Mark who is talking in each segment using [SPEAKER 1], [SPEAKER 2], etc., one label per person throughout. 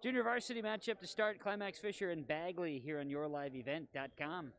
[SPEAKER 1] Junior varsity matchup to start. Climax Fisher and Bagley here on yourliveevent.com.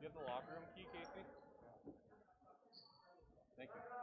[SPEAKER 2] have the locker room key, Casey? Thank you.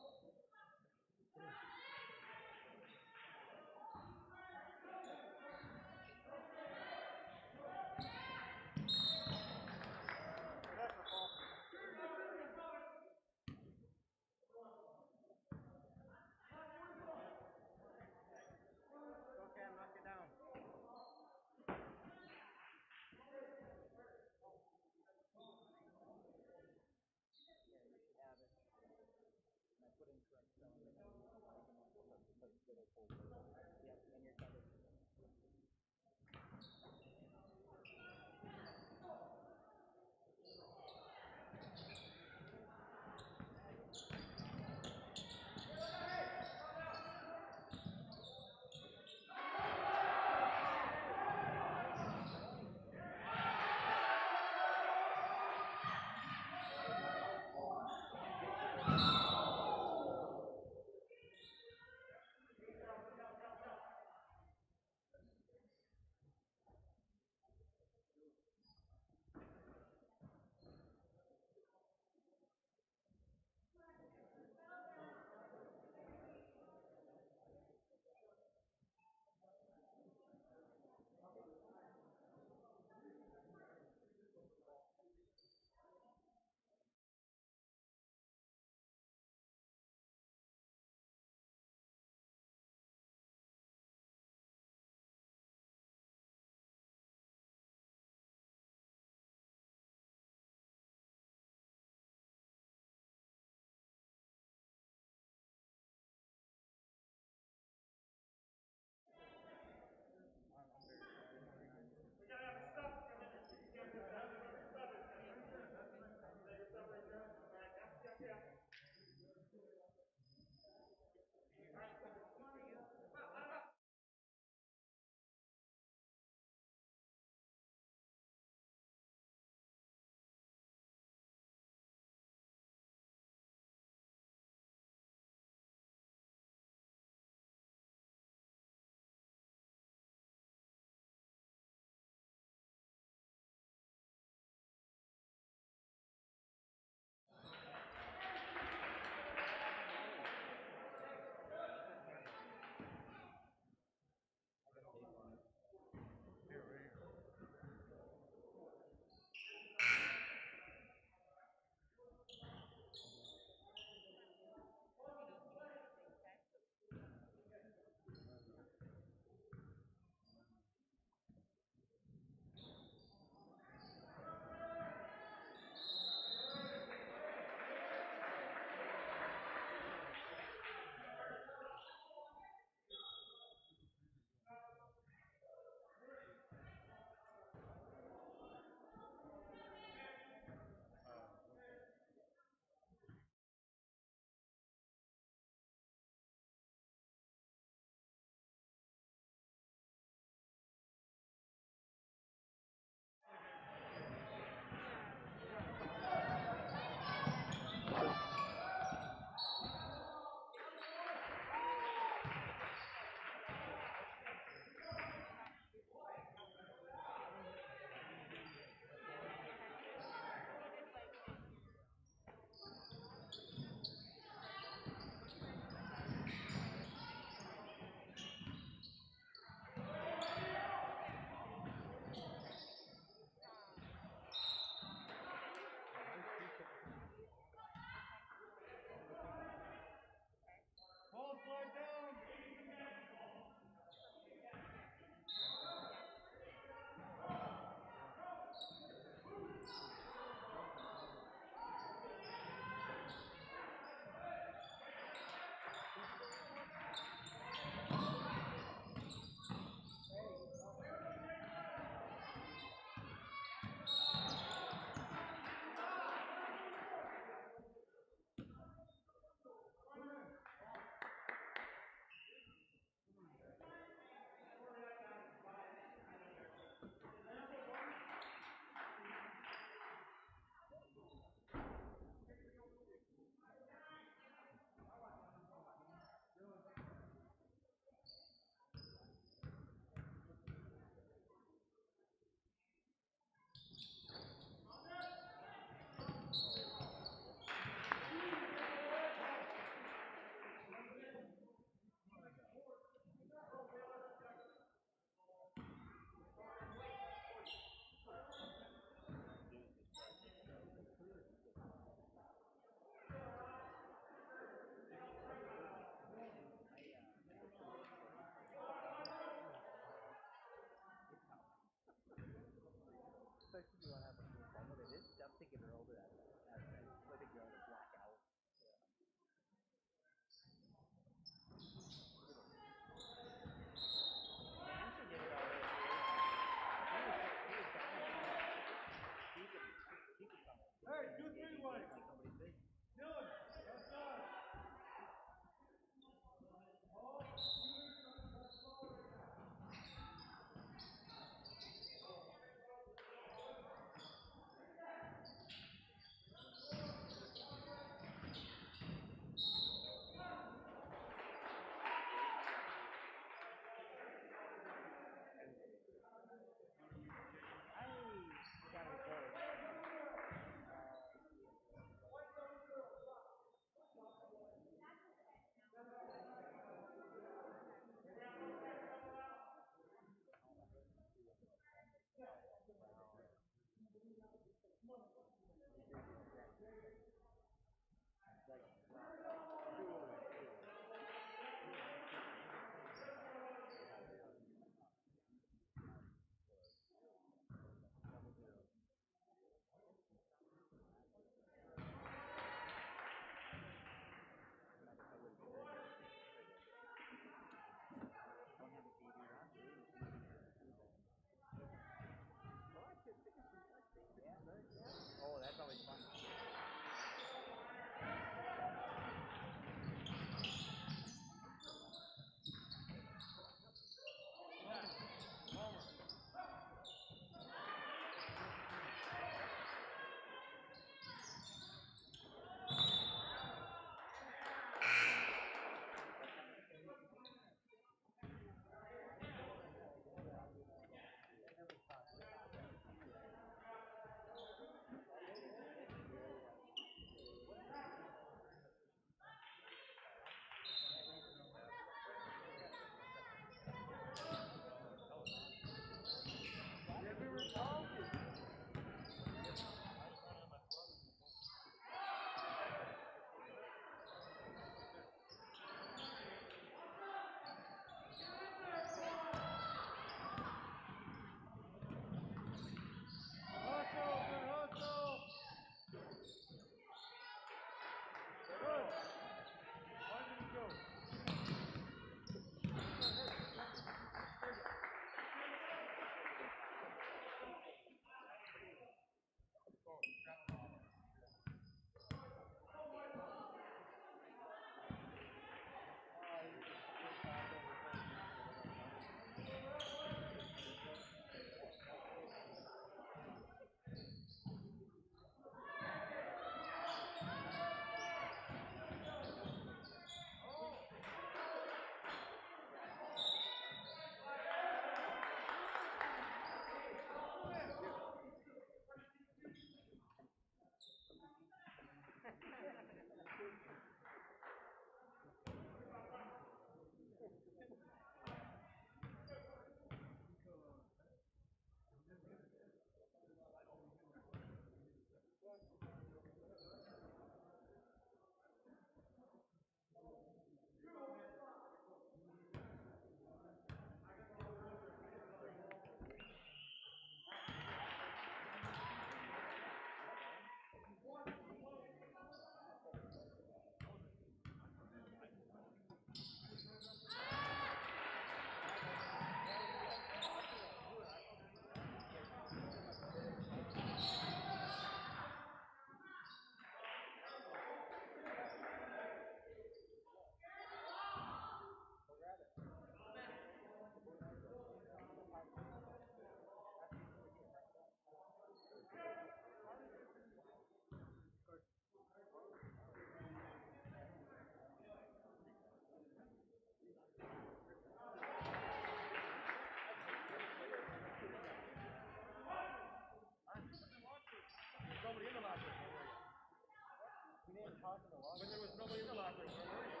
[SPEAKER 2] When there was nobody in the locker room, where were you?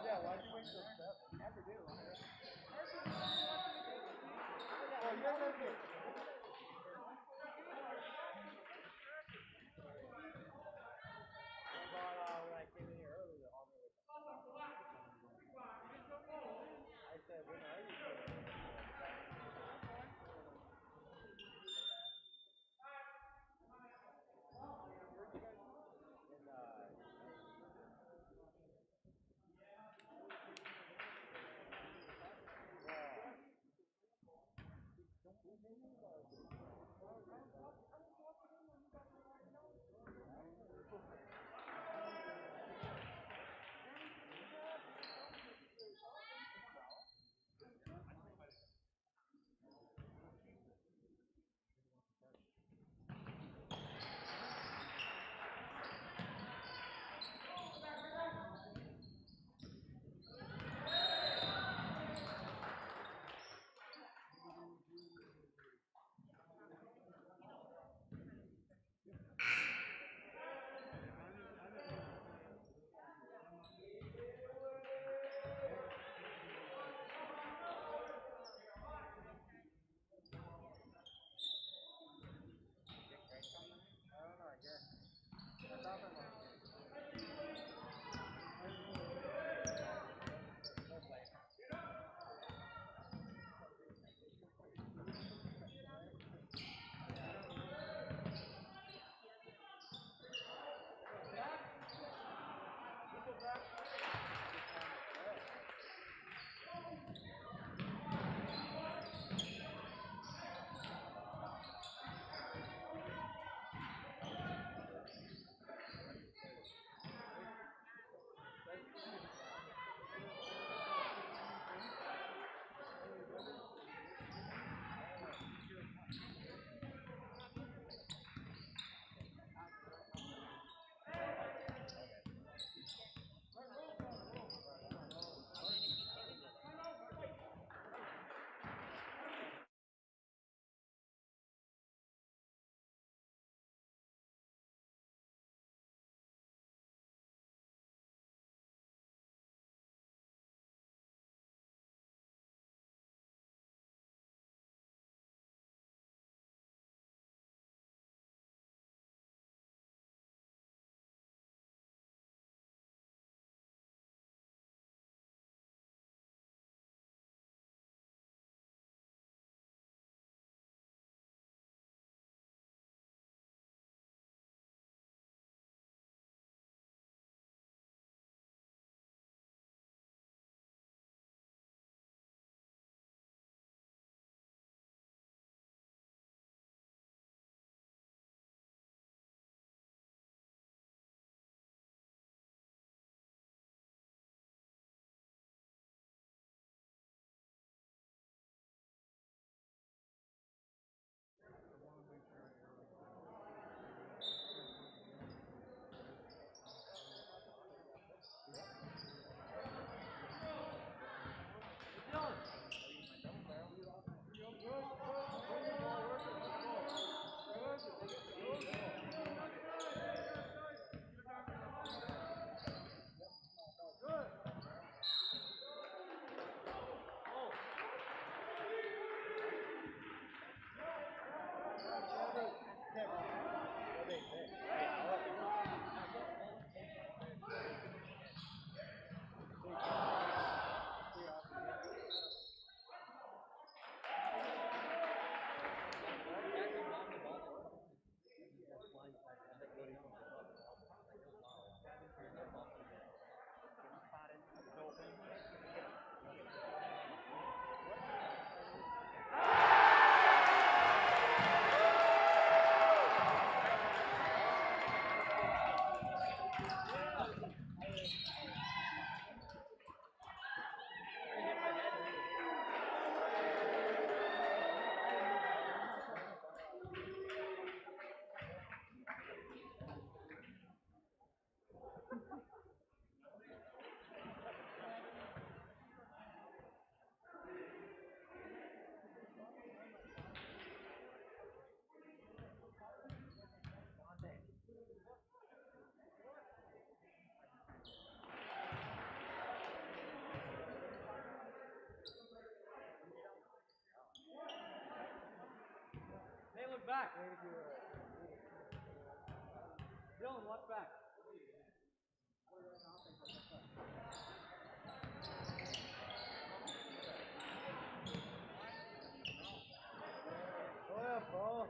[SPEAKER 3] Yeah, why did you wait till 7? Never do. Oh, you're looking. When I came in here early, the owner was I said, when are you going?
[SPEAKER 2] back. Dylan, watch back.
[SPEAKER 3] Go ahead, Paul.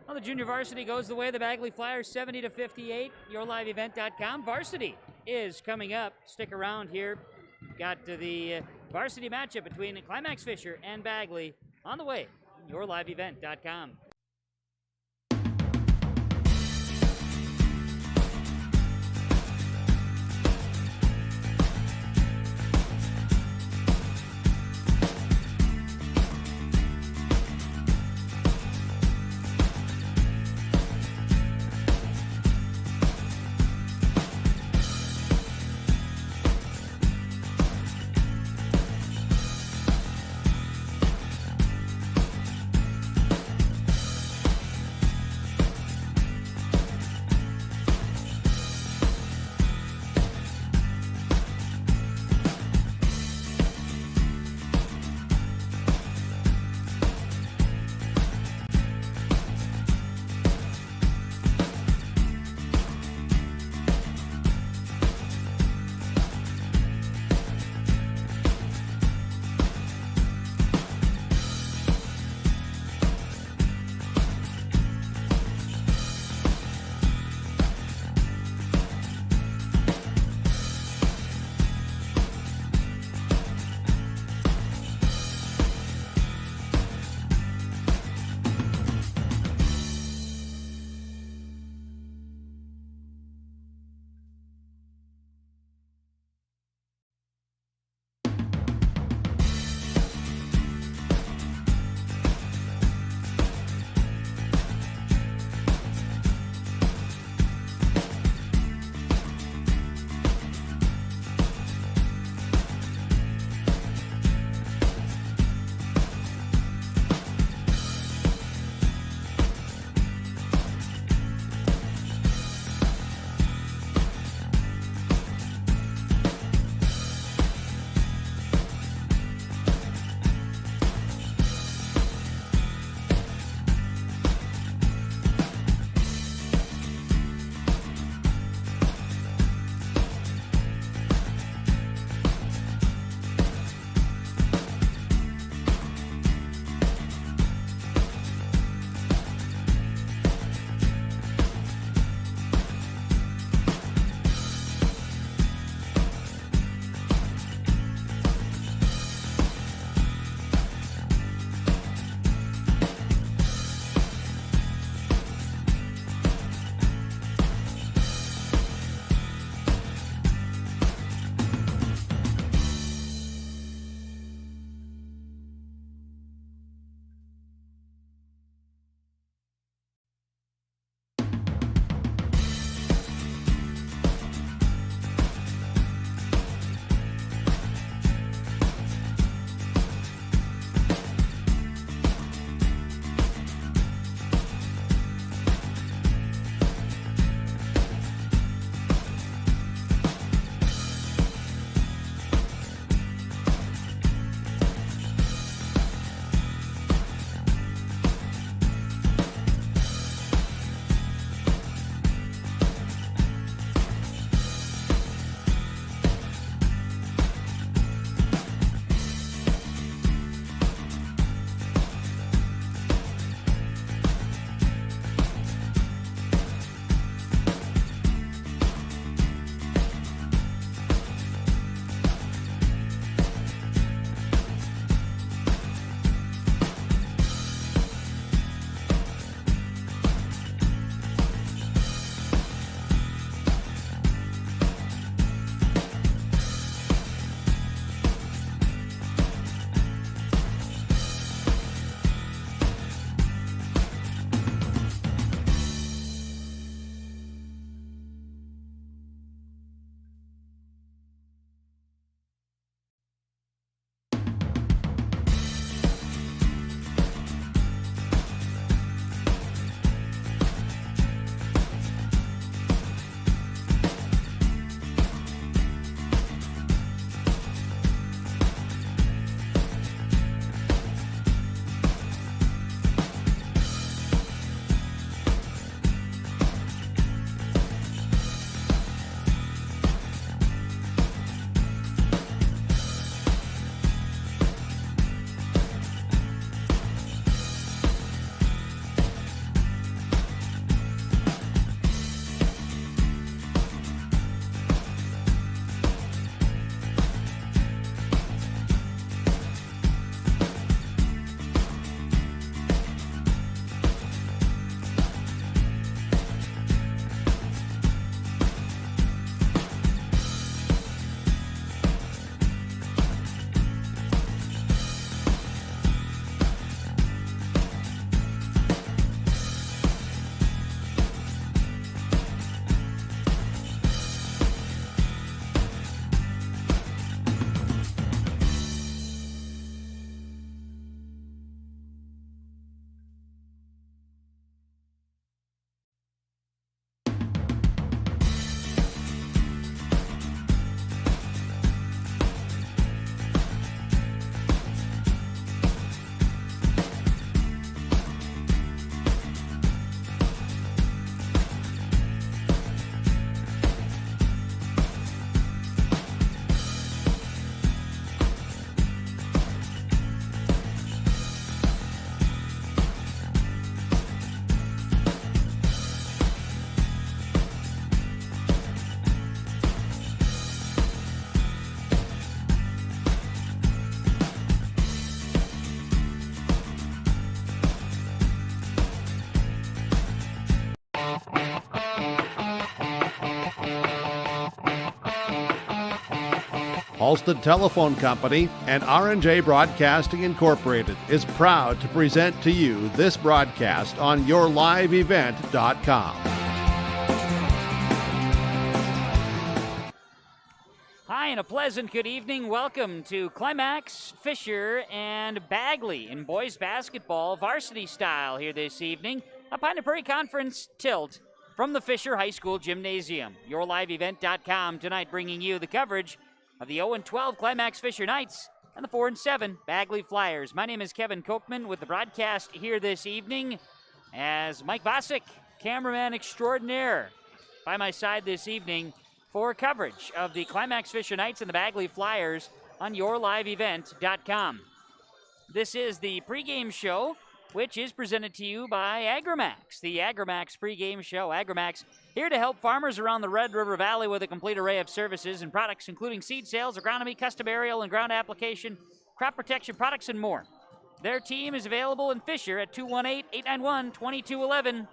[SPEAKER 1] Well, the junior varsity goes the way of the Bagley Flyers, 70-58. YourLiveEvent.com. Varsity is coming up. Stick around here. Got the varsity matchup between Climax Fisher and Bagley on the way. YourLiveEvent.com.
[SPEAKER 4] Halstead Telephone Company and R&J Broadcasting Incorporated is proud to present to you this broadcast on yourliveevent.com.
[SPEAKER 1] Hi, and a pleasant good evening. Welcome to Climax, Fisher, and Bagley in boys basketball, varsity style here this evening. A Pine Prairie Conference tilt from the Fisher High School Gymnasium. YourLiveEvent.com tonight bringing you the coverage of the 0-12 Climax Fisher Knights and the 4-7 Bagley Flyers. My name is Kevin Kochman with the broadcast here this evening as Mike Vosick, cameraman extraordinaire, by my side this evening for coverage of the Climax Fisher Knights and the Bagley Flyers on yourliveevent.com. This is the pregame show, which is presented to you by Agramax, the Agramax pregame show. Agramax, here to help farmers around the Red River Valley with a complete array of services and products, including seed sales, agronomy, custom aerial and ground application, crop protection products, and more. Their team is available in Fisher at 218-891-2211.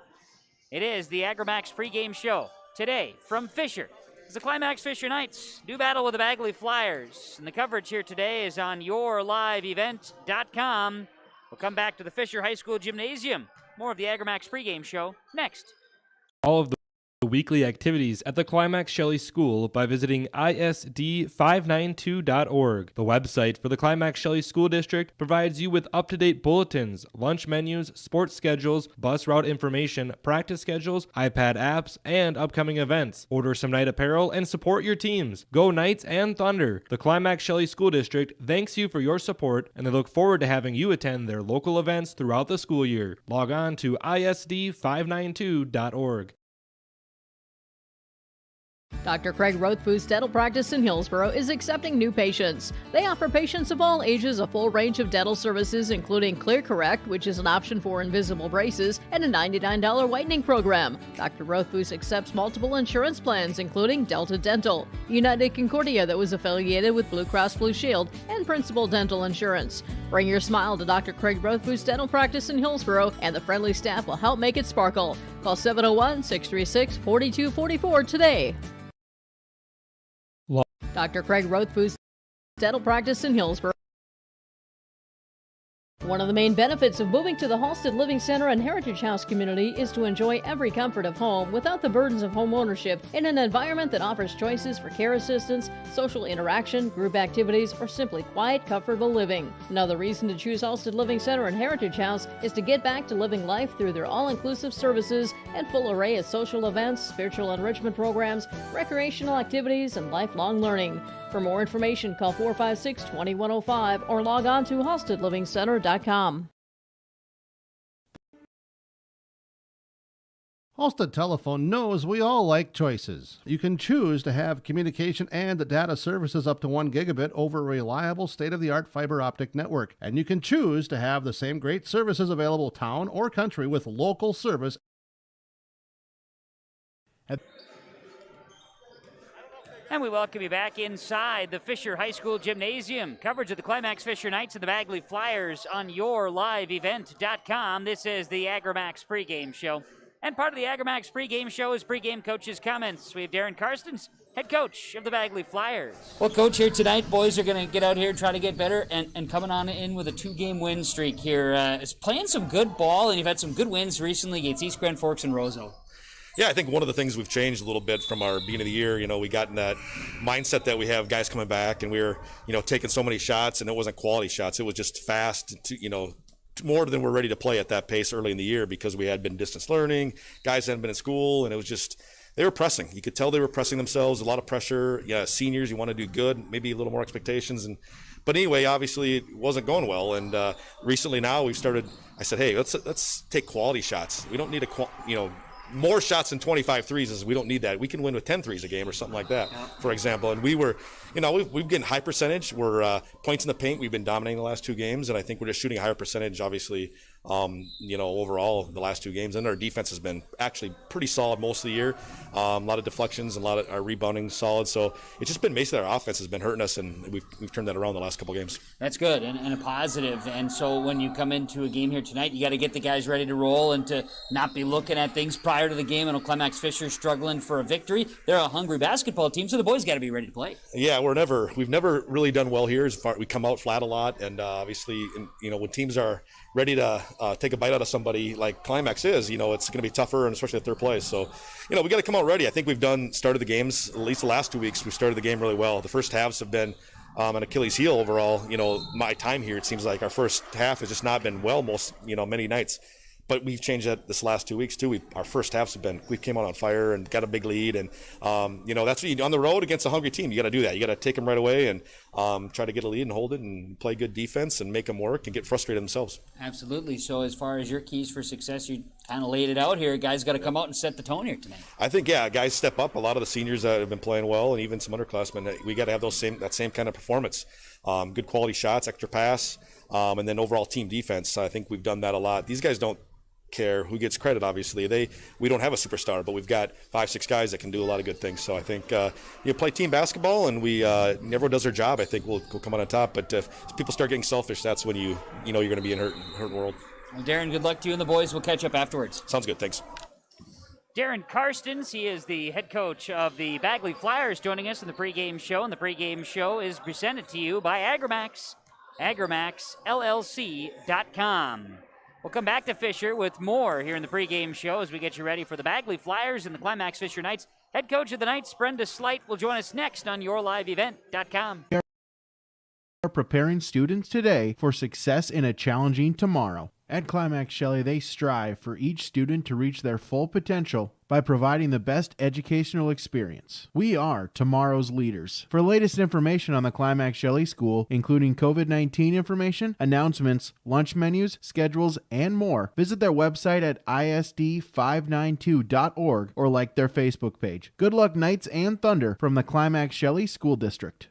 [SPEAKER 1] It is the Agramax pregame show. Today, from Fisher, is the Climax Fisher Knights do battle with the Bagley Flyers. And the coverage here today is on yourliveevent.com. We'll come back to the Fisher High School Gymnasium. More of the Agramax pregame show next.
[SPEAKER 5] All of the weekly activities at the Climax Shelley School by visiting isd592.org. The website for the Climax Shelley School District provides you with up-to-date bulletins, lunch menus, sports schedules, bus route information, practice schedules, iPad apps, and upcoming events. Order some night apparel and support your teams. Go Knights and Thunder! The Climax Shelley School District thanks you for your support, and they look forward to having you attend their local events throughout the school year. Log on to isd592.org.
[SPEAKER 6] Dr. Craig Rothfuss Dental Practice in Hillsborough is accepting new patients. They offer patients of all ages a full range of dental services, including Clear Correct, which is an option for invisible braces, and a $99 whitening program. Dr. Rothfuss accepts multiple insurance plans, including Delta Dental, United Concordia that was affiliated with Blue Cross Blue Shield, and Principal Dental Insurance. Bring your smile to Dr. Craig Rothfuss Dental Practice in Hillsborough, and the friendly staff will help make it sparkle. Call 701-636-4244 today. Dr. Craig Rothfuss Dental Practice in Hillsborough. One of the main benefits of moving to the Halstead Living Center and Heritage House community is to enjoy every comfort of home without the burdens of home ownership in an environment that offers choices for care assistance, social interaction, group activities, or simply quiet, comfortable living. Another reason to choose Halstead Living Center and Heritage House is to get back to living life through their all-inclusive services and full array of social events, spiritual enrichment programs, recreational activities, and lifelong learning. For more information, call 456-2105 or log on to halsteadlivingcenter.com.
[SPEAKER 4] Halstead Telephone knows we all like choices. You can choose to have communication and data services up to 1 gigabit over a reliable state-of-the-art fiber optic network. And you can choose to have the same great services available town or country with local service.
[SPEAKER 1] And we welcome you back inside the Fisher High School Gymnasium. Coverage of the Climax Fisher Knights and the Bagley Flyers on yourliveevent.com. This is the Agramax pregame show. And part of the Agramax pregame show is pregame coaches' comments. We have Darren Karstens, head coach of the Bagley Flyers.
[SPEAKER 7] Well, Coach, here tonight, boys are going to get out here and try to get better, and coming on in with a 2-game win streak here. It's playing some good ball, and you've had some good wins recently against East Grand Forks and Roseville.
[SPEAKER 8] Yeah, I think one of the things we've changed a little bit from our beginning of the year, we got in that mindset that we have guys coming back, and we were, taking so many shots, and it wasn't quality shots. It was just fast, more than we're ready to play at that pace early in the year because we had been distance learning, guys hadn't been in school, and it was just, they were pressing. You could tell they were pressing themselves, a lot of pressure. Yeah, seniors, you want to do good, maybe a little more expectations. But anyway, obviously it wasn't going well, and recently now we've started, I said, hey, let's take quality shots. We don't need more shots than 25 threes. We don't need that. We can win with 10 threes a game or something like that, for example. And we were, we've getting high percentage. We're points in the paint. We've been dominating the last 2 games, and I think we're just shooting a higher percentage, obviously, overall the last 2 games. And our defense has been actually pretty solid most of the year. A lot of deflections, a lot of our rebounding solid. So it's just been basically our offense has been hurting us, and we've turned that around the last couple games.
[SPEAKER 7] That's good and a positive. And so when you come into a game here tonight, you got to get the guys ready to roll and to not be looking at things prior to the game. And Climax Fisher struggling for a victory. They're a hungry basketball team, so the boys got to be ready to play.
[SPEAKER 8] Yeah, we've never really done well here. We come out flat a lot, and obviously, when teams are ready to take a bite out of somebody like Climax is, it's going to be tougher, and especially at third place. So, we got to come out ready. I think we've started the games, at least the last 2 weeks, we started the game really well. The first halves have been an Achilles heel overall. My time here, it seems like our first half has just not been well many nights. But we've changed that this last 2 weeks too. Our first halves we came out on fire and got a big lead, and that's what you do on the road against a hungry team. You got to do that. You got to take them right away and try to get a lead and hold it and play good defense and make them work and get frustrated themselves.
[SPEAKER 7] Absolutely. So as far as your keys for success, you kind of laid it out here. Guys got to come out and set the tone here tonight.
[SPEAKER 8] I think guys step up. A lot of the seniors that have been playing well, and even some underclassmen, we got to have that same kind of performance. Good quality shots, extra pass, and then overall team defense. I think we've done that a lot. These guys don't care who gets credit. Obviously, we don't have a superstar, but we've got 5-6 guys that can do a lot of good things. So I think you play team basketball, and everyone does their job. I think we'll come out on top. But if people start getting selfish, that's when you're going to be in a hurt world.
[SPEAKER 7] Well, Darren, good luck to you and the boys. We'll catch up afterwards.
[SPEAKER 8] Sounds good. Thanks.
[SPEAKER 1] Darren Karstens, he is the head coach of the Bagley Flyers, joining us in the pregame show. And the pregame show is presented to you by Agramax, agramaxllc.com. We'll come back to Fisher with more here in the pregame show as we get you ready for the Bagley Flyers and the Climax Fisher Knights. Head coach of the Knights, Brenda Slight, will join us next on YourLiveEvent.com.
[SPEAKER 9] Are preparing students today for success in a challenging tomorrow. At Climax Shelley, they strive for each student to reach their full potential by providing the best educational experience. We are tomorrow's leaders. For latest information on the Climax Shelley School, including COVID-19 information, announcements, lunch menus, schedules, and more, visit their website at isd592.org or like their Facebook page. Good luck, Knights and Thunder, from the Climax Shelley School District.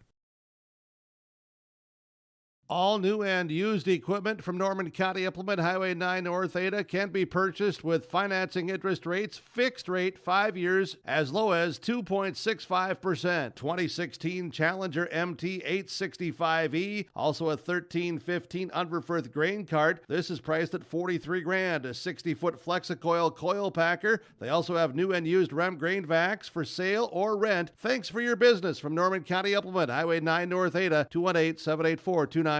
[SPEAKER 4] All new and used equipment from Norman County Implement Highway 9 North Ada can be purchased with financing interest rates, fixed rate, 5 years, as low as 2.65%. 2016 Challenger MT 865E, also a 1315 Unverfirth grain cart. This is priced at $43,000. A 60-foot Flexicoil coil packer. They also have new and used Rem grain vacs for sale or rent. Thanks for your business from Norman County Implement Highway 9 North Ada, 218-784-2961.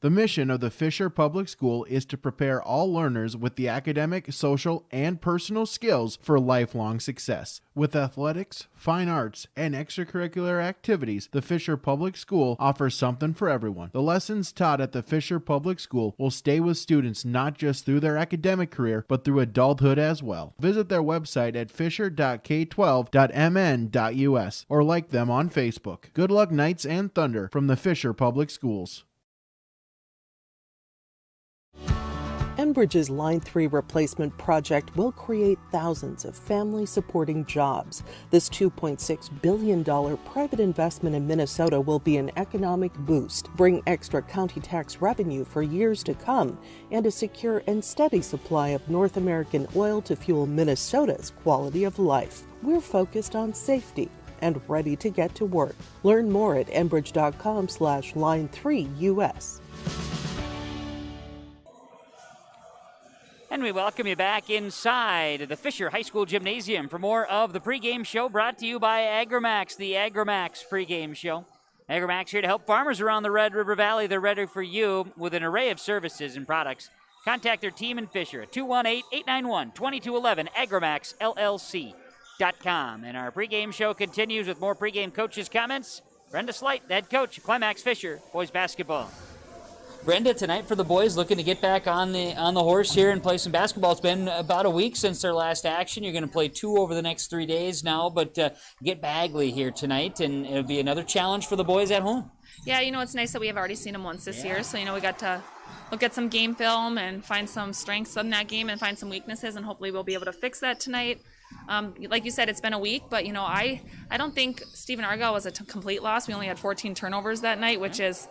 [SPEAKER 9] The mission of the Fisher Public School is to prepare all learners with the academic, social, and personal skills for lifelong success. With athletics, fine arts, and extracurricular activities, the Fisher Public School offers something for everyone. The lessons taught at the Fisher Public School will stay with students not just through their academic career, but through adulthood as well. Visit their website at fisher.k12.mn.us or like them on Facebook. Good luck, Knights and Thunder, from the Fisher Public Schools.
[SPEAKER 10] Enbridge's Line 3 replacement project will create thousands of family-supporting jobs. This $2.6 billion private investment in Minnesota will be an economic boost, bring extra county tax revenue for years to come, and a secure and steady supply of North American oil to fuel Minnesota's quality of life. We're focused on safety and ready to get to work. Learn more at enbridge.com/line3us.
[SPEAKER 1] And we welcome you back inside the Fisher High School Gymnasium for more of the pregame show, brought to you by Agramax, the Agramax pregame show. Agramax here to help farmers around the Red River Valley. They're ready for you with an array of services and products. Contact their team in Fisher at 218-891-2211, agramaxllc.com. And our pregame show continues with more pregame coaches' comments. Brenda Slight, the head coach of Climax Fisher boys basketball.
[SPEAKER 7] Brenda, tonight for the boys, looking to get back on the horse here and play some basketball. It's been about a week since their last action. You're going to play 2 over the next 3 days now, but get Bagley here tonight, and it'll be another challenge for the boys at home.
[SPEAKER 11] Yeah, it's nice that we have already seen them once this year, so we got to look at some game film and find some strengths in that game and find some weaknesses, and hopefully we'll be able to fix that tonight. Like you said, it's been a week, but I don't think Stephen Argyle was a complete loss. We only had 14 turnovers that night, which is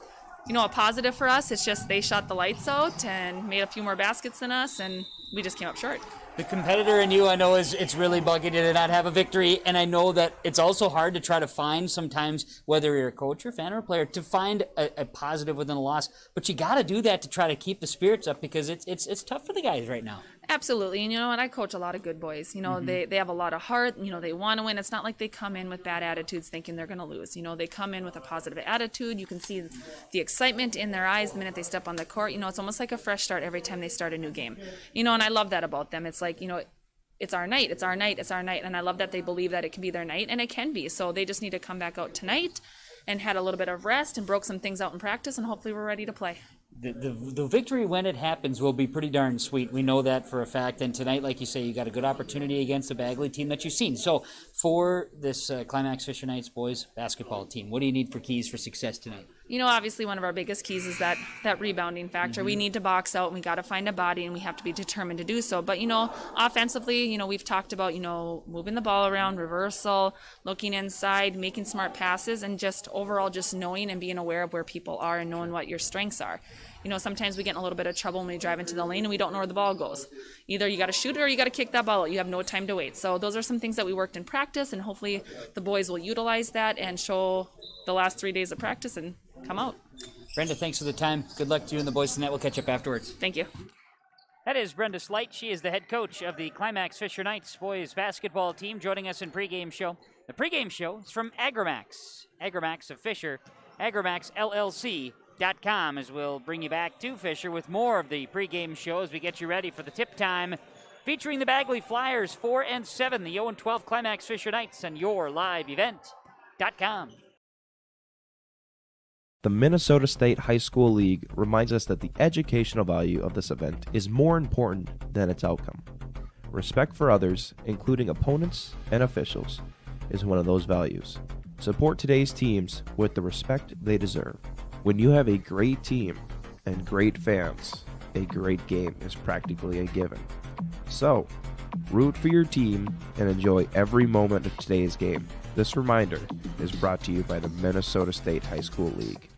[SPEAKER 11] a positive for us. It's just they shot the lights out and made a few more baskets than us, and we just came up short.
[SPEAKER 7] The competitor in you, I know, it's really bugging you to not have a victory, and I know that it's also hard to try to find sometimes, whether you're a coach or fan or a player, to find a positive within a loss. But you got to do that to try to keep the spirits up, because it's tough for the guys right now.
[SPEAKER 11] Absolutely. And and I coach a lot of good boys. They have a lot of heart. They want to win. It's not like they come in with bad attitudes thinking they're going to lose. They come in with a positive attitude. You can see the excitement in their eyes the minute they step on the court. It's almost like a fresh start every time they start a new game. And I love that about them. It's like, it's our night, it's our night, it's our night. And I love that they believe that it can be their night, and it can be. So they just need to come back out tonight and had a little bit of rest and broke some things out in practice, and hopefully we're ready to play.
[SPEAKER 7] The victory, when it happens, will be pretty darn sweet. We know that for a fact. And tonight, like you say, you got a good opportunity against the Bagley team that you've seen. So for this Climax Fisher Knights boys basketball team, what do you need for keys for success tonight?
[SPEAKER 11] Obviously one of our biggest keys is that rebounding factor. We need to box out, and we got to find a body, and we have to be determined to do so. But, offensively, we've talked about, moving the ball around, reversal, looking inside, making smart passes, and just overall just knowing and being aware of where people are and knowing what your strengths are. Sometimes we get in a little bit of trouble when we drive into the lane and we don't know where the ball goes. Either you got to shoot it or you got to kick that ball out. You have no time to wait. So those are some things that we worked in practice, and hopefully the boys will utilize that and show the last 3 days of practice and come out.
[SPEAKER 7] Brenda, thanks for the time. Good luck to you and the boys tonight. We'll catch up afterwards.
[SPEAKER 11] Thank you.
[SPEAKER 1] That is Brenda Slight. She is the head coach of the Climax Fisher Knights boys basketball team, joining us in pregame show. The pregame show is from Agramax of Fisher, AgramaxLLC.com, as we'll bring you back to Fisher with more of the pregame show as we get you ready for the tip time, featuring the Bagley Flyers 4 and 7, the 0 and 12 Climax Fisher Knights, and YourLiveEvent.com.
[SPEAKER 12] The Minnesota State High School League reminds us that the educational value of this event is more important than its outcome. Respect for others, including opponents and officials, is one of those values. Support today's teams with the respect they deserve. When you have a great team and great fans, a great game is practically a given. So, root for your team and enjoy every moment of today's game. This reminder is brought to you by the Minnesota State High School League.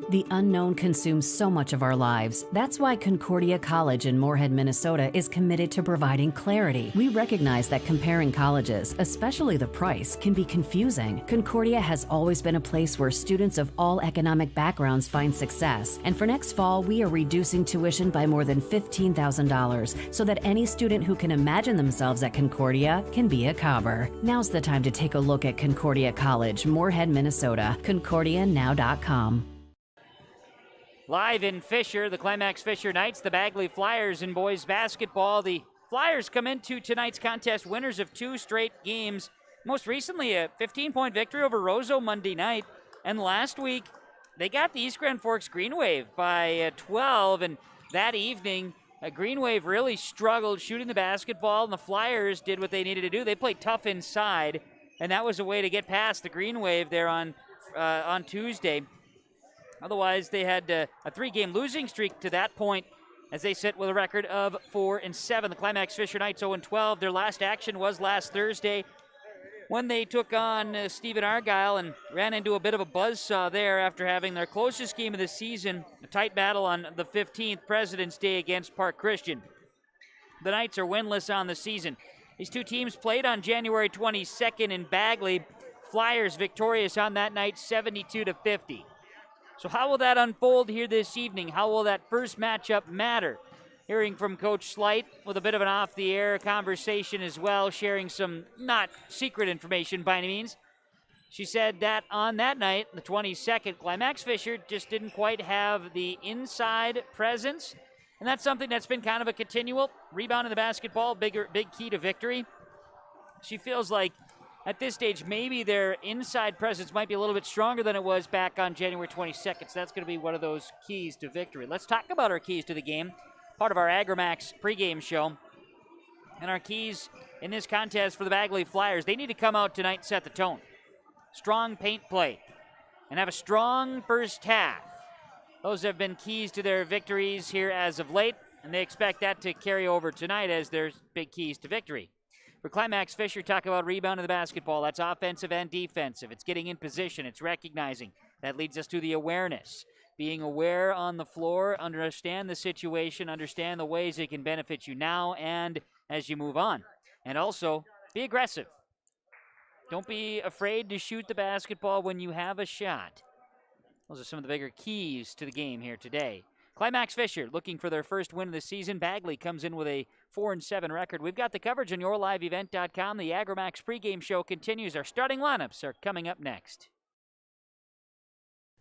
[SPEAKER 13] The unknown consumes so much of our lives. That's why Concordia College in Moorhead, Minnesota is committed to providing clarity. We recognize that comparing colleges, especially the price, can be confusing. Concordia has always been a place where students of all economic backgrounds find success. And for next fall, we are reducing tuition by more than $15,000 so that any student who can imagine themselves at Concordia can be a Cobber. Now's the time to take a look at Concordia College, Moorhead, Minnesota. ConcordiaNow.com.
[SPEAKER 1] Live in Fisher, the Climax Fisher Knights, the Bagley Flyers in boys basketball. The Flyers come into tonight's contest winners of 2 straight games. Most recently, a 15-point victory over Roseau Monday night. And last week, they got the East Grand Forks Green Wave by 12. And that evening, Green Wave really struggled shooting the basketball, and the Flyers did what they needed to do. They played tough inside, and that was a way to get past the Green Wave there on Tuesday. Otherwise, they had a 3-game losing streak to that point as they sit with a record of 4 and 7. The Climax Fisher Knights 0 and 12. Their last action was last Thursday when they took on Stephen Argyle and ran into a bit of a buzzsaw there after having their closest game of the season, a tight battle on the 15th, President's Day, against Park Christian. The Knights are winless on the season. These two teams played on January 22nd in Bagley. Flyers victorious on that night, 72-50. So how will that unfold here this evening? How will that first matchup matter? Hearing from Coach Slight with a bit of an off-the-air conversation as well, sharing some not secret information by any means. She said that on that night, the 22nd, Climax Fisher just didn't quite have the inside presence, and that's something that's been kind of a continual rebound in the basketball, big key to victory. She feels like at this stage, maybe their inside presence might be a little bit stronger than it was back on January 22nd. So that's going to be one of those keys to victory. Let's talk about our keys to the game, part of our Agramax pregame show. And our keys in this contest for the Bagley Flyers, they need to come out tonight and set the tone. Strong paint play and have a strong first half. Those have been keys to their victories here as of late, and they expect that to carry over tonight as their big keys to victory. For Climax Fisher, talk about rebounding the basketball. That's offensive and defensive. It's getting in position. It's recognizing. That leads us to the awareness. Being aware on the floor, understand the situation, understand the ways it can benefit you now and as you move on. And also, be aggressive. Don't be afraid to shoot the basketball when you have a shot. Those are some of the bigger keys to the game here today. Climax Fisher looking for their first win of the season. Bagley comes in with a 4-7 record. We've got the coverage on yourliveevent.com. The AgriMax pregame show continues. Our starting lineups are coming up next.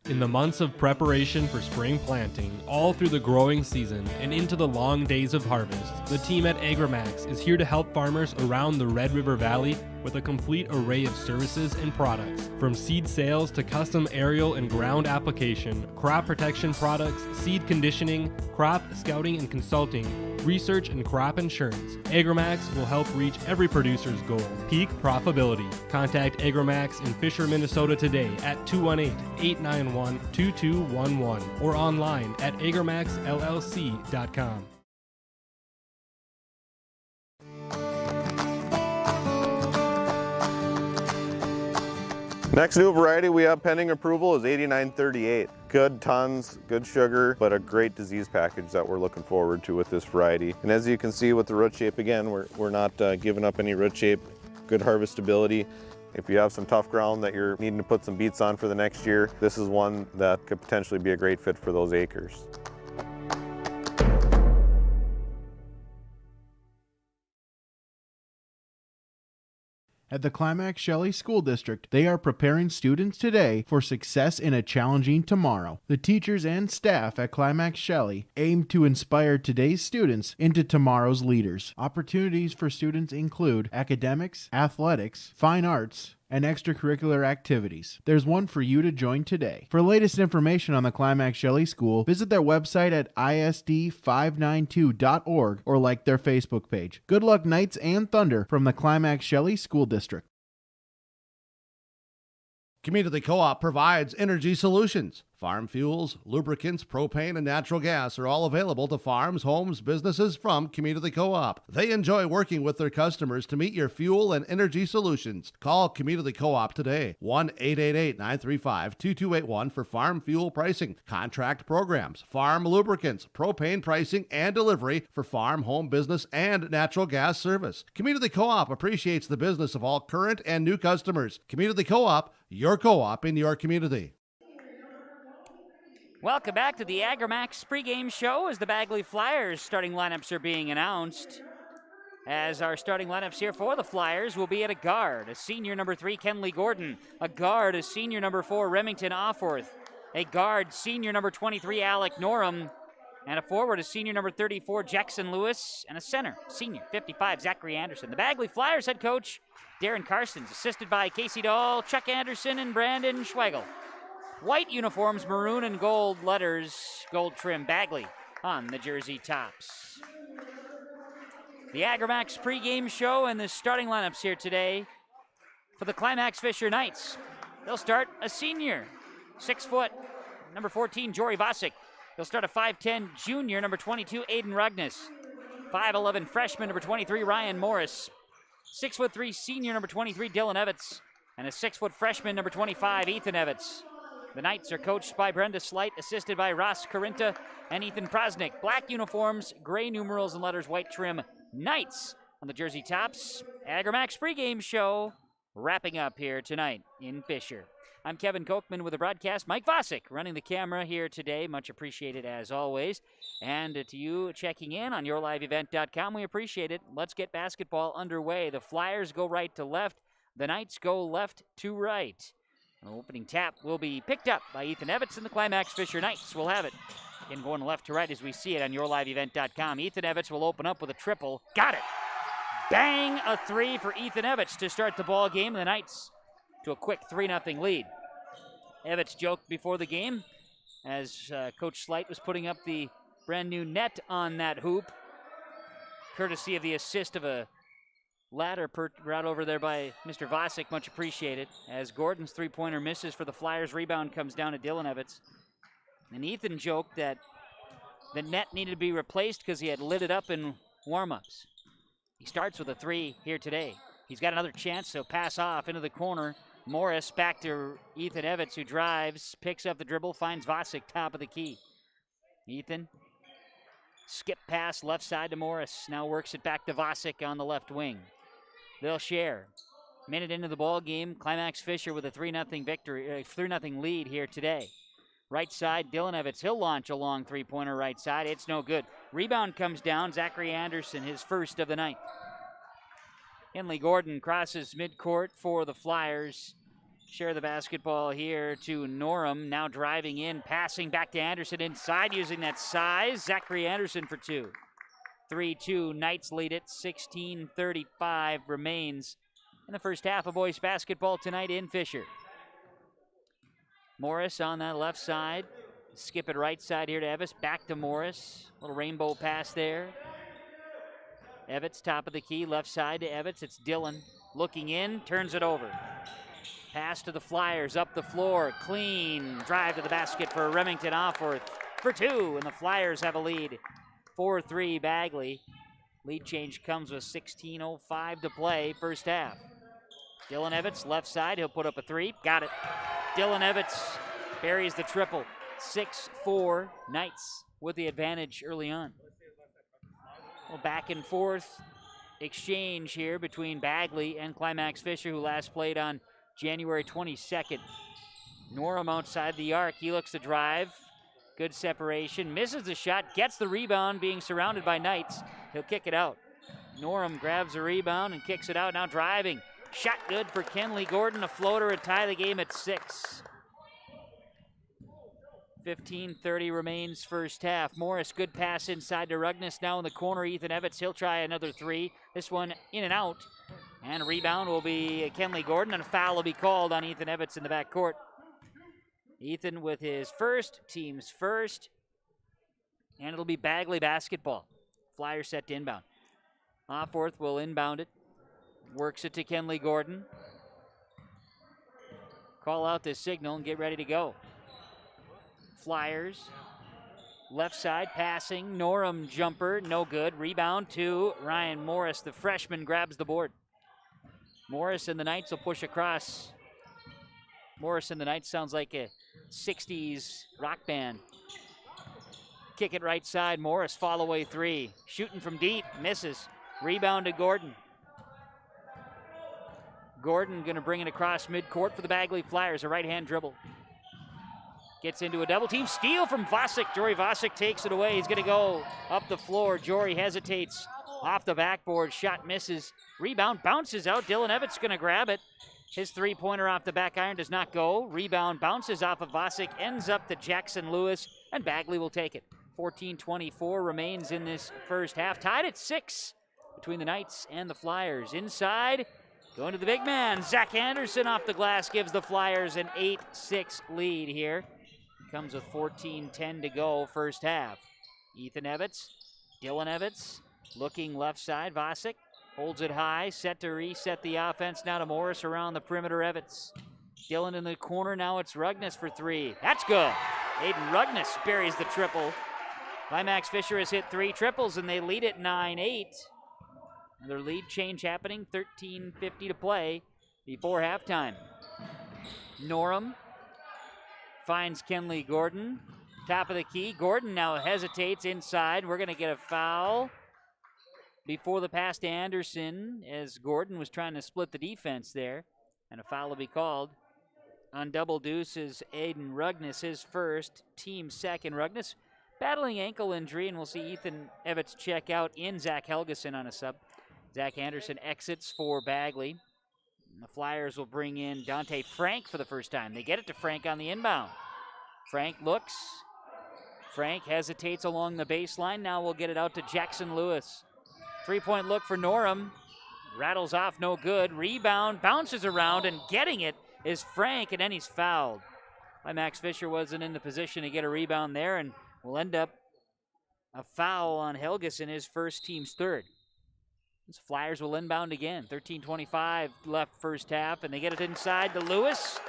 [SPEAKER 5] In the months of preparation for spring planting, all through the growing season and into the long days of harvest, the team at AgriMax is here to help farmers around the Red River Valley with a complete array of services and products. From seed sales to custom aerial and ground application, crop protection products, seed conditioning, crop scouting and consulting, research and crop insurance, AgriMax will help reach every producer's goal, peak profitability. Contact AgriMax in Fisher, Minnesota today at 218-891-2211 or online at agrimaxllc.com.
[SPEAKER 14] Next new variety we have pending approval is 8938. Good tons, good sugar, but a great disease package that we're looking forward to with this variety. And as you can see with the root shape, again, we're not giving up any root shape, good harvestability. If you have some tough ground that you're needing to put some beets on for the next year, this is one that could potentially be a great fit for those acres.
[SPEAKER 9] At the Climax Shelley School District, they are preparing students today for success in a challenging tomorrow. The teachers and staff at Climax Shelley aim to inspire today's students into tomorrow's leaders. Opportunities for students include academics, athletics, fine arts, and extracurricular activities. There's one for you to join today. For latest information on the Climax Shelley School, visit their website at isd592.org or like their Facebook page. Good luck, Knights and Thunder, from the Climax Shelley School District.
[SPEAKER 4] Community Co-op provides energy solutions. Farm fuels, lubricants, propane, and natural gas are all available to farms, homes, businesses from Community Co-op. They enjoy working with their customers to meet your fuel and energy solutions. Call Community Co-op today, 1-888-935-2281 for farm fuel pricing, contract programs, farm lubricants, propane pricing, and delivery for farm, home, business, and natural gas service. Community Co-op appreciates the business of all current and new customers. Community Co-op, your co-op in your community.
[SPEAKER 1] Welcome back to the AgriMax pregame show as the Bagley Flyers starting lineups are being announced. As our starting lineups here for the Flyers will be at a guard, a senior number 3, Kenley Gordon. A guard, a senior number 4, Remington Offworth. A guard, senior number 23, Alec Norum. And a forward, a senior number 34, Jackson Lewis. And a center, senior 55, Zachary Anderson. The Bagley Flyers head coach, Darren Carstens, assisted by Casey Dahl, Chuck Anderson, and Brandon Schweigel. White uniforms, maroon and gold letters, gold trim, Bagley on the jersey tops. The AgriMax pregame show and the starting lineups here today for the Climax Fisher Knights. They'll start a senior, 6 foot, number 14, Jory Vasic. They'll start a 5'10 junior, number 22, Aiden Rugnes. 5'11 freshman, number 23, Ryan Morris. 6'3 senior, number 23, Dylan Evans. And a 6 foot freshman, number 25, Ethan Evans. The Knights are coached by Brenda Slight, assisted by Ross Carinta and Ethan Prosnick. Black uniforms, gray numerals and letters, white trim, Knights on the jersey tops. AgriMax pregame show wrapping up here tonight in Fisher. I'm Kevin Kochman with the broadcast. Mike Vosick running the camera here today. Much appreciated as always. And to you checking in on yourliveevent.com, we appreciate it. Let's get basketball underway. The Flyers go right to left. The Knights go left to right. An opening tap will be picked up by Ethan Evans, and the Climax Fisher Knights will have it. Again, going left to right as we see it on yourliveevent.com. Ethan Evans will open up with a triple. Got it! Bang! A 3 for Ethan Evans to start the ball game. The Knights to a quick 3-0 lead. Evans joked before the game as Coach Slight was putting up the brand new net on that hoop, courtesy of the assist of a ladder brought over there by Mr. Vosick, much appreciated. As Gordon's three-pointer misses for the Flyers, rebound comes down to Dylan Evans. And Ethan joked that the net needed to be replaced because he had lit it up in warm-ups. He starts with a 3 here today. He's got another chance, so pass off into the corner Morris back to Ethan Evans, who drives, picks up the dribble, finds Vasic top of the key. Ethan, skip pass left side to Morris, now works it back to Vasic on the left wing. They'll share. Minute into the ball game, Climax Fisher with a 3-0 victory, 3-0 lead here today. Right side, Dylan Evans, he'll launch a long three-pointer right side. It's no good. Rebound comes down, Zachary Anderson, his first of the night. Henley Gordon crosses midcourt for the Flyers. Share the basketball here to Norum, now driving in, passing back to Anderson inside, using that size. Zachary Anderson for two. 3-2, Knights lead it, 16:35 remains in the first half of boys basketball tonight in Fisher. Morris on that left side. Skip it right side here to Evans. Back to Morris. Little rainbow pass there. Evans top of the key. Left side to Evans. It's Dillon looking in. Turns it over. Pass to the Flyers. Up the floor. Clean drive to the basket for Remington Offworth for two. And the Flyers have a lead. 4-3 Bagley. Lead change comes with 16:05 to play first half. Dylan Evans, left side, he'll put up a three. Got it. Dylan Evans buries the triple. 6-4 Knights with the advantage early on. Well, back and forth exchange here between Bagley and Climax Fisher, who last played on January 22nd. Norum outside the arc. He looks to drive. Good separation. Misses the shot. Gets the rebound, being surrounded by Knights. He'll kick it out. Norum grabs the rebound and kicks it out. Now driving. Shot good for Kenley Gordon. A floater to tie the game at 6. 15:30 remains first half. Morris, good pass inside to Ruggness. Now in the corner, Ethan Evans. He'll try another three. This one in and out. And a rebound will be Kenley Gordon, and a foul will be called on Ethan Evans in the backcourt. Ethan with his first, team's first. And it'll be Bagley basketball. Flyers set to inbound. Offworth will inbound it. Works it to Kenley Gordon. Call out the signal and get ready to go. Flyers. Left side passing. Norum jumper. No good. Rebound to Ryan Morris. The freshman grabs the board. Morris and the Knights will push across. Morris and the Knights sounds like a 60s rock band. Kick it right side. Morris fall away three. Shooting from deep. Misses. Rebound to Gordon. Gordon going to bring it across midcourt for the Bagley Flyers. A right-hand dribble. Gets into a double team. Steal from Vasic. Jory Vasic takes it away. He's going to go up the floor. Jory hesitates. Off the backboard. Shot misses. Rebound bounces out. Dylan Evans going to grab it. His three-pointer off the back iron does not go. Rebound bounces off of Vasic. Ends up to Jackson Lewis. And Bagley will take it. 14:24 remains in this first half. Tied at 6 between the Knights and the Flyers. Inside. Going to the big man. Zach Anderson off the glass gives the Flyers an 8-6 lead here. Comes with 14:10 to go first half. Ethan Evans, Dylan Evans, looking left side. Vasic holds it high, set to reset the offense. Now to Morris around the perimeter. Evans. Dylan in the corner. Now it's Ruggness for three. That's good. Aiden Ruggness buries the triple. Climax Fisher has hit 3 triples and they lead it 9-8. Their lead change happening, 13:50 to play before halftime. Norum finds Kenley Gordon, top of the key. Gordon now hesitates inside. We're going to get a foul before the pass to Anderson as Gordon was trying to split the defense there. And a foul will be called on double deuces. Aiden Ruggness, his first, team second. Ruggness battling ankle injury, and we'll see Ethan Evans check out in Zach Helgeson on a sub. Zach Anderson exits for Bagley. And the Flyers will bring in Dante Frank for the first time. They get it to Frank on the inbound. Frank looks. Frank hesitates along the baseline. Now we'll get it out to Jackson Lewis. Three-point look for Norum. Rattles off, no good. Rebound, bounces around, and getting it is Frank, and then he's fouled. Max Fisher wasn't in the position to get a rebound there, and will end up a foul on Helgeson, his first, team's third. These Flyers will inbound again. 13:25 left first half, and they get it inside to Lewis.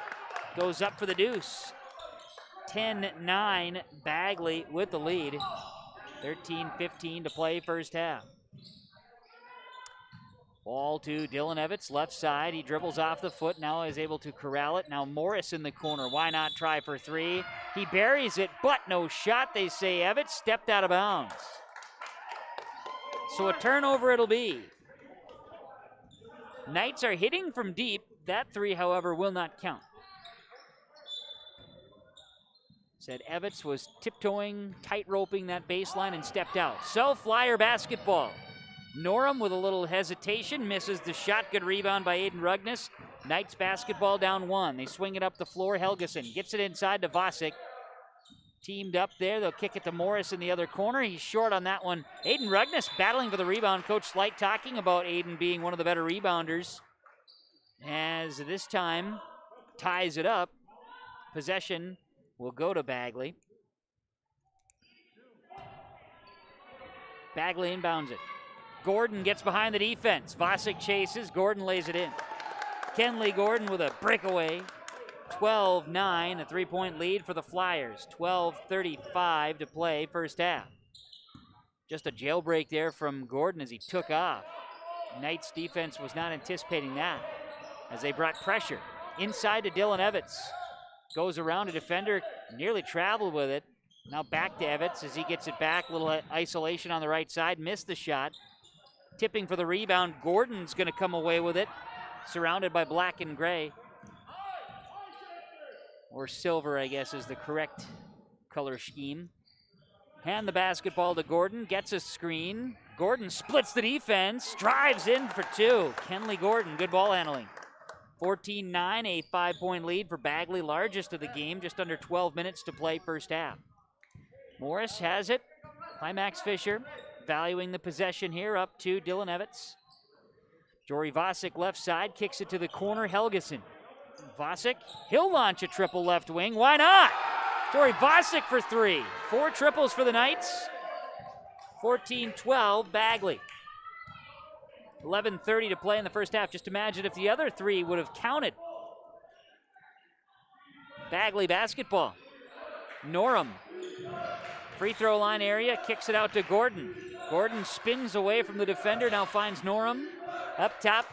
[SPEAKER 1] Goes up for the deuce. 10-9, Bagley with the lead. 13:15 to play first half. Ball to Dylan Evans, left side. He dribbles off the foot, now is able to corral it. Now Morris in the corner. Why not try for three? He buries it, but no shot. They say Evans stepped out of bounds. So a turnover it'll be. Knights are hitting from deep. That three, however, will not count. Said Evans was tiptoeing, tight-roping that baseline and stepped out. So Flyer basketball. Norum with a little hesitation, misses the shot. Good rebound by Aiden Rugnes. Knights basketball down one. They swing it up the floor. Helgeson gets it inside to Vasic. Teamed up there. They'll kick it to Morris in the other corner. He's short on that one. Aiden Rugnes battling for the rebound. Coach Slight talking about Aiden being one of the better rebounders. As this time ties it up. Possession will go to Bagley. Bagley inbounds it. Gordon gets behind the defense. Vasic chases. Gordon lays it in. Kenley Gordon with a breakaway. 12-9, a three-point lead for the Flyers. 12:35 to play first half. Just a jailbreak there from Gordon as he took off. Knights defense was not anticipating that as they brought pressure. Inside to Dylan Evans. Goes around a defender, nearly traveled with it. Now back to Evans as he gets it back. Little isolation on the right side. Missed the shot. Tipping for the rebound. Gordon's going to come away with it. Surrounded by black and gray. Or silver, I guess, is the correct color scheme. Hand the basketball to Gordon. Gets a screen. Gordon splits the defense. Drives in for two. Kenley Gordon, good ball handling. 14-9, a 5-point lead for Bagley. Largest of the game. Just under 12 minutes to play first half. Morris has it. Climax Fisher valuing the possession here, up to Dylan Evans. Jory Vasic left side, kicks it to the corner. Helgeson. Vasic, he'll launch a triple left wing. Why not? Jory Vasic for three. 4 triples for the Knights. 14-12, Bagley. 11:30 to play in the first half. Just imagine if the other three would have counted. Bagley basketball. Norum. Free throw line area, kicks it out to Gordon. Gordon spins away from the defender, now finds Norum. Up top,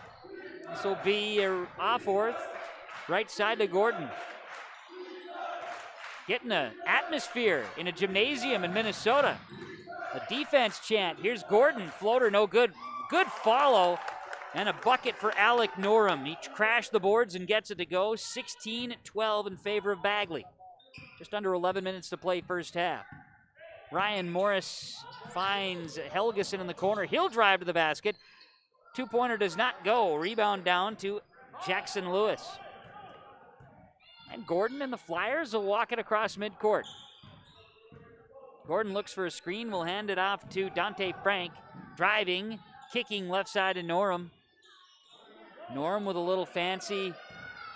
[SPEAKER 1] this will be Offworth. Right side to Gordon. Getting an atmosphere in a gymnasium in Minnesota. A defense chant. Here's Gordon, floater no good. Good follow and a bucket for Alec Norum. He crashed the boards and gets it to go. 16-12 in favor of Bagley. Just under 11 minutes to play first half. Ryan Morris finds Helgeson in the corner. He'll drive to the basket. Two-pointer does not go. Rebound down to Jackson Lewis. And Gordon and the Flyers will walk it across midcourt. Gordon looks for a screen. Will hand it off to Dante Frank. Driving, kicking left side to Norum. Norum with a little fancy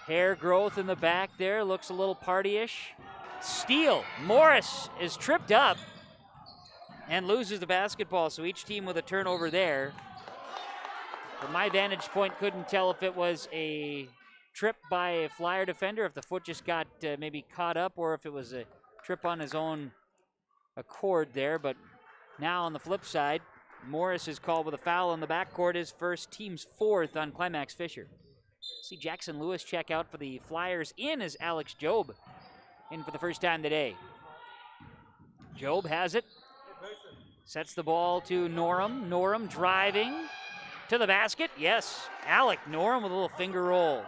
[SPEAKER 1] hair growth in the back there. Looks a little partyish. Steal. Morris is tripped up and loses the basketball. So each team with a turnover there. From my vantage point, couldn't tell if it was a trip by a Flyer defender, if the foot just got maybe caught up, or if it was a trip on his own accord there. But now on the flip side, Morris is called with a foul in the backcourt, his first, team's fourth on Climax Fisher. See Jackson Lewis check out for the Flyers in as Alex Job in for the first time today. Job has it. Sets the ball to Norum. Norum driving to the basket. Yes, Alec Norum with a little finger roll.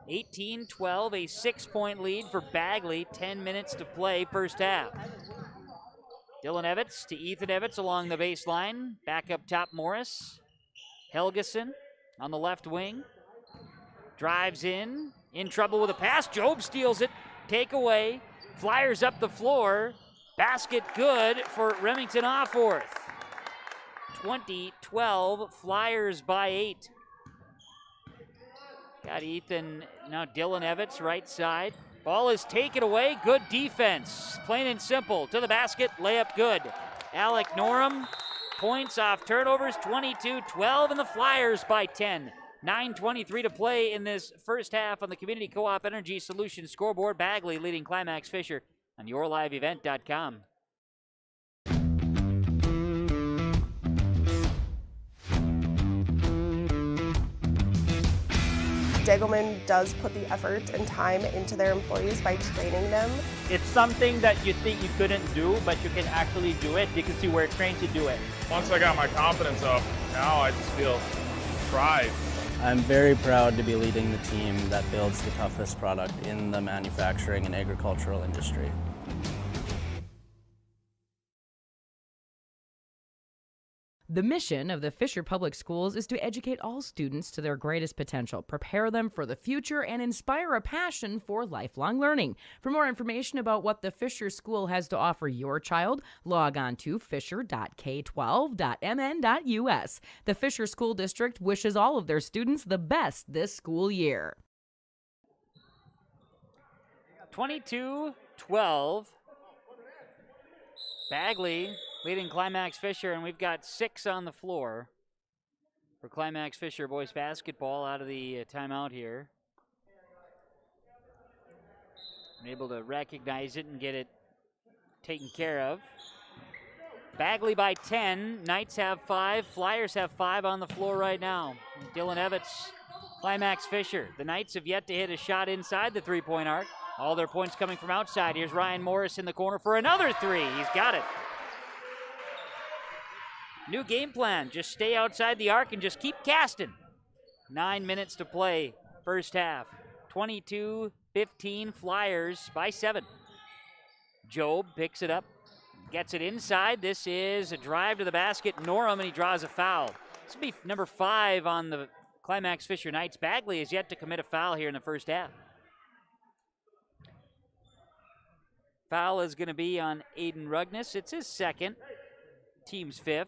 [SPEAKER 1] 18-12, a 6-point lead for Bagley. 10 minutes to play first half. Dylan Evans to Ethan Evans along the baseline. Back up top, Morris. Helgeson on the left wing. Drives in trouble with a pass. Job steals it. Takeaway. Flyers up the floor. Basket good for Remington Offworth. 20-12, Flyers by 8. Got Ethan, now Dylan Evans, right side. Ball is taken away, good defense. Plain and simple, to the basket, layup good. Alec Norum, points off turnovers, 22-12, and the Flyers by 10. 9:23 to play in this first half on the Community Co-op Energy Solutions scoreboard. Bagley leading Climax Fisher on yourliveevent.com.
[SPEAKER 15] Degelman does put the effort and time into their employees by training them.
[SPEAKER 2] It's something that you think you couldn't do, but you can actually do it because you were trained to do it.
[SPEAKER 16] Once I got my confidence up, now I just feel pride.
[SPEAKER 17] I'm very proud to be leading the team that builds the toughest product in the manufacturing and agricultural industry.
[SPEAKER 18] The mission of the Fisher Public Schools is to educate all students to their greatest potential, prepare them for the future, and inspire a passion for lifelong learning. For more information about what the Fisher School has to offer your child, log on to fisher.k12.mn.us. The Fisher School District wishes all of their students the best this school year.
[SPEAKER 1] 22-12. Bagley leading Climax Fisher, and we've got 6 on the floor for Climax Fisher boys basketball out of the timeout here. I'm able to recognize it and get it taken care of. Bagley by 10. Knights have 5. Flyers have 5 on the floor right now. Dylan Evans, Climax Fisher. The Knights have yet to hit a shot inside the three-point arc. All their points coming from outside. Here's Ryan Morris in the corner for another 3. He's got it. New game plan, just stay outside the arc and just keep casting. 9 minutes to play, first half. 22-15, Flyers by 7. Job picks it up, gets it inside. This is a drive to the basket. Norum, and he draws a foul. This will be number 5 on the Climax Fisher Knights. Bagley has yet to commit a foul here in the first half. Foul is going to be on Aiden Rugnes. It's his second, team's 5th.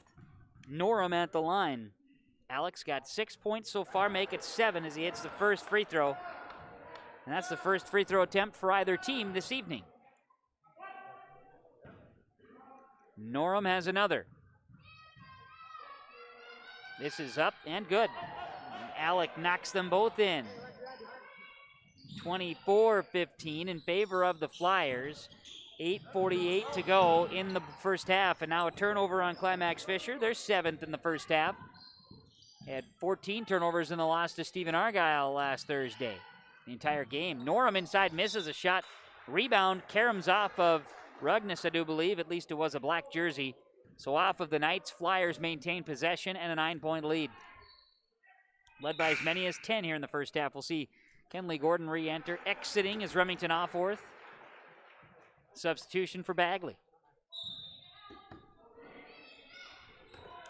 [SPEAKER 1] Norum at the line. Alex got 6 points so far, make it 7 as he hits the first free throw. And that's the first free throw attempt for either team this evening. Norum has another. This is up and good. And Alec knocks them both in. 24-15 in favor of the Flyers. 8:48 to go in the first half, and now a turnover on Climax Fisher. They're 7th in the first half. Had 14 turnovers in the loss to Stephen Argyle last Thursday. The entire game. Norum inside misses a shot. Rebound. Karams off of Rugnes, I do believe. At least it was a black jersey. So off of the Knights, Flyers maintain possession and a 9-point lead. Led by as many as 10 here in the first half. We'll see Kenley Gordon re-enter. Exiting is Remington Offworth. Substitution for Bagley.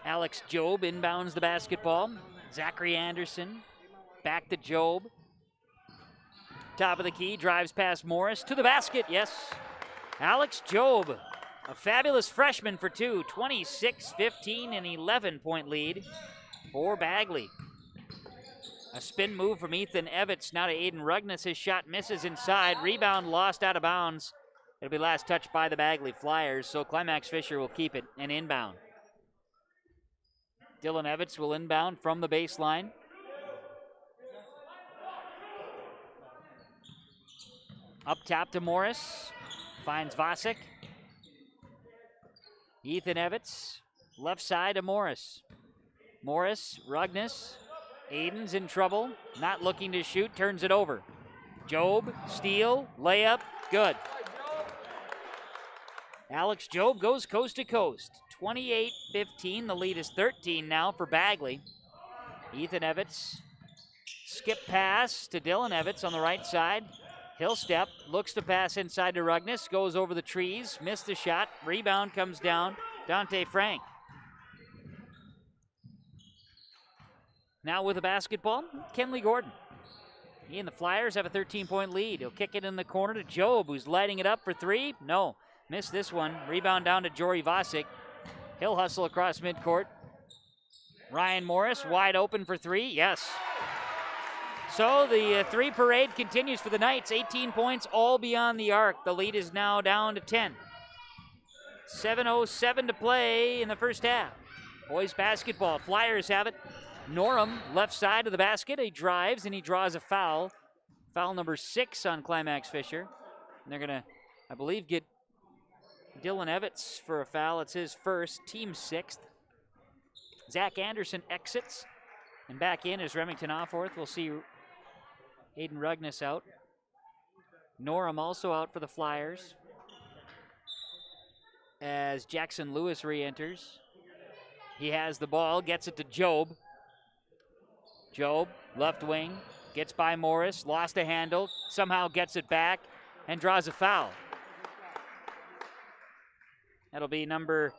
[SPEAKER 1] Alex Job inbounds the basketball. Zachary Anderson back to Job. Top of the key, drives past Morris to the basket. Yes, Alex Job, a fabulous freshman for 2. 26-15, an 11-point lead for Bagley. A spin move from Ethan Evans. Now to Aiden Rugnes. His shot misses inside. Rebound lost out of bounds. It'll be last touched by the Bagley Flyers, so Climax Fisher will keep it and inbound. Dylan Evans will inbound from the baseline. Up top to Morris. Finds Vasek. Ethan Evans. Left side to Morris. Morris, Rugnes. Aiden's in trouble. Not looking to shoot. Turns it over. Job, steal, layup, good. Alex Job goes coast to coast. 28-15. The lead is 13 now for Bagley. Ethan Evans. Skip pass to Dylan Evans on the right side. He'll step, looks to pass inside to Rugnes, goes over the trees, missed the shot. Rebound comes down. Dante Frank. Now with the basketball, Kenley Gordon. He and the Flyers have a 13-point lead. He'll kick it in the corner to Job, who's lighting it up for 3. No. Missed this one. Rebound down to Jory Vasek. He'll hustle across midcourt. Ryan Morris wide open for 3. Yes. So the 3 parade continues for the Knights. 18 points, all beyond the arc. The lead is now down to 10. 7:07 to play in the first half. Boys basketball. Flyers have it. Norum, left side of the basket. He drives and he draws a foul. Foul number 6 on Climax Fisher. And they're going to, I believe, get Dylan Evans for a foul. It's his first, team 6th. Zach Anderson exits, and back in is Remington Offworth. We'll see Aiden Rugness out. Norum also out for the Flyers as Jackson Lewis re-enters. He has the ball, gets it to Job. Job, left wing, gets by Morris, lost a handle, somehow gets it back, and draws a foul. That'll be number...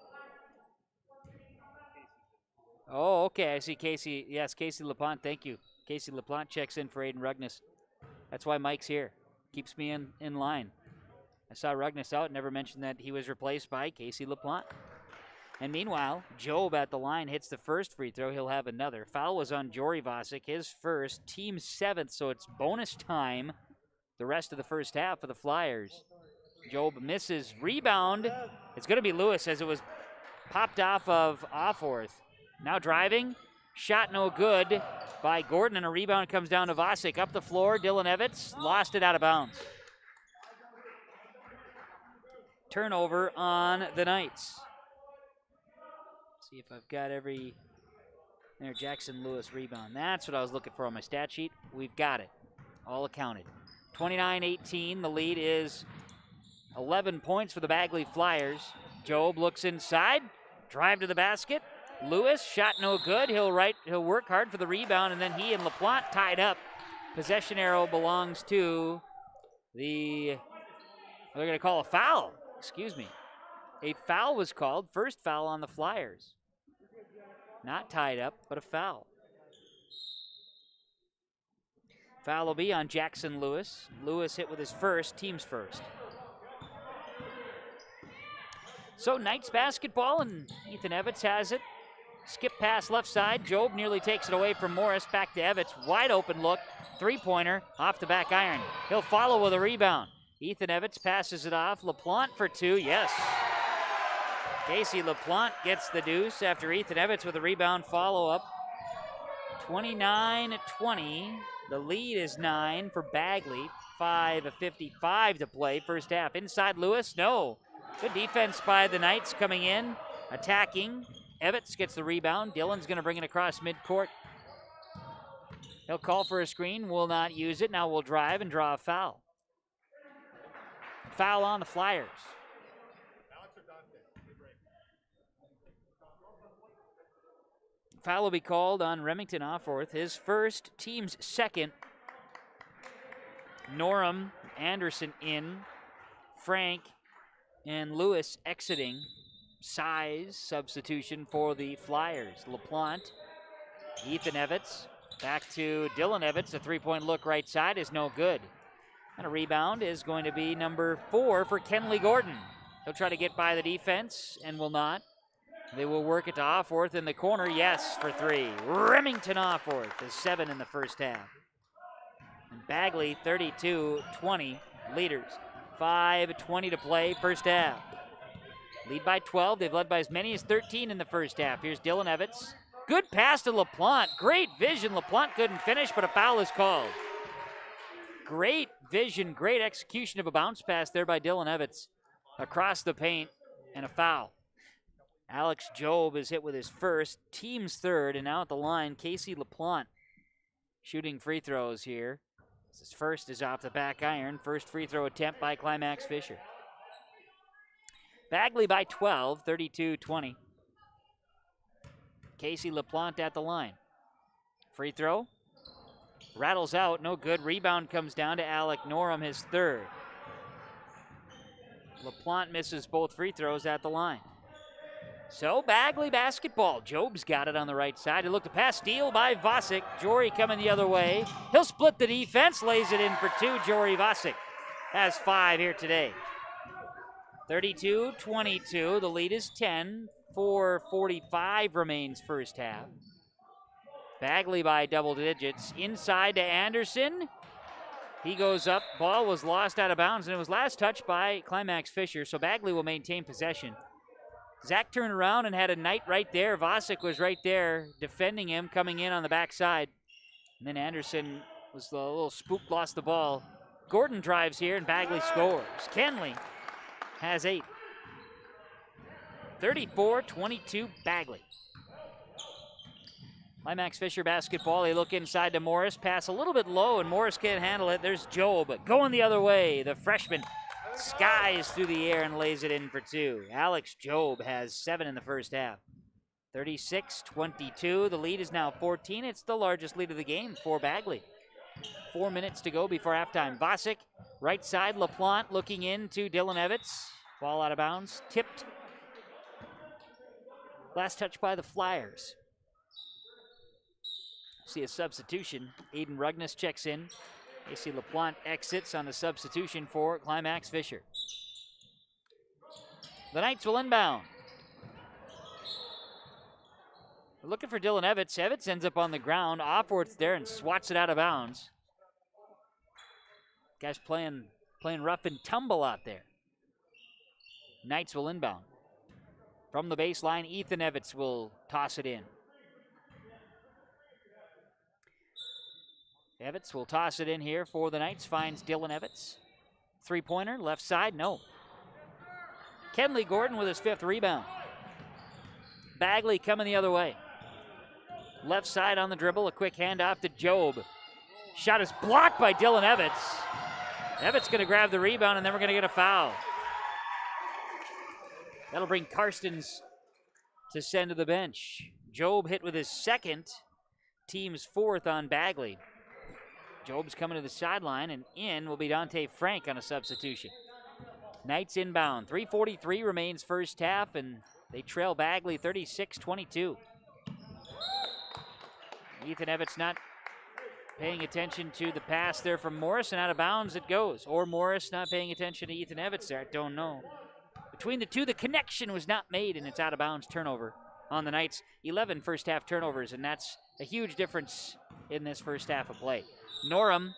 [SPEAKER 1] Oh, okay, I see Casey. Yes, Casey LaPlante, thank you. Casey LaPlante checks in for Aiden Rugness. That's why Mike's here. Keeps me in line. I saw Rugness out, never mentioned that he was replaced by Casey LaPlante. And meanwhile, Job at the line hits the first free throw. He'll have another. Foul was on Jory Vasic, his first, team 7th, so it's bonus time the rest of the first half for the Flyers. Job misses. Rebound. It's going to be Lewis as it was popped off of Offworth. Now driving. Shot no good by Gordon, and a rebound comes down to Vasic. Up the floor, Dylan Evans lost it out of bounds. Turnover on the Knights. See if I've got every... There, Jackson Lewis rebound. That's what I was looking for on my stat sheet. We've got it. All accounted. 29-18. The lead is 11 points for the Bagley Flyers. Job looks inside. Drive to the basket. Lewis, shot no good. He'll work hard for the rebound, and then he and LaPlante tied up. Possession arrow belongs to the... They're going to call a foul. Excuse me. A foul was called. First foul on the Flyers. Not tied up, but a foul. Foul will be on Jackson Lewis. Lewis hit with his first, team's first. So Knights basketball, and Ethan Evans has it. Skip pass left side. Job nearly takes it away from Morris. Back to Evans. Wide open look. Three-pointer off the back iron. He'll follow with a rebound. Ethan Evans passes it off. LaPlante for two. Yes. Casey LaPlante gets the deuce after Ethan Evans with a rebound follow-up. 29-20. The lead is 9 for Bagley. 5:55 to play. First half. Inside Lewis. No. Good defense by the Knights coming in. Attacking. Evans gets the rebound. Dillon's going to bring it across midcourt. He'll call for a screen. Will not use it. Now we'll drive and draw a foul. Foul on the Flyers. Foul will be called on Remington Offworth. His first, team's second. Norum, Anderson in. Frank and Lewis exiting. Size substitution for the Flyers. LaPlante, Ethan Evans, back to Dylan Evans. A three-point look right side is no good. And a rebound is going to be number 4 for Kenley Gordon. He'll try to get by the defense and will not. They will work it to Offworth in the corner. Yes, for 3. Remington Offworth is 7 in the first half. And Bagley, 32-20, leaders. 5:20 to play, first half. Lead by 12. They've led by as many as 13 in the first half. Here's Dylan Evans. Good pass to LaPlante. Great vision. LaPlante couldn't finish, but a foul is called. Great vision, great execution of a bounce pass there by Dylan Evans. Across the paint, and a foul. Alex Job is hit with his first, team's third, and now at the line, Casey LaPlante shooting free throws here. His first is off the back iron. First free throw attempt by Climax Fisher. Bagley by 12, 32-20. Casey LaPlante at the line. Free throw. Rattles out, no good. Rebound comes down to Alec Norum, his third. LaPlante misses both free throws at the line. So Bagley basketball. Job's got it on the right side. He looked a pass, steal by Vasic. Jory coming the other way. He'll split the defense, lays it in for 2. Jory Vasic has 5 here today. 32-22. The lead is 10. 4:45 remains first half. Bagley by double digits. Inside to Anderson. He goes up. Ball was lost out of bounds, and it was last touched by Climax Fisher, so Bagley will maintain possession. Zach turned around and had a Knight right there. Vasic was right there defending him, coming in on the backside. And then Anderson was a little spooked, lost the ball. Gordon drives here, and Bagley scores. Kenley has 8. 34-22 Bagley. Climax Fisher basketball. They look inside to Morris. Pass a little bit low, and Morris can't handle it. There's Job going the other way. The freshman skies through the air and lays it in for two. Alex Job has 7 in the first half. 36-22. The lead is now 14. It's the largest lead of the game for Bagley. 4 minutes to go before halftime. Vasic, right side. LaPlante looking into Dylan Evans. Ball out of bounds. Tipped. Last touch by the Flyers. See a substitution. Aiden Rugnes checks in. AC LaPlante exits on the substitution for Climax Fisher. The Knights will inbound. We're looking for Dylan Evans. Evans ends up on the ground. Offworth's there and swats it out of bounds. Guys playing rough and tumble out there. Knights will inbound. From the baseline, Ethan Evans will toss it in. Evans will toss it in here for the Knights. Finds Dylan Evans. Three-pointer, left side, no. Kenley Gordon with his 5th rebound. Bagley coming the other way. Left side on the dribble, a quick handoff to Job. Shot is blocked by Dylan Evans. Evans going to grab the rebound, and then we're going to get a foul. That'll bring Karstens to send to the bench. Job hit with his 2nd, team's 4th on Bagley. Job's coming to the sideline, and in will be Dante Frank on a substitution. Knights inbound. 3:43 remains first half, and they trail Bagley 36-22. Ethan Evans not paying attention to the pass there from Morris, and out of bounds it goes. Or Morris not paying attention to Ethan Evans there. I don't know. Between the two, the connection was not made, and it's out of bounds turnover on the Knights. 11 first half turnovers, and that's a huge difference in this first half of play. Norum,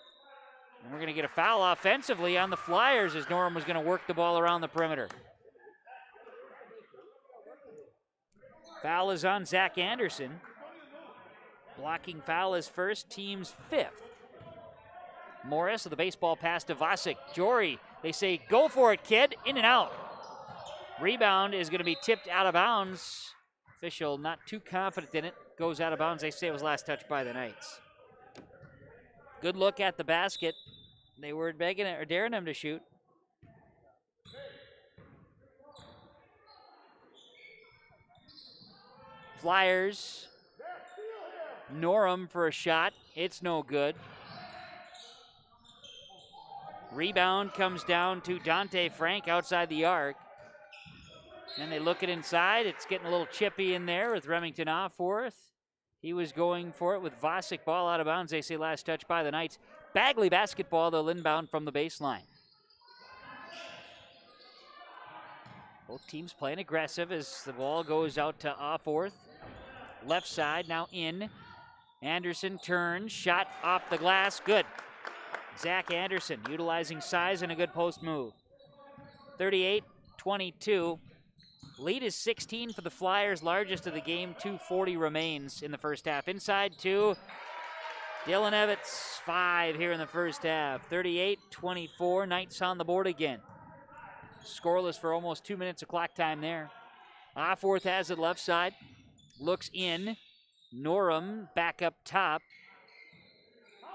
[SPEAKER 1] and we're going to get a foul offensively on the Flyers as Norum was going to work the ball around the perimeter. Foul is on Zach Anderson. Blocking foul is first, team's 5th. Morris with the baseball pass to Vasic. Jory, they say, go for it, kid. In and out. Rebound is going to be tipped out of bounds. Official not too confident in it. Goes out of bounds. They say it was last touched by the Knights. Good look at the basket. They were begging or daring him to shoot. Flyers. Norum for a shot. It's no good. Rebound comes down to Dante Frank outside the arc. Then they look it inside. It's getting a little chippy in there with Remington Offworth. He was going for it with Vasic. Ball out of bounds. They say last touch by the Knights. Bagley basketball, they'll inbound from the baseline. Both teams playing aggressive as the ball goes out to Offworth. Left side, now in. Anderson turns, shot off the glass, good. Zach Anderson utilizing size and a good post move. 38-22. Lead is 16 for the Flyers, largest of the game. 2:40 remains in the first half. Inside to Dylan Evans, 5 here in the first half. 38-24, Knights on the board again. Scoreless for almost 2 minutes of clock time there. Offworth has it left side, looks in. Norum back up top.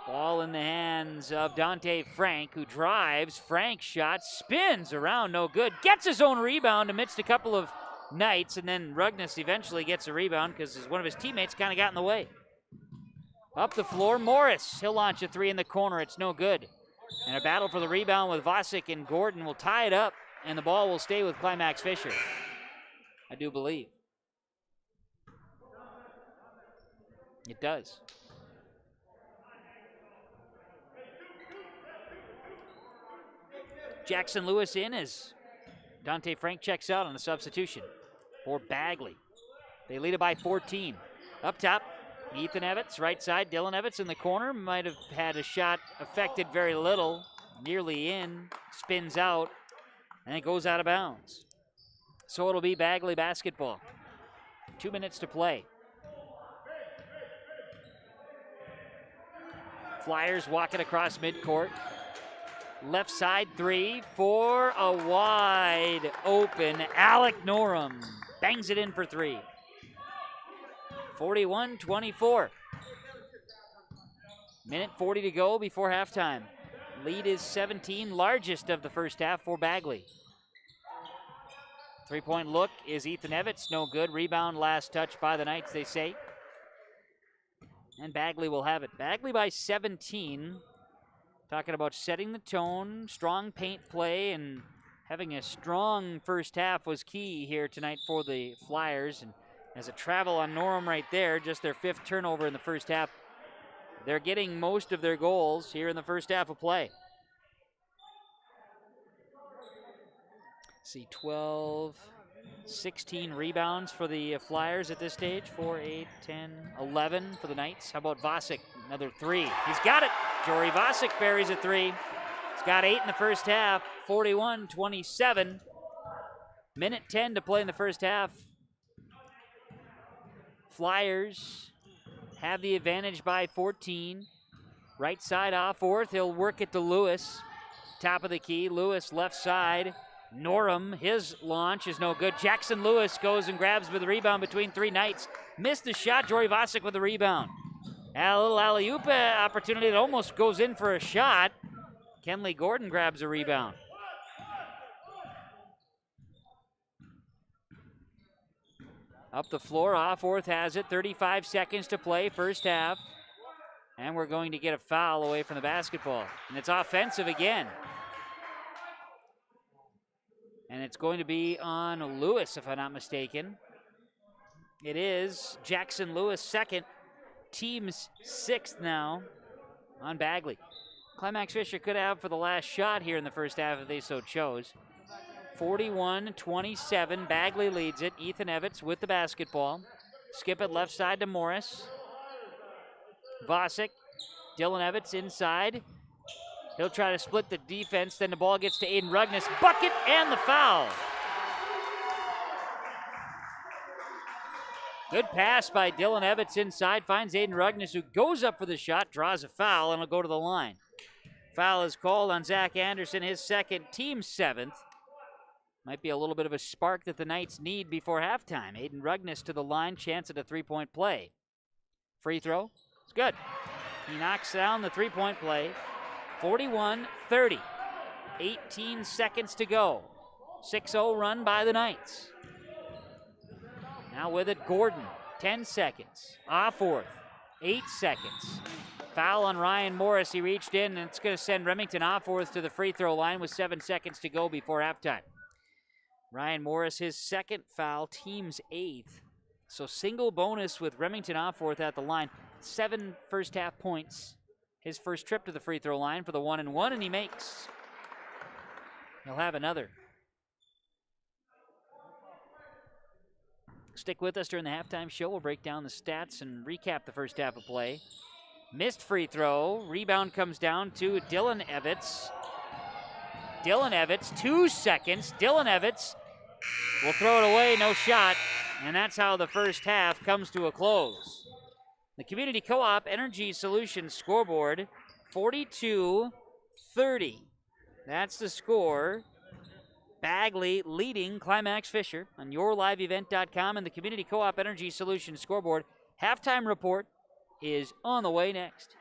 [SPEAKER 1] Ball in the hands of Dante Frank, who drives. Frank shot, spins around, no good. Gets his own rebound amidst a couple of Knights, and then Rugnes eventually gets a rebound because one of his teammates kind of got in the way. Up the floor, Morris. He'll launch a 3 in the corner. It's no good. And a battle for the rebound with Vasic and Gordon will tie it up, and the ball will stay with Climax Fisher, I do believe. It does. Jackson Lewis in as Dante Frank checks out on the substitution for Bagley. They lead it by 14. Up top, Ethan Evans, right side. Dylan Evans in the corner. Might have had a shot affected very little. Nearly in, spins out, and it goes out of bounds. So it'll be Bagley basketball. 2 minutes to play. Flyers walking across midcourt. Left side 3 for a wide open Alec Norum. Bangs it in for 3. 41-24. Minute 40 to go before halftime. Lead is 17, largest of the first half for Bagley. Three-point look is Ethan Evans, no good. Rebound, last touch by the Knights, they say. And Bagley will have it. Bagley by 17. Talking about setting the tone, strong paint play, and having a strong first half was key here tonight for the Flyers. And as a travel on Norham right there, just their 5th turnover in the first half. They're getting most of their goals here in the first half of play. See, 12, 16 rebounds for the Flyers at this stage. 4, 8, 10, 11 for the Knights. How about Vasic? Another 3. He's got it. Jory Vasic buries a 3. He's got 8 in the first half. 41-27. Minute 10 to play in the first half. Flyers have the advantage by 14. Right side off fourth. He'll work it to Lewis. Top of the key. Lewis left side. Norham, his launch is no good. Jackson Lewis goes and grabs with the rebound between 3 Knights. Missed the shot. Jory Vasic with the rebound. A little alley-oop opportunity that almost goes in for a shot. Kenley Gordon grabs a rebound. Up the floor, Offworth has it. 35 seconds to play, first half. And we're going to get a foul away from the basketball. And it's offensive again. And it's going to be on Lewis, if I'm not mistaken. It is Jackson Lewis, second. Team's 6th now on Bagley. Climax Fisher could have for the last shot here in the first half if they so chose. 41-27, Bagley leads it. Ethan Evans with the basketball. Skip it left side to Morris. Vasic, Dylan Evans inside. He'll try to split the defense, then the ball gets to Aiden Rugnes. Bucket and the foul. Good pass by Dylan Evans inside, finds Aiden Rugnes, who goes up for the shot, draws a foul, and will go to the line. Foul is called on Zach Anderson, his 2nd, team 7th. Might be a little bit of a spark that the Knights need before halftime. Aiden Rugnes to the line, chance at a 3-point play. Free throw, it's good. He knocks down the 3-point play. 41-30, 18 seconds to go. 6-0 run by the Knights. Now with it, Gordon, 10 seconds. Offworth, 8 seconds. Foul on Ryan Morris. He reached in, and it's going to send Remington Offworth to the free throw line with 7 seconds to go before halftime. Ryan Morris, his 2nd foul, team's 8th. So single bonus with Remington Offworth at the line. 7 first half points. His first trip to the free throw line for the 1-and-1, and he makes. He'll have another. Stick with us during the halftime show. We'll break down the stats and recap the first half of play. Missed free throw. Rebound comes down to Dylan Evans. Dylan Evans, 2 seconds. Dylan Evans will throw it away, no shot. And that's how the first half comes to a close. The Community Co-op Energy Solutions scoreboard, 42-30. That's the score. Bagley leading Climax Fisher on yourliveevent.com and the Community Co-op Energy Solutions scoreboard. Halftime report is on the way next.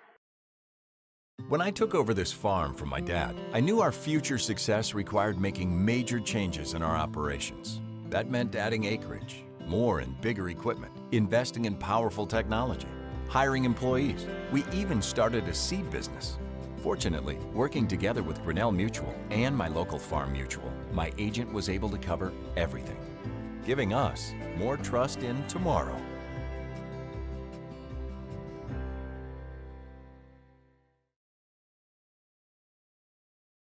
[SPEAKER 19] When I took over this farm from my dad, I knew our future success required making major changes in our operations. That meant adding acreage, more and bigger equipment, investing in powerful technology, hiring employees. We even started a seed business. Fortunately, working together with Grinnell Mutual and my local farm mutual, my agent was able to cover everything, giving us more trust in tomorrow.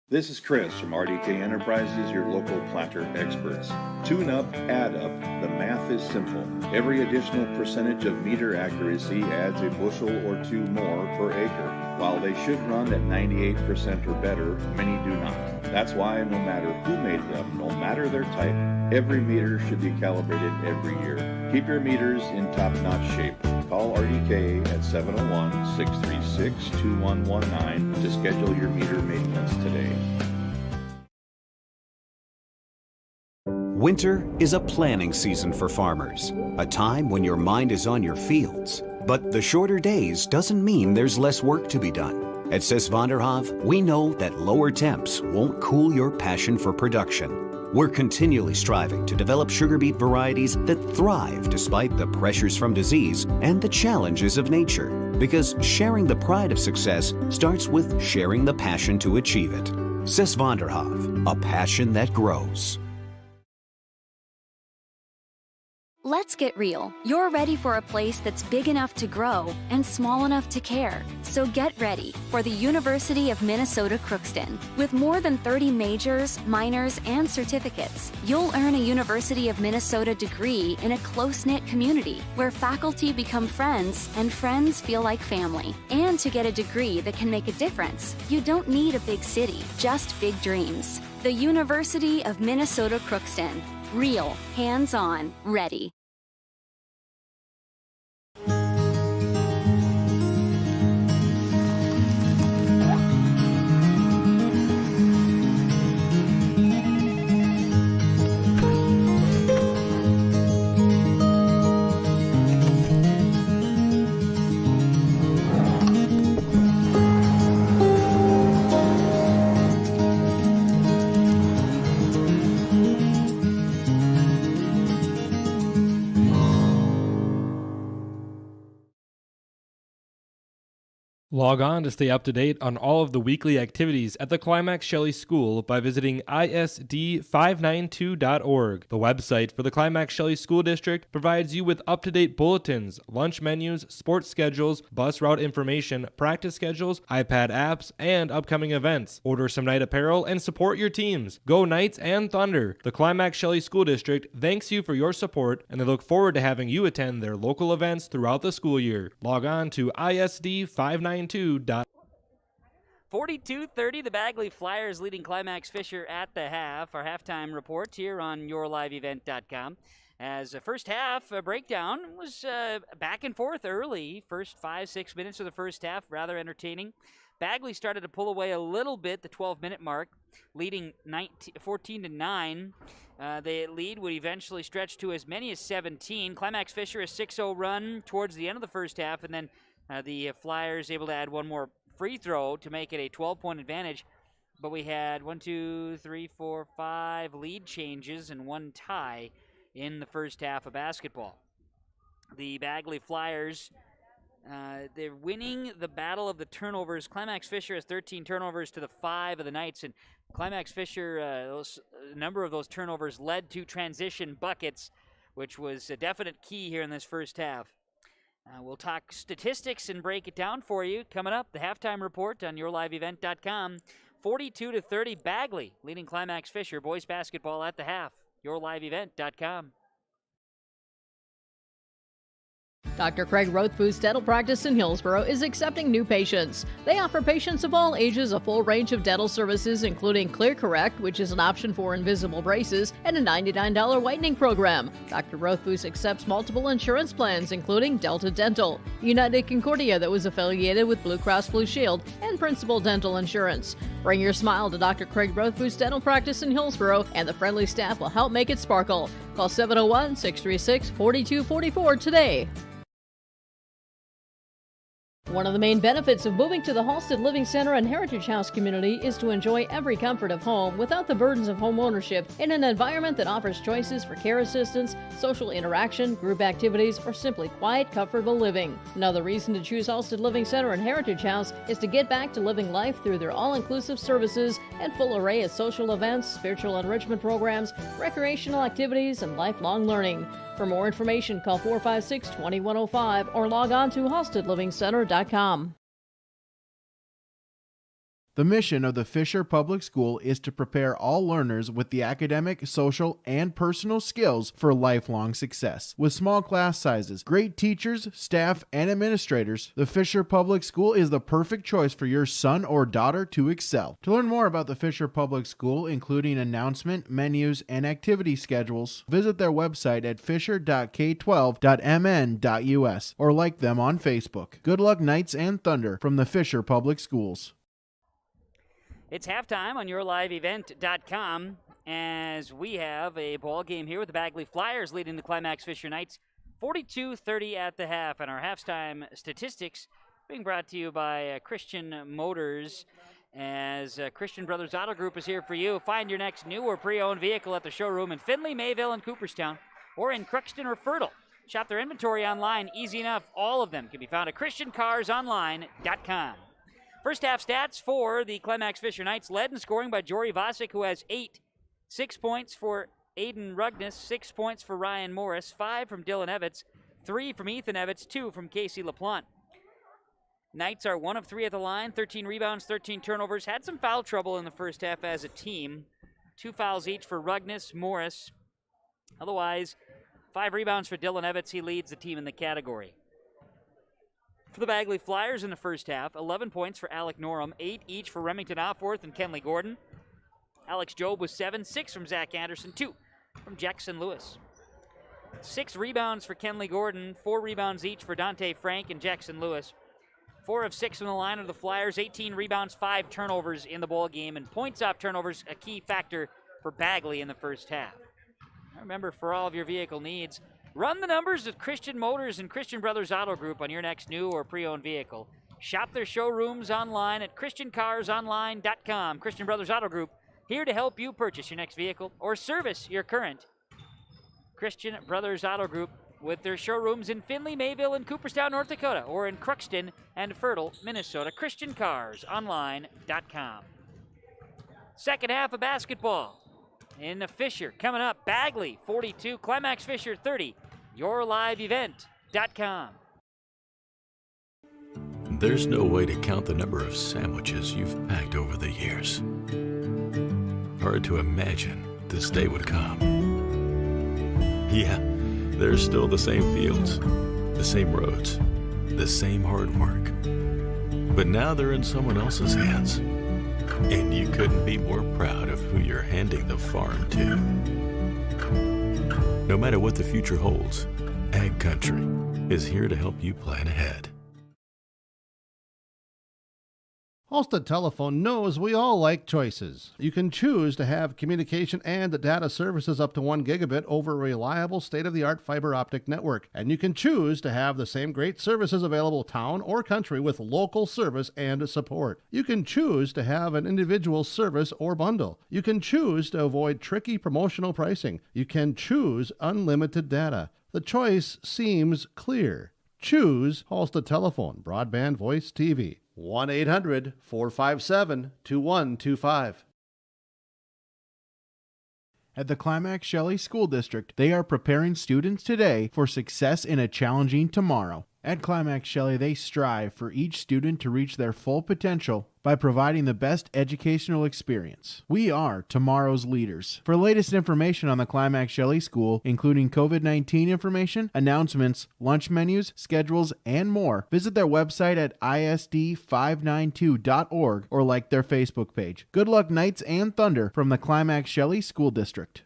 [SPEAKER 20] This is Chris from RDK Enterprises, your local planter experts. Tune up, add up, the math is simple. Every additional percentage of meter accuracy adds a bushel or 2 more per acre. While they should run at 98% or better, many do not. That's why no matter who made them, no matter their type, every meter should be calibrated every year. Keep your meters in top-notch shape. Call RDK at 701-636-2119 to schedule your meter maintenance today.
[SPEAKER 21] Winter is a planning season for farmers, a time when your mind is on your fields. But the shorter days doesn't mean there's less work to be done. At Sis van der Haaf, we know that lower temps won't cool your passion for production. We're continually striving to develop sugar beet varieties that thrive despite the pressures from disease and the challenges of nature. Because sharing the pride of success starts with sharing the passion to achieve it. Sis van der Haaf, a passion that grows.
[SPEAKER 22] Let's get real. You're ready for a place that's big enough to grow and small enough to care. So get ready for the University of Minnesota Crookston. With more than 30 majors, minors, and certificates, you'll earn a University of Minnesota degree in a close-knit community where faculty become friends and friends feel like family. And to get a degree that can make a difference, you don't need a big city, just big dreams. The University of Minnesota Crookston. Real, hands-on, ready.
[SPEAKER 5] Log on to stay up to date on all of the weekly activities at the Climax Shelley School by visiting isd592.org. The website for the Climax Shelley School District provides you with up-to-date bulletins, lunch menus, sports schedules, bus route information, practice schedules, iPad apps, and upcoming events. Order some night apparel and support your teams. Go Knights and Thunder! The Climax Shelley School District thanks you for your support, and they look forward to having you attend their local events throughout the school year. Log on to isd592.org.
[SPEAKER 1] 42-30, the Bagley Flyers leading Climax Fisher at the half. Our halftime report here on yourliveevent.com. As a first half breakdown was back and forth early. First 5-6 minutes of the first half, rather entertaining. Bagley started to pull away a little bit, the 12-minute mark, leading 14-9. The lead would eventually stretch to as many as 17. Climax Fisher a 6-0 run towards the end of the first half, and then the Flyers able to add one more free throw to make it a 12-point advantage. But we had 5 lead changes and one tie in the first half of basketball. The Bagley Flyers, they're winning the battle of the turnovers. Climax Fisher has 13 turnovers to the 5 of the Knights, and Climax Fisher, a number of those turnovers led to transition buckets, which was a definite key here in this first half. We'll talk statistics and break it down for you. Coming up, the halftime report on yourliveevent.com. 42-30, Bagley leading Climax Fisher. Boys basketball at the half. yourliveevent.com.
[SPEAKER 6] Dr. Craig Rothfuss Dental Practice in Hillsborough is accepting new patients. They offer patients of all ages a full range of dental services, including Clear Correct, which is an option for invisible braces, and a $99 whitening program. Dr. Rothfuss accepts multiple insurance plans, including Delta Dental, United Concordia that was affiliated with Blue Cross Blue Shield, and Principal Dental Insurance. Bring your smile to Dr. Craig Rothfuss Dental Practice in Hillsborough, and the friendly staff will help make it sparkle. Call 701-636-4244 today. One of the main benefits of moving to the Halsted Living Center and Heritage House community is to enjoy every comfort of home without the burdens of home ownership in an environment that offers choices for care assistance, social interaction, group activities, or simply quiet, comfortable living. Another reason to choose Halsted Living Center and Heritage House is to get back to living life through their all-inclusive services and full array of social events, spiritual enrichment programs, recreational activities, and lifelong learning. For more information, call 456-2105 or log on to halstedlivingcenter.com.
[SPEAKER 9] The mission of the Fisher Public School is to prepare all learners with the academic, social, and personal skills for lifelong success. With small class sizes, great teachers, staff, and administrators, the Fisher Public School is the perfect choice for your son or daughter to excel. To learn more about the Fisher Public School, including announcement, menus, and activity schedules, visit their website at fisher.k12.mn.us or like them on Facebook. Good luck, Knights and Thunder, from the Fisher Public Schools.
[SPEAKER 1] It's halftime on yourliveevent.com. as we have a ball game here with the Bagley Flyers leading the Climax Fisher Knights 42-30 at the half. And our halftime statistics being brought to you by Christian Motors, as Christian Brothers Auto Group is here for you. Find your next new or pre-owned vehicle at the showroom in Findlay, Mayville, and Cooperstown, or in Crookston or Fertile. Shop their inventory online. Easy enough. All of them can be found at ChristianCarsOnline.com. First half stats for the Climax Fisher Knights, led in scoring by Jory Vasic, who has 8. 6 points for Aiden Rugnes, 6 points for Ryan Morris, 5 from Dylan Evans, 3 from Ethan Evans, 2 from Casey LaPlante. Knights are 1 of 3 at the line, 13 rebounds, 13 turnovers. Had some foul trouble in the first half as a team. 2 fouls each for Rugnes, Morris. Otherwise, 5 rebounds for Dylan Evans. He leads the team in the category. For the Bagley Flyers in the first half, 11 points for Alec Norum, 8 each for Remington Offworth and Kenley Gordon. Alex Jobe was 7, 6 from Zach Anderson, 2 from Jackson Lewis. 6 rebounds for Kenley Gordon, 4 rebounds each for Dante Frank and Jackson Lewis. 4 of 6 from the line of the Flyers, 18 rebounds, 5 turnovers in the ball game, and points off turnovers, a key factor for Bagley in the first half. Remember, for all of your vehicle needs, run the numbers with Christian Motors and Christian Brothers Auto Group on your next new or pre-owned vehicle. Shop their showrooms online at ChristianCarsOnline.com. Christian Brothers Auto Group, here to help you purchase your next vehicle or service your current. Christian Brothers Auto Group, with their showrooms in Findlay, Mayville, and Cooperstown, North Dakota, or in Crookston and Fertile, Minnesota. ChristianCarsOnline.com. Second half of basketball in the Fisher coming up. Bagley 42, Climax Fisher 30. YourLiveEvent.com.
[SPEAKER 19] There's no way to count the number of sandwiches you've packed over the years. Hard to imagine this day would come. Yeah, there's still the same fields, the same roads, the same hard work. But now they're in someone else's hands. And you couldn't be more proud of who you're handing the farm to. No matter what the future holds, Ag Country is here to help you plan ahead.
[SPEAKER 4] Halstead Telephone knows we all like choices. You can choose to have communication and data services up to 1 gigabit over a reliable state-of-the-art fiber optic network. And you can choose to have the same great services available town or country with local service and support. You can choose to have an individual service or bundle. You can choose to avoid tricky promotional pricing. You can choose unlimited data. The choice seems clear. Choose Halstead Telephone, broadband voice TV. 1-800-457-2125.
[SPEAKER 9] At the Climax Shelley School District, they are preparing students today for success in a challenging tomorrow. At Climax Shelley, they strive for each student to reach their full potential by providing the best educational experience. We are tomorrow's leaders. For latest information on the Climax Shelley School, including COVID-19 information, announcements, lunch menus, schedules, and more, visit their website at isd592.org or like their Facebook page. Good luck, Knights and Thunder, from the Climax Shelley School District.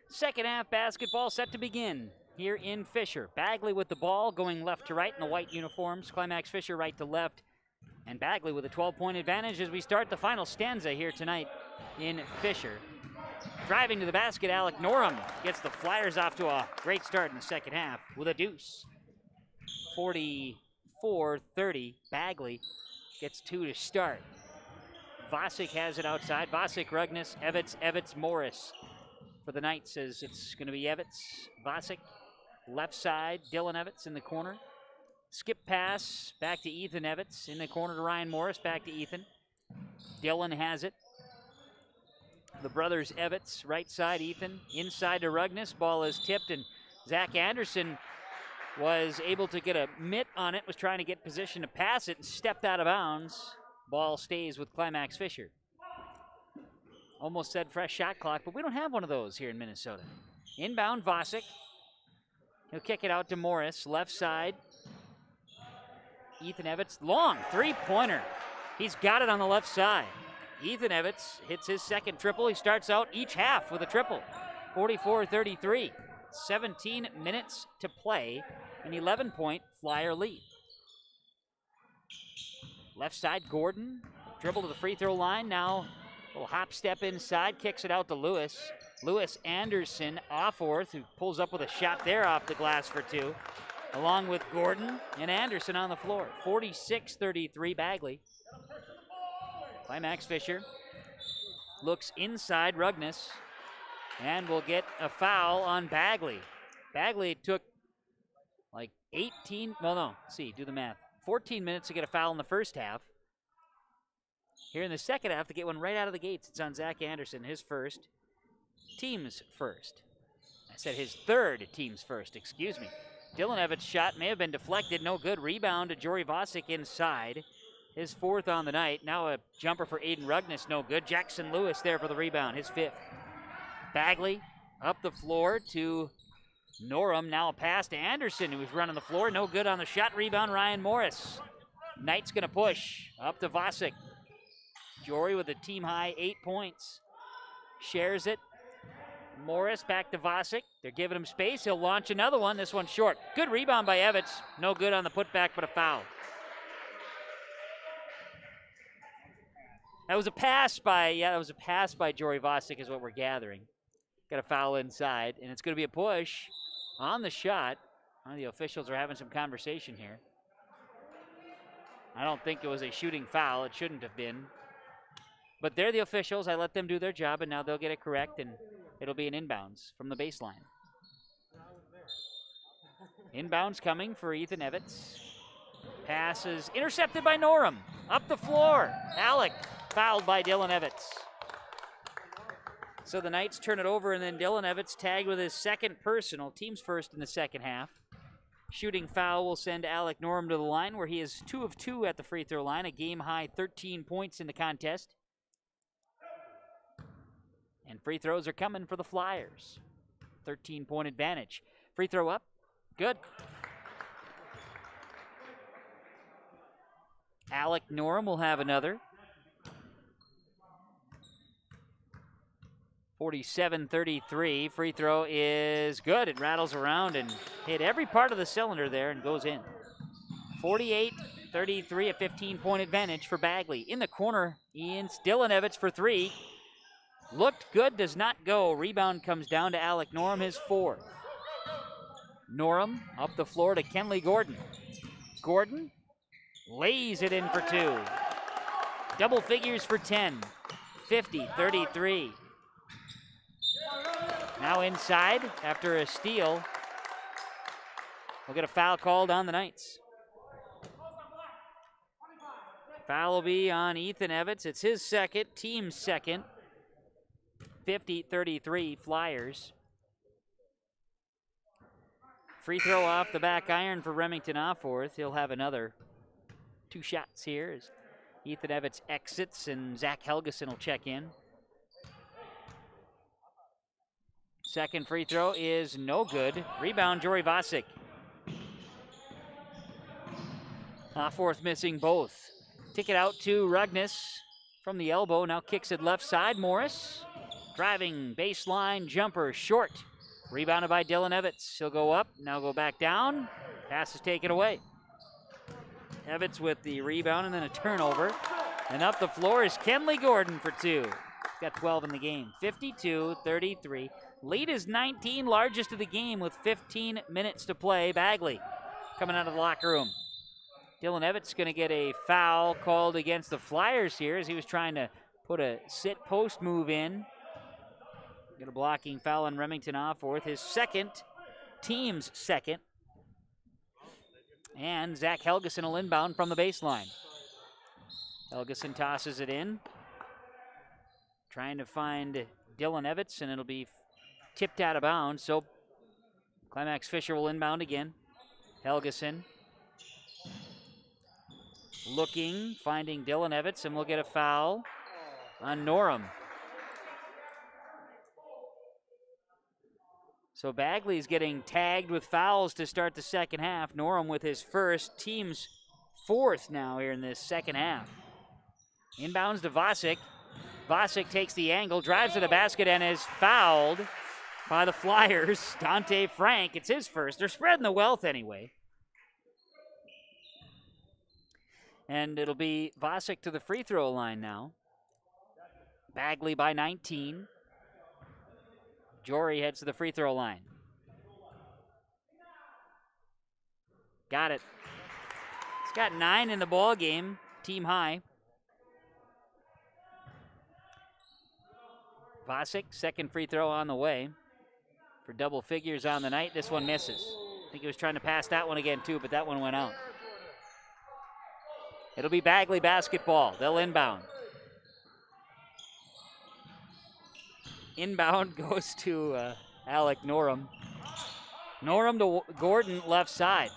[SPEAKER 1] Second half basketball set to begin here in Fisher. Bagley with the ball, going left to right in the white uniforms. Climax Fisher right to left. And Bagley with a 12-point advantage as we start the final stanza here tonight in Fisher. Driving to the basket, Alec Norum gets the Flyers off to a great start in the second half with a deuce. 44-30. Bagley gets 2 to start. Vasic has it outside. Vasic, Rugnes, Evans, Morris. For the Knights, as it's going to be Evans, Vasic, left side, Dylan Evans in the corner. Skip pass back to Ethan Evans in the corner to Ryan Morris, back to Ethan. Dylan has it. The brothers Evans, right side, Ethan, inside to Rugnes. Ball is tipped, and Zach Anderson was able to get a mitt on it, was trying to get position to pass it, and stepped out of bounds. Ball stays with Climax Fisher. Almost said fresh shot clock, but we don't have one of those here in Minnesota. Inbound, Vasic. He'll kick it out to Morris, left side. Ethan Evans, long three-pointer. He's got it on the left side. Ethan Evans hits his second triple. He starts out each half with a triple. 44-33. 17 minutes to play, an 11-point Flyer lead. Left side, Gordon. Dribble to the free throw line. Now Little hop step inside, kicks it out to Lewis. Lewis Anderson Offworth, who pulls up with a shot there off the glass for two, along with Gordon and Anderson on the floor. 46-33 Bagley. Climax Fisher looks inside Rugness and will get a foul on Bagley. Bagley took like 18, well no, let's see, do the math. 14 minutes to get a foul in the first half. Here in the second half to get one right out of the gates. It's on Zach Anderson, his first. Team's first. I said his third team's first, excuse me. Dylan Evans' shot may have been deflected, no good. Rebound to Jory Vosick inside. His fourth on the night. Now a jumper for Aiden Rugness, no good. Jackson Lewis there for the rebound, his fifth. Bagley up the floor to Norum. Now a pass to Anderson, who was running the floor. No good on the shot. Rebound, Ryan Morris. Knight's going to push up to Vosick. Jory with a team-high 8 points. Shares it. Morris back to Vosick. They're giving him space. He'll launch another one. This one's short. Good rebound by Evans. No good on the putback, but a foul. That was a pass by Jory Vosick is what we're gathering. Got a foul inside, and it's going to be a push on the shot. The officials are having some conversation here. I don't think it was a shooting foul. It shouldn't have been. But they're the officials. I let them do their job, and now they'll get it correct, and it'll be an inbounds from the baseline. Inbounds coming for Ethan Evans. Pass is intercepted by Norum. Up the floor. Alec fouled by Dylan Evans. So the Knights turn it over, and then Dylan Evans tagged with his second personal, team's first in the second half. Shooting foul will send Alec Norum to the line, where he is 2 of 2 at the free throw line, a game-high 13 points in the contest. And free throws are coming for the Flyers. 13-point advantage. Free throw up. Good. Alec Norum will have another. 47-33. Free throw is good. It rattles around and hit every part of the cylinder there and goes in. 48-33, a 15-point advantage for Bagley. In the corner, Ian's Dylan Evans for three. Looked good, does not go. Rebound comes down to Alec Norum, his fourth. Norum up the floor to Kenley Gordon. Gordon lays it in for two. Double figures for 10. 50-33. Now inside after a steal. We'll get a foul called on the Knights. Foul will be on Ethan Evans. It's his second, team's second. 50-33 Flyers. Free throw off the back iron for Remington Offworth. He'll have another 2 shots here as Ethan Evans exits and Zach Helgeson will check in. Second free throw is no good. Rebound, Jory Vosick. Offworth missing both. Tick it out to Rugness from the elbow. Now kicks it left side. Morris driving baseline jumper short. Rebounded by Dylan Evans. He'll go up, now go back down. Pass is taken away. Evans with the rebound and then a turnover. And up the floor is Kenley Gordon for two. He's got 12 in the game. 52-33. Lead is 19, largest of the game with 15 minutes to play. Bagley coming out of the locker room. Dylan Evans going to get a foul called against the Flyers here as he was trying to put a sit post move in. Get a blocking foul on Remington Offworth, his second, team's second. And Zach Helgeson will inbound from the baseline. Helgeson tosses it in. Trying to find Dylan Evans, and it'll be tipped out of bounds. So Climax Fisher will inbound again. Helgeson looking, finding Dylan Evans, and we'll get a foul on Norum. So Bagley's getting tagged with fouls to start the second half. Norum with his first, team's fourth now here in this second half. Inbounds to Vosick. Vosick takes the angle, drives to the basket, and is fouled by the Flyers. Dante Frank, it's his first. They're spreading the wealth anyway. And it'll be Vosick to the free throw line now. Bagley by 19. Jory heads to the free throw line. Got it. He's got 9 in the ball game, team high. Vasic, second free throw on the way for double figures on the night. This one misses. I think he was trying to pass that one again too, but that one went out. It'll be Bagley basketball. They'll inbound. Inbound goes to Alec Norum. Norum to Gordon, left side.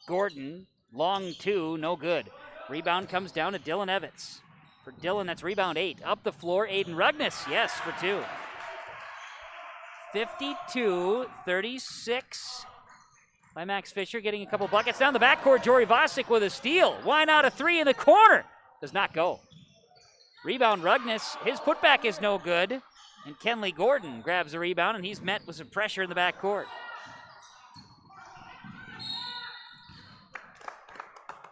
[SPEAKER 1] Gordon, long 2, no good. Rebound comes down to Dylan Evans. For Dylan, that's rebound 8. Up the floor, Aiden Rugnes, yes, for 2. 52-36 by Max Fisher, getting a couple buckets. Down the backcourt, Jory Vasic with a steal. Why not a 3 in the corner? Does not go. Rebound Rugnes, his putback is no good. And Kenley Gordon grabs the rebound, and he's met with some pressure in the backcourt.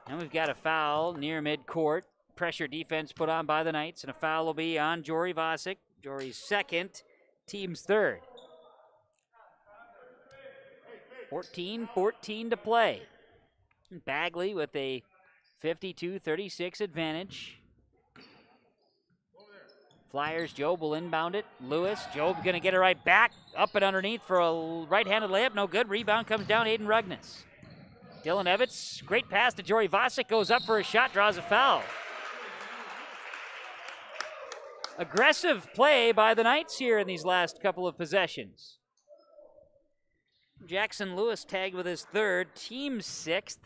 [SPEAKER 1] And we've got a foul near midcourt. Pressure defense put on by the Knights, and a foul will be on Jory Vasic. Jory's second, team's third. 14-14 to play. Bagley with a 52-36 advantage. Flyers, Job will inbound it. Lewis, Job going to get it right back. Up and underneath for a right-handed layup. No good. Rebound comes down, Aiden Rugnes. Dylan Evans, great pass to Jory Vasic. Goes up for a shot, draws a foul. Aggressive play by the Knights here in these last couple of possessions. Jackson Lewis tagged with his third, team 6th.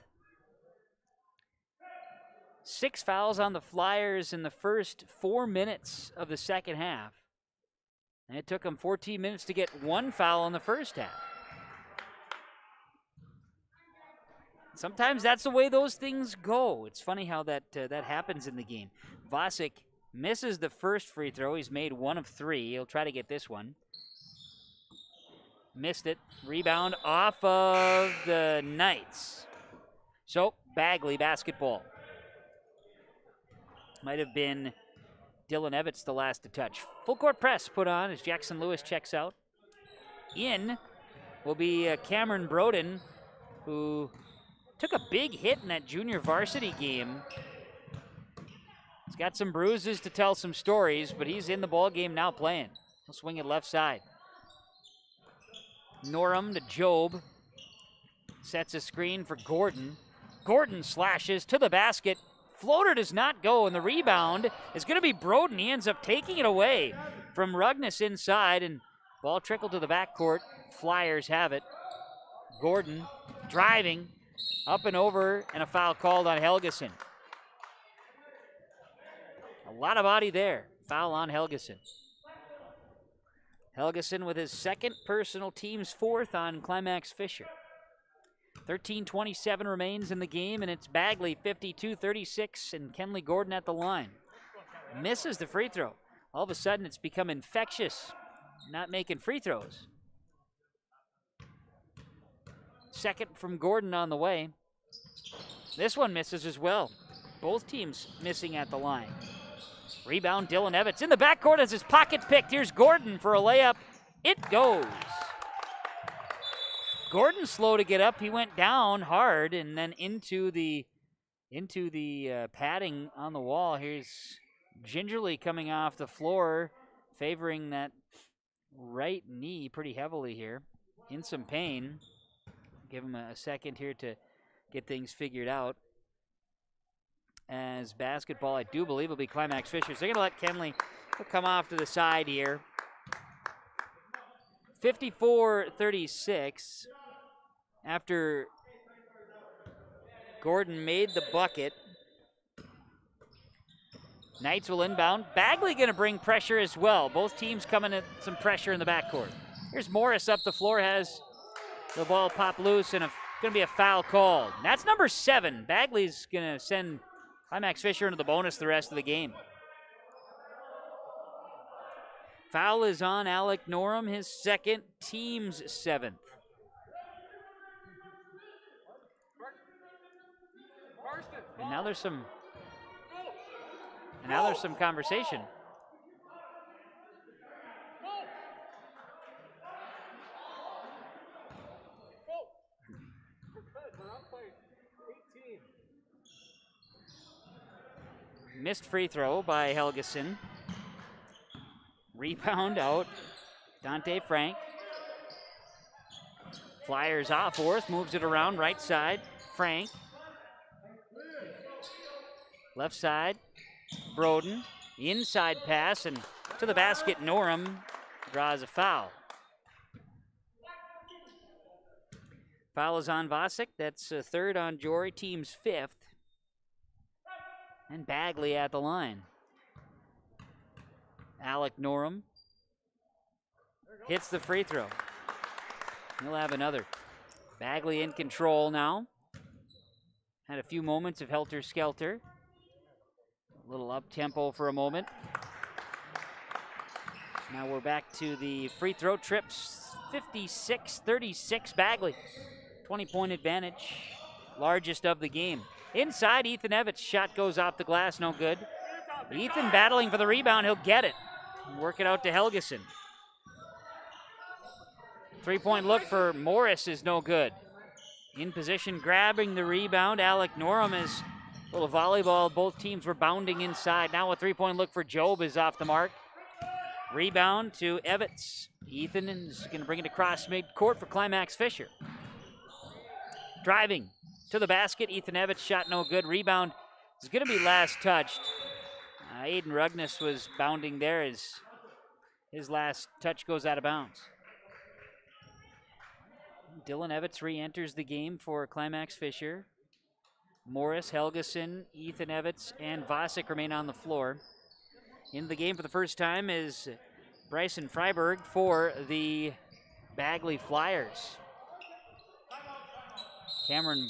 [SPEAKER 1] 6 fouls on the Flyers in the first 4 minutes of the second half. And it took them 14 minutes to get 1 foul in the first half. Sometimes that's the way those things go. It's funny how that happens in the game. Vasic misses the first free throw. He's made 1 of 3. He'll try to get this one. Missed it. Rebound off of the Knights. So, Bagley basketball. Might have been Dylan Evans the last to touch. Full court press put on as Jackson Lewis checks out. In will be Cameron Broden, who took a big hit in that junior varsity game. He's got some bruises to tell some stories, but he's in the ball game now playing. He'll swing it left side. Norum to Job. Sets a screen for Gordon. Gordon slashes to the basket. Floater does not go, and the rebound is going to be Broden. He ends up taking it away from Rugnes inside, and ball trickled to the backcourt. Flyers have it. Gordon driving, up and over, and a foul called on Helgeson. A lot of body there. Foul on Helgeson. Helgeson with his second personal, team's 4th on Climax Fisher. 13:27 remains in the game, and it's Bagley 52-36 and Kenley Gordon at the line. Misses the free throw. All of a sudden, it's become infectious, not making free throws. Second from Gordon on the way. This one misses as well. Both teams missing at the line. Rebound, Dylan Evans in the backcourt as his pocket picked. Here's Gordon for a layup. It goes. Gordon slow to get up. He went down hard and then into the padding on the wall. Here's gingerly coming off the floor, favoring that right knee pretty heavily here. In some pain. Give him a second here to get things figured out. As basketball, I do believe, will be Climax Fisher. So they're going to let Kenley come off to the side here. 54-36. After Gordon made the bucket. Knights will inbound. Bagley going to bring pressure as well. Both teams coming at some pressure in the backcourt. Here's Morris up the floor, has the ball pop loose, and going to be a foul called. And that's number 7. Bagley's going to send Climax Fisher into the bonus the rest of the game. Foul is on Alec Norum, his second, team's 7th. And now there's some conversation. missed free throw by Helgeson. Rebound out. Dante Frank. Flyers off fourth, moves it around right side. Frank. Left side. Broden. Inside pass and to the basket. Norum draws a foul. Foul is on Vasic. That's third on Jory, team's fifth. And Bagley at the line. Alec Norum hits the free throw. He'll have another. Bagley in control now. Had a few moments of helter-skelter. A little up-tempo for a moment. Now we're back to the free throw trips. 56-36 Bagley. 20-point advantage. Largest of the game. Inside, Ethan Evans' shot goes off the glass, no good. Ethan battling for the rebound, he'll get it. Work it out to Helgeson. Three-point look for Morris is no good. In position, grabbing the rebound. Alec Norum is a little volleyball. Both teams were bounding inside. Now a three-point look for Job is off the mark. Rebound to Evans. Ethan is going to bring it across mid-court for Climax Fisher. Driving to the basket. Ethan Evans shot no good. Rebound is going to be last touched. Aiden Rugness was bounding there as his last touch goes out of bounds. Dylan Evans re-enters the game for Climax Fisher. Morris, Helgeson, Ethan Evans, and Vasic remain on the floor. In the game for the first time is Bryson Freiberg for the Bagley Flyers. Cameron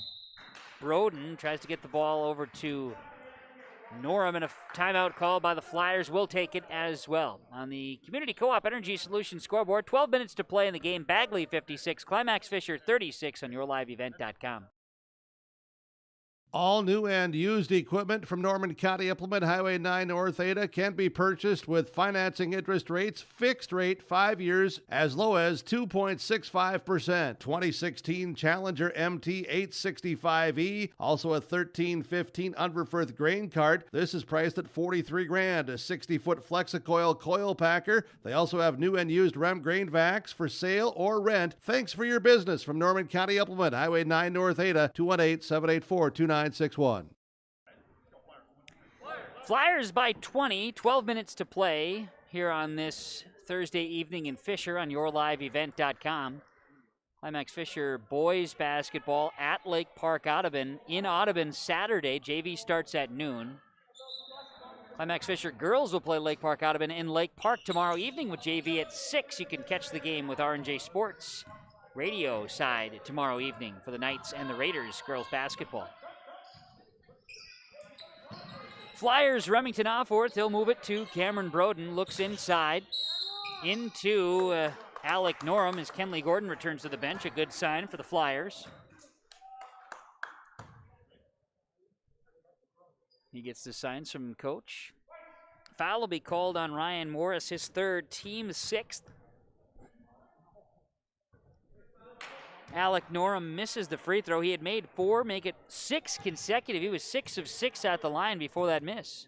[SPEAKER 1] Broden tries to get the ball over to Norum, and a timeout call by the Flyers will take it as well. On the Community Co-op Energy Solutions scoreboard, 12 minutes to play in the game. Bagley 56, Climax Fisher 36 on yourliveevent.com.
[SPEAKER 4] All new and used equipment from Norman County Implement Highway 9 North Ada can be purchased with financing interest rates, fixed rate 5 years, as low as 2.65%. 2016 Challenger MT 865E, also a 1315 Unverfirth grain cart. This is priced at $43,000. A 60-foot Flexicoil coil packer. They also have new and used Rem grain vacs for sale or rent. Thanks for your business from Norman County Implement Highway 9 North Ada, 218-784-2961.
[SPEAKER 1] Flyers by 20, 12 minutes to play here on this Thursday evening in Fisher on yourliveevent.com. Climax Fisher boys basketball at Lake Park Audubon. In Audubon Saturday, JV starts at noon. Climax Fisher girls will play Lake Park Audubon in Lake Park tomorrow evening with JV at 6. You can catch the game with R&J Sports radio side tomorrow evening for the Knights and the Raiders girls basketball. Flyers, Remington off fourth. He'll move it to Cameron Broden. Looks inside. Into Alec Norum as Kenley Gordon returns to the bench. A good sign for the Flyers. He gets the signs from coach. Foul will be called on Ryan Morris, his third, team sixth. Alec Norum misses the free throw. He had made 4, make it 6 consecutive. He was 6 of 6 at the line before that miss.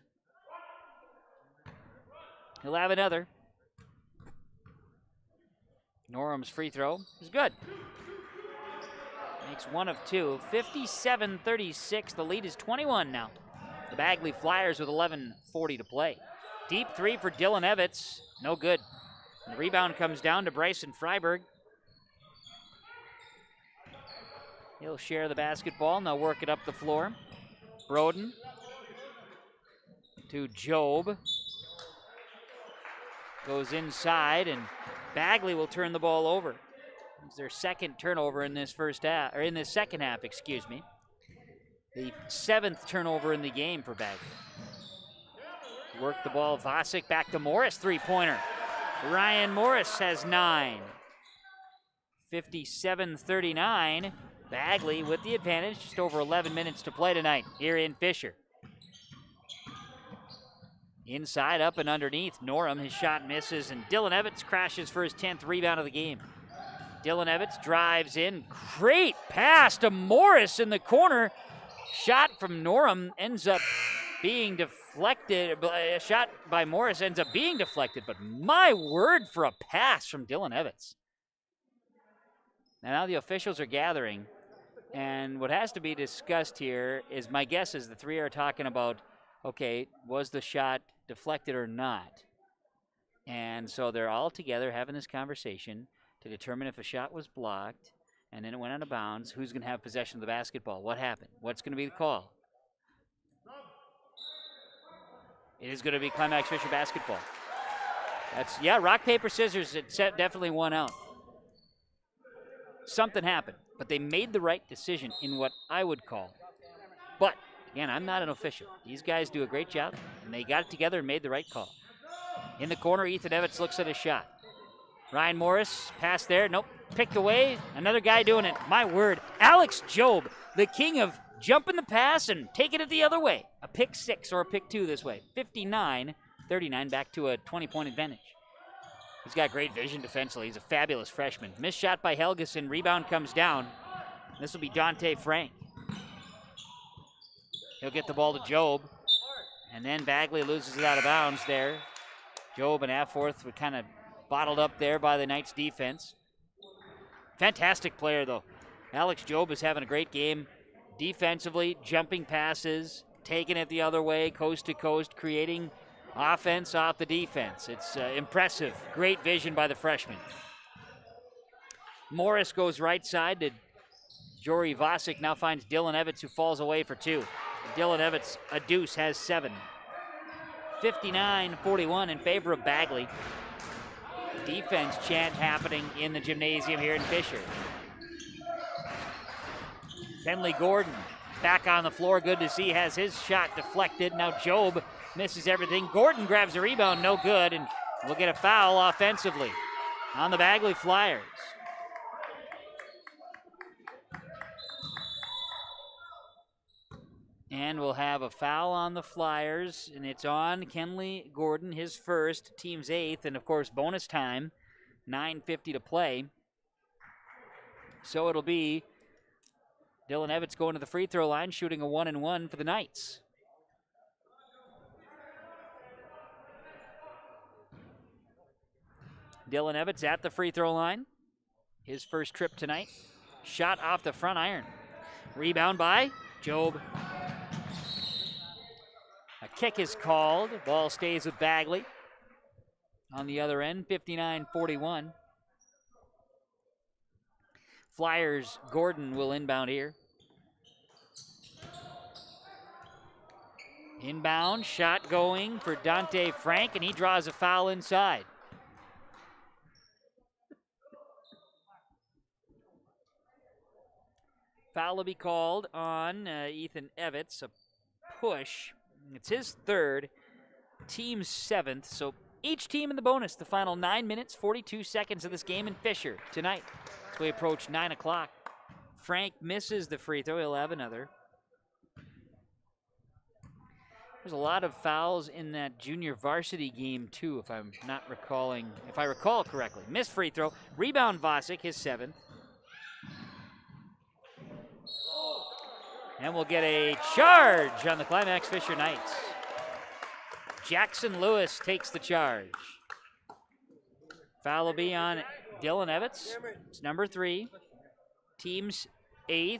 [SPEAKER 1] He'll have another. Norum's free throw is good. Makes 1 of 2. 57-36. The lead is 21 now. The Bagley Flyers with 11:40 to play. Deep three for Dylan Evans. No good. The rebound comes down to Bryson Freiberg. He'll share the basketball, and they'll work it up the floor. Broden to Job. Goes inside, and Bagley will turn the ball over. It's their second turnover in this second half, excuse me. The 7th turnover in the game for Bagley. Work the ball, Vasic back to Morris, three-pointer. Ryan Morris has 9. 57-39. Bagley with the advantage, just over 11 minutes to play tonight here in Fisher. Inside, up and underneath. Norum, his shot misses, and Dylan Evans crashes for his 10th rebound of the game. Dylan Evans drives in. Great pass to Morris in the corner. Shot from Norum ends up being deflected. A shot by Morris ends up being deflected, but my word for a pass from Dylan Evans. Now the officials are gathering, and what has to be discussed here is, my guess is the three are talking about, okay, was the shot deflected or not? And so they're all together having this conversation to determine if a shot was blocked and then it went out of bounds. Who's going to have possession of the basketball? What happened? What's going to be the call? It is going to be Climax Fisher basketball. Rock, paper, scissors. It definitely won out. Something happened, but they made the right decision in what I would call. But, again, I'm not an official. These guys do a great job, and they got it together and made the right call. In the corner, Ethan Evans looks at a shot. Ryan Morris, pass there. Nope, picked away. Another guy doing it. My word. Alex Job, the king of jumping the pass and taking it the other way. A pick 6 or a pick 2 this way. 59-39, back to a 20-point advantage. He's got great vision defensively. He's a fabulous freshman. Missed shot by Helgeson. Rebound comes down. This will be Dante Frank. He'll get the ball to Job. And then Bagley loses it out of bounds there. Job and Afforth were kind of bottled up there by the Knights defense. Fantastic player, though. Alex Job is having a great game defensively, jumping passes, taking it the other way, coast to coast, creating offense off the defense. It's impressive. Great vision by the freshman. Morris goes right side to Jory Vasic. Now finds Dylan Evans, who falls away for 2. Dylan Evans, a deuce, has 7. 59-41 in favor of Bagley. Defense chant happening in the gymnasium here in Fisher. Kenley Gordon back on the floor. Good to see. Has his shot deflected. Now Job misses everything. Gordon grabs a rebound. No good. And we'll get a foul offensively on the Bagley Flyers. And we'll have a foul on the Flyers, and it's on Kenley Gordon, his first, team's 8th, and of course bonus time, 9:50 to play. So it'll be Dylan Evans going to the free throw line, shooting a 1-and-1 for the Knights. Dylan Evans at the free throw line, his first trip tonight. Shot off the front iron. Rebound by Job. A kick is called. Ball stays with Bagley. On the other end, 59-41. Flyers, Gordon will inbound here. Inbound, shot going for Dante Frank, and he draws a foul inside. Foul will be called on Ethan Evans, a push. It's his 3rd, team's 7th, so each team in the bonus the final 9 minutes, 42 seconds of this game in Fisher tonight as we approach 9 o'clock. Frank misses the free throw. He'll have another. There's a lot of fouls in that junior varsity game, too, if I recall correctly. Missed free throw. Rebound Vasic, his 7th. And we'll get a charge on the Climax Fisher Knights. Jackson Lewis takes the charge. Foul will be on Dylan Evans. It's number 3. Team's 8th.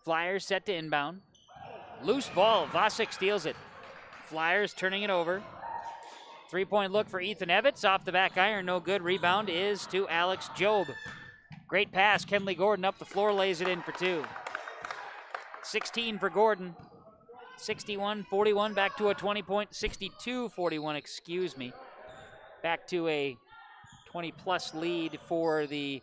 [SPEAKER 1] Flyers set to inbound. Loose ball. Vasic steals it. Flyers turning it over. 3-point look for Ethan Evans. Off the back iron. No good. Rebound is to Alex Job. Great pass. Kenley Gordon up the floor, lays it in for 2. 16 for Gordon. 61-41, back to a 20-point, 62-41, excuse me. Back to a 20-plus lead for the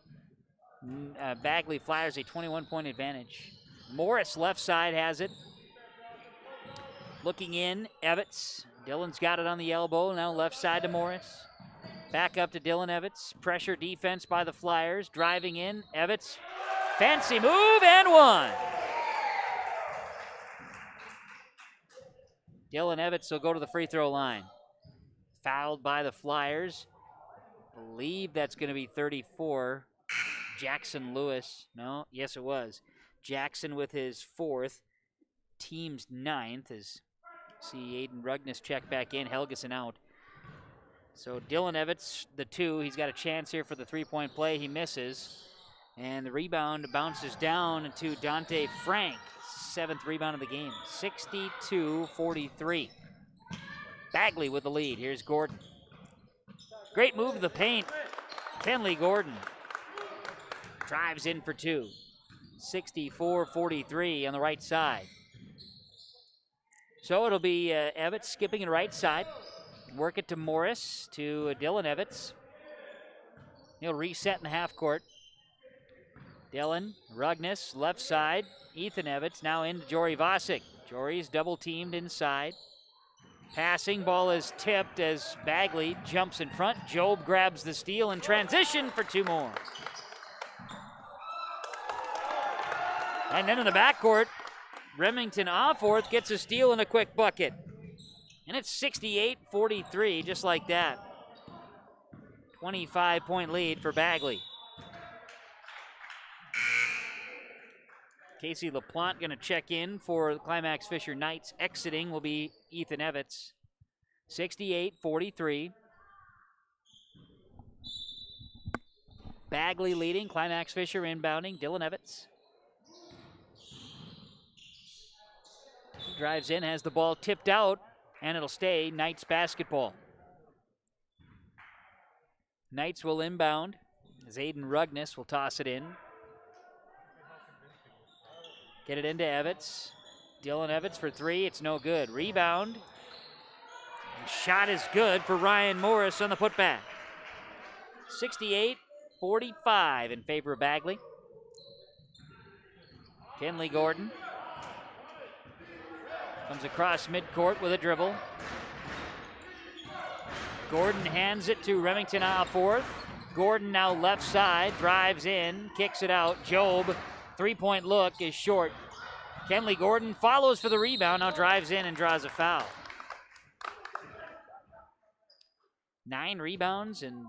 [SPEAKER 1] Bagley Flyers, a 21-point advantage. Morris, left side, has it. Looking in, Evans. Dylan's got it on the elbow, now left side to Morris. Back up to Dylan Evans. Pressure defense by the Flyers. Driving in. Evans. Fancy move and 1. Dylan Evans will go to the free throw line. Fouled by the Flyers. Believe that's going to be 34. Jackson Lewis. No, yes it was. Jackson with his 4th, team's 9th, as see Aiden Rugnes check back in, Helgeson out. So Dylan Evans, the 2, he's got a chance here for the 3-point play. He misses. And the rebound bounces down to Dante Frank, 7th rebound of the game, 62-43. Bagley with the lead. Here's Gordon. Great move to the paint. Kenley Gordon drives in for 2. 64-43 on the right side. So it'll be Evans skipping the right side. Work it to Morris, to Dylan Evans. He'll reset in the half court. Dylan, Rugnes, left side. Ethan Evans now into Jory Vasic. Jory's double teamed inside. Passing ball is tipped as Bagley jumps in front. Job grabs the steal in transition for 2 more. And then in the backcourt, Remington Alforth gets a steal and a quick bucket. And it's 68-43, just like that. 25-point lead for Bagley. Casey LaPlante going to check in for the Climax Fisher Knights. Exiting will be Ethan Evans. 68-43. Bagley leading, Climax Fisher inbounding, Dylan Evans. Drives in, has the ball tipped out, and it'll stay Knights basketball. Knights will inbound as Aiden Rugnes will toss it in. Get it into Evans. Dylan Evans for 3, it's no good. Rebound. And shot is good for Ryan Morris on the putback. 68-45 in favor of Bagley. Kenley Gordon comes across midcourt with a dribble. Gordon hands it to Remington Alforth. Gordon now left side, drives in, kicks it out. Job, 3-point look is short. Kenley Gordon follows for the rebound, now drives in and draws a foul. 9 rebounds and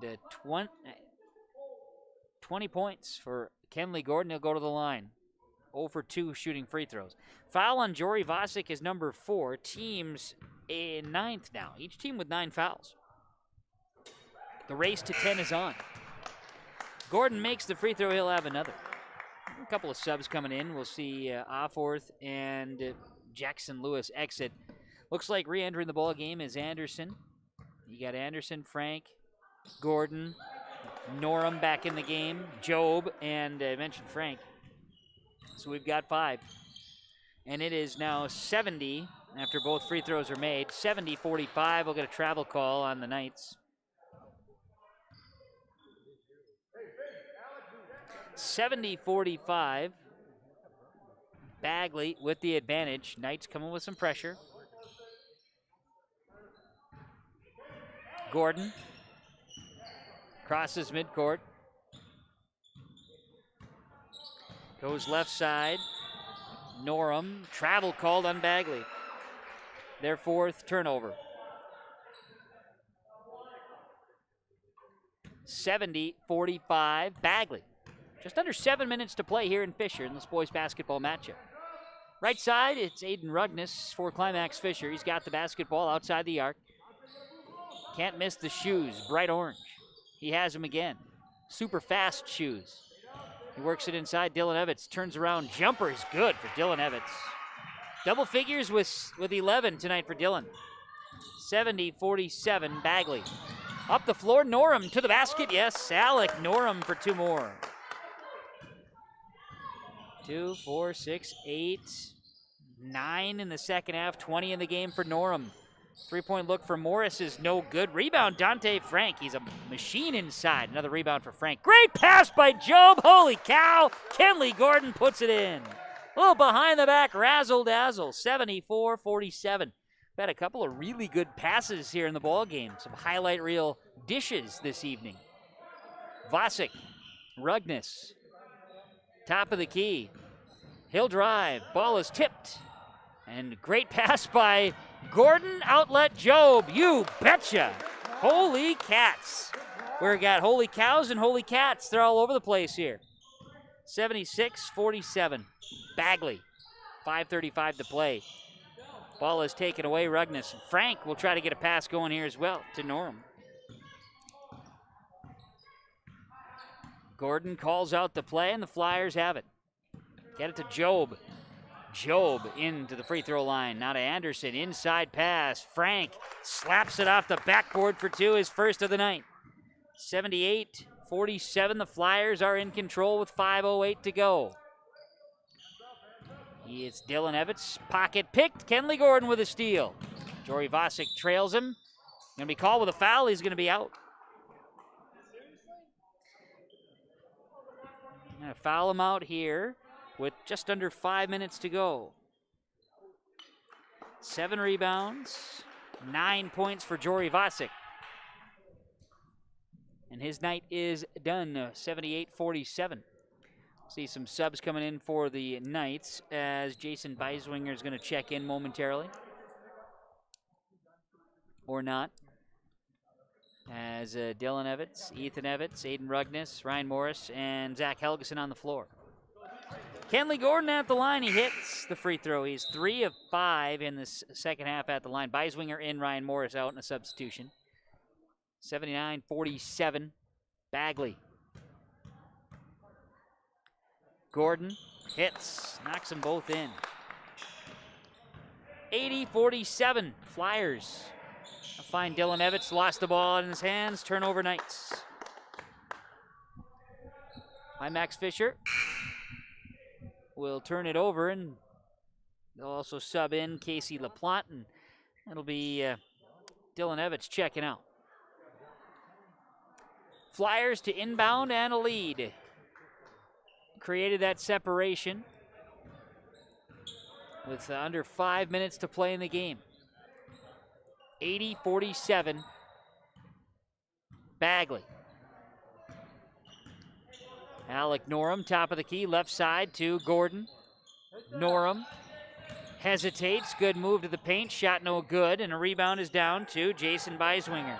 [SPEAKER 1] 20 points for Kenley Gordon. He'll go to the line. 0 for 2 shooting free throws. Foul on Jory Vasic is number 4. Teams in 9th now. Each team with 9 fouls. The race to 10 is on. Gordon makes the free throw. He'll have another. A couple of subs coming in. We'll see Alforth and Jackson Lewis exit. Looks like re-entering the ball game is Anderson. You got Anderson, Frank, Gordon, Norum back in the game, Job, and I mentioned Frank. So we've got 5. And it is now 70 after both free throws are made. 70-45. We'll get a travel call on the Knights. 70-45. Bagley with the advantage. Knights coming with some pressure. Gordon crosses midcourt. Goes left side. Norum. Travel called on Bagley. Their 4th turnover. 70-45. Bagley. Just under 7 minutes to play here in Fisher in this boys basketball matchup. Right side, it's Aiden Rugnes for Climax Fisher. He's got the basketball outside the arc. Can't miss the shoes, bright orange. He has them again. Super fast shoes. He works it inside. Dylan Evans turns around. Jumper is good for Dylan Evans. Double figures with 11 tonight for Dylan. 70-47, Bagley. Up the floor, Norum to the basket. Yes, Alec Norum for 2 more. 2, 4, 6, 8, 9 in the second half, 20 in the game for Norum. 3-point look for Morris is no good. Rebound, Dante Frank. He's a machine inside. Another rebound for Frank. Great pass by Job. Holy cow. Kenley Gordon puts it in. A little behind the back, razzle-dazzle. 74-47. We've had a couple of really good passes here in the ball game. Some highlight reel dishes this evening. Vasic, Rugnes. Top of the key. He'll drive. Ball is tipped. And great pass by Gordon. Outlet Job. You betcha. Holy cats. We've got holy cows and holy cats. They're all over the place here. 76-47. Bagley, 5:35 to play. Ball is taken away. Rugnes. Frank will try to get a pass going here as well to Norum. Gordon calls out the play, and the Flyers have it. Get it to Job. Job into the free throw line. Now to Anderson. Inside pass. Frank slaps it off the backboard for two, his first of the night. 78-47. The Flyers are in control with 5:08 to go. It's Dylan Evans. Pocket picked. Kenley Gordon with a steal. Jory Vasic trails him. Going to be called with a foul. He's going to be out. Going to foul him out here with just under 5 minutes to go. 7 rebounds, 9 points for Jory Vasic. And his night is done, 78-47. See some subs coming in for the Knights as Jason Beiswinger is going to check in momentarily. Or not. As Dylan Evans, Ethan Evans, Aiden Rugnes, Ryan Morris, and Zach Helgeson on the floor. Kenley Gordon at the line. He hits the free throw. He's 3 of 5 in this second half at the line. Beiswinger in, Ryan Morris out in a substitution. 79-47. Bagley. Gordon hits, knocks them both in. 80-47. Flyers. Find Dylan Evans, lost the ball in his hands. Turnover Knights. Max Fisher will turn it over, and they'll also sub in Casey LaPlante, and it'll be Dylan Evans checking out. Flyers to inbound and a lead. Created that separation with under 5 minutes to play in the game. 80-47. Bagley. Alec Norum, top of the key, left side to Gordon. Norum hesitates. Good move to the paint. Shot no good, and a rebound is down to Jason Beiswinger.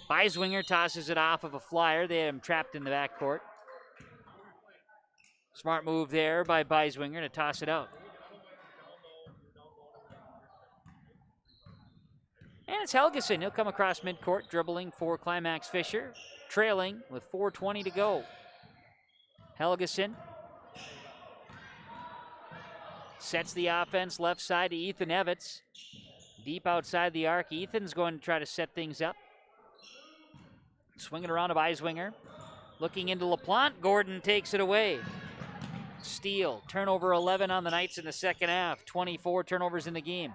[SPEAKER 1] Beiswinger tosses it off of a Flyer. They have him trapped in the backcourt. Smart move there by Beiswinger to toss it out. And it's Helgeson. He'll come across midcourt, dribbling for Climax Fisher, trailing with 4:20 to go. Helgeson sets the offense left side to Ethan Evans. Deep outside the arc. Ethan's going to try to set things up. Swinging around to Beiswinger. Looking into LaPlante. Gordon takes it away. Steal. Turnover 11 on the Knights in the second half. 24 turnovers in the game.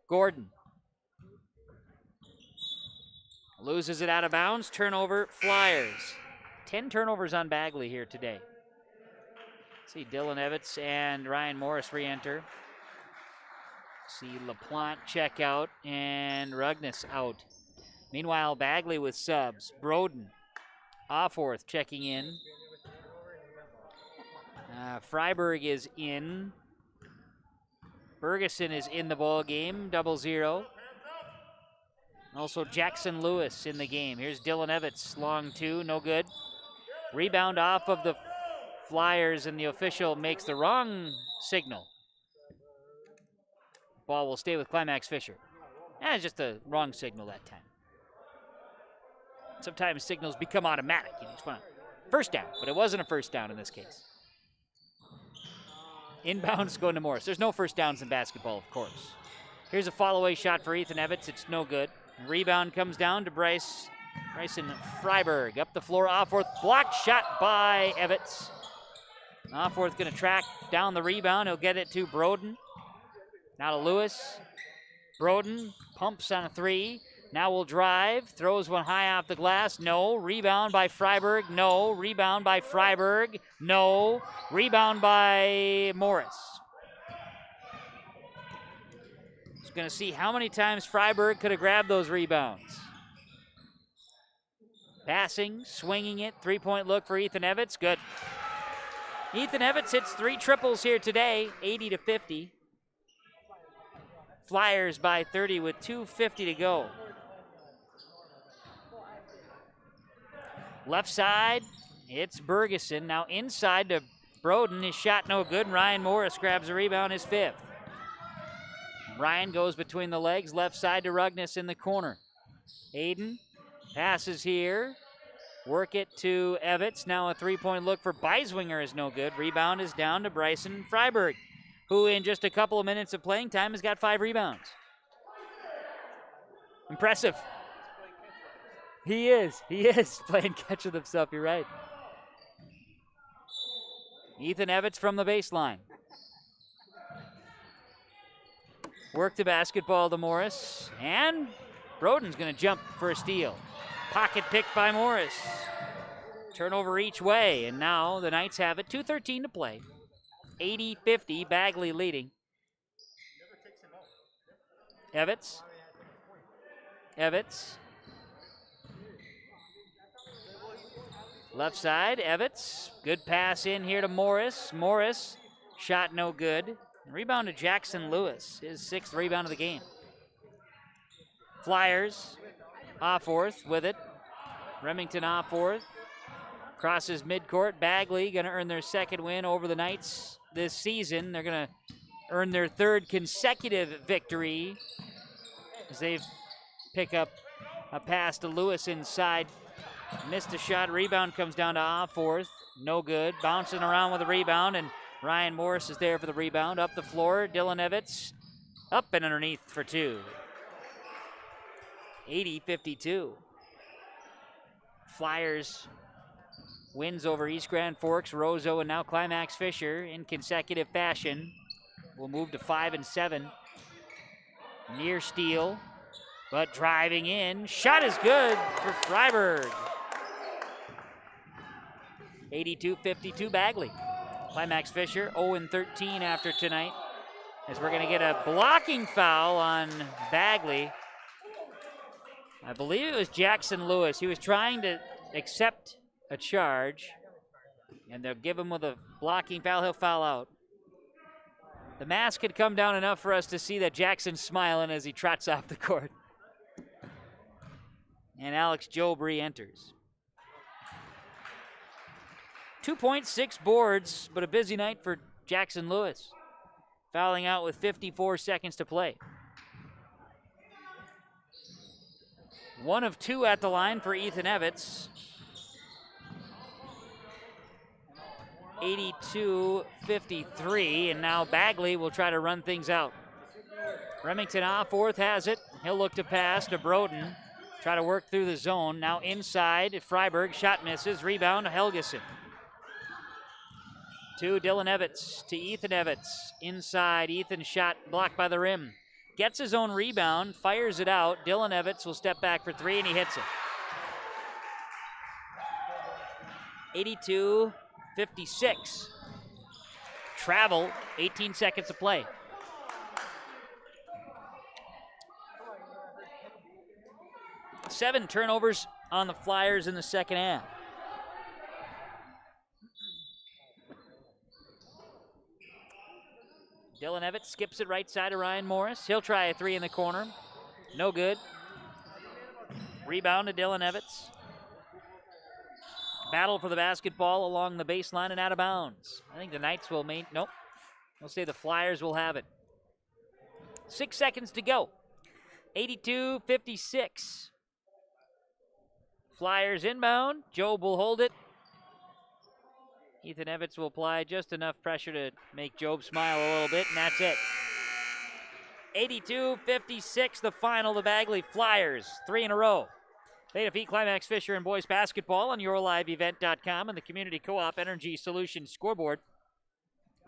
[SPEAKER 1] Gordon loses it out of bounds. Turnover, Flyers. 10 turnovers on Bagley here today. See Dylan Evans and Ryan Morris re-enter. See LaPlante check out and Rugnes out. Meanwhile, Bagley with subs. Broden, Offworth checking in. Freiberg is in. Ferguson is in the ball game, 0-0. Also Jackson Lewis in the game. Here's Dylan Evans, long two, no good. Rebound off of the Flyers, and the official makes the wrong signal. Ball will stay with Climax Fisher. It's just a wrong signal that time. Sometimes signals become automatic. It's fine. First down, but it wasn't a first down in this case. Inbounds going to Morris. There's no first downs in basketball, of course. Here's a fall-away shot for Ethan Evans. It's no good. Rebound comes down to Bryson Freiberg. Up the floor, Offworth. Blocked shot by Evans. Offworth going to track down the rebound. He'll get it to Broden. Now to Lewis. Broden pumps on a three. Now will drive. Throws one high off the glass. No. Rebound by Freiberg. No. Rebound by Freiberg. No. Rebound by Morris. Just going to see how many times Freiberg could have grabbed those rebounds. Passing, swinging it. Three-point look for Ethan Evans. Good. Ethan Evans hits 3 triples here today, 80-50. Flyers by 30 with 2:50 to go. Left side, It's Bergeson. Now inside to Broden. His shot no good. Ryan Morris grabs a rebound, his 5th. Ryan goes between the legs, left side to Rugness in the corner. Aiden passes here. Work it to Evitz. Now a three-point look for Beiswinger is no good. Rebound is down to Bryson Freiberg, who in just a couple of minutes of playing time has got 5 rebounds. Impressive. He is playing catch with himself, you're right. Ethan Evitz from the baseline. Work the basketball to Morris, and Broden's going to jump for a steal. Pocket picked by Morris. Turnover each way, and now the Knights have it. 2:13 to play. 80-50, Bagley leading. Evitz. Left side, Evitz. Good pass in here to Morris. Morris, shot no good. Rebound to Jackson Lewis, his 6th rebound of the game. Flyers, Offorth with it. Remington Offorth crosses midcourt. Bagley going to earn their 2nd win over the Knights this season. They're going to earn their 3rd consecutive victory as they pick up a pass to Lewis inside. Missed a shot. Rebound comes down to Offorth. No good. Bouncing around with a rebound, and Ryan Morris is there for the rebound. Up the floor, Dylan Evitz. Up and underneath for 2. 80-52. Flyers wins over East Grand Forks, Roseau, and now Climax Fisher in consecutive fashion. Will move to 5-7. Near steal, but driving in. Shot is good for Freiberg. 82-52 Bagley. Climax Fisher 0-13 after tonight, as we're going to get a blocking foul on Bagley. I believe it was Jackson Lewis. He was trying to accept a charge, and they'll give him with a blocking foul. He'll foul out. The mask had come down enough for us to see that Jackson's smiling as he trots off the court. And Alex Jobry enters. 2.6 boards, but a busy night for Jackson Lewis. Fouling out with 54 seconds to play. 1 of 2 at the line for Ethan Evitz. 82-53, and now Bagley will try to run things out. Remington Offorth has it. He'll look to pass to Broden. Try to work through the zone. Now inside, Freiberg. Shot misses. Rebound to Helgeson. To Dylan Evitz, to Ethan Evitz. Inside, Ethan shot blocked by the rim. Gets his own rebound, fires it out. Dylan Evitz will step back for 3, and he hits it. 82-56. Travel, 18 seconds to play. Seven turnovers on the Flyers in the second half. Dylan Evitz skips it right side to Ryan Morris. He'll try a 3 in the corner. No good. Rebound to Dylan Evitz. Battle for the basketball along the baseline and out of bounds. I think the Knights will nope. We'll say the Flyers will have it. 6 seconds to go. 82-56. Flyers inbound. Job will hold it. Ethan Evitz will apply just enough pressure to make Job smile a little bit, and that's it. 82-56, the final. The Bagley Flyers, 3 in a row. They defeat Climax Fisher in boys basketball on yourliveevent.com and the Community Co-op Energy Solutions scoreboard.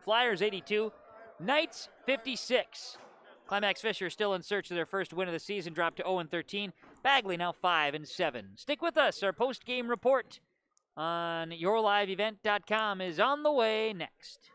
[SPEAKER 1] Flyers 82, Knights 56. Climax Fisher still in search of their first win of the season, dropped to 0-13. Bagley now 5-7. Stick with us. Our post-game report on yourliveevent.com is on the way next.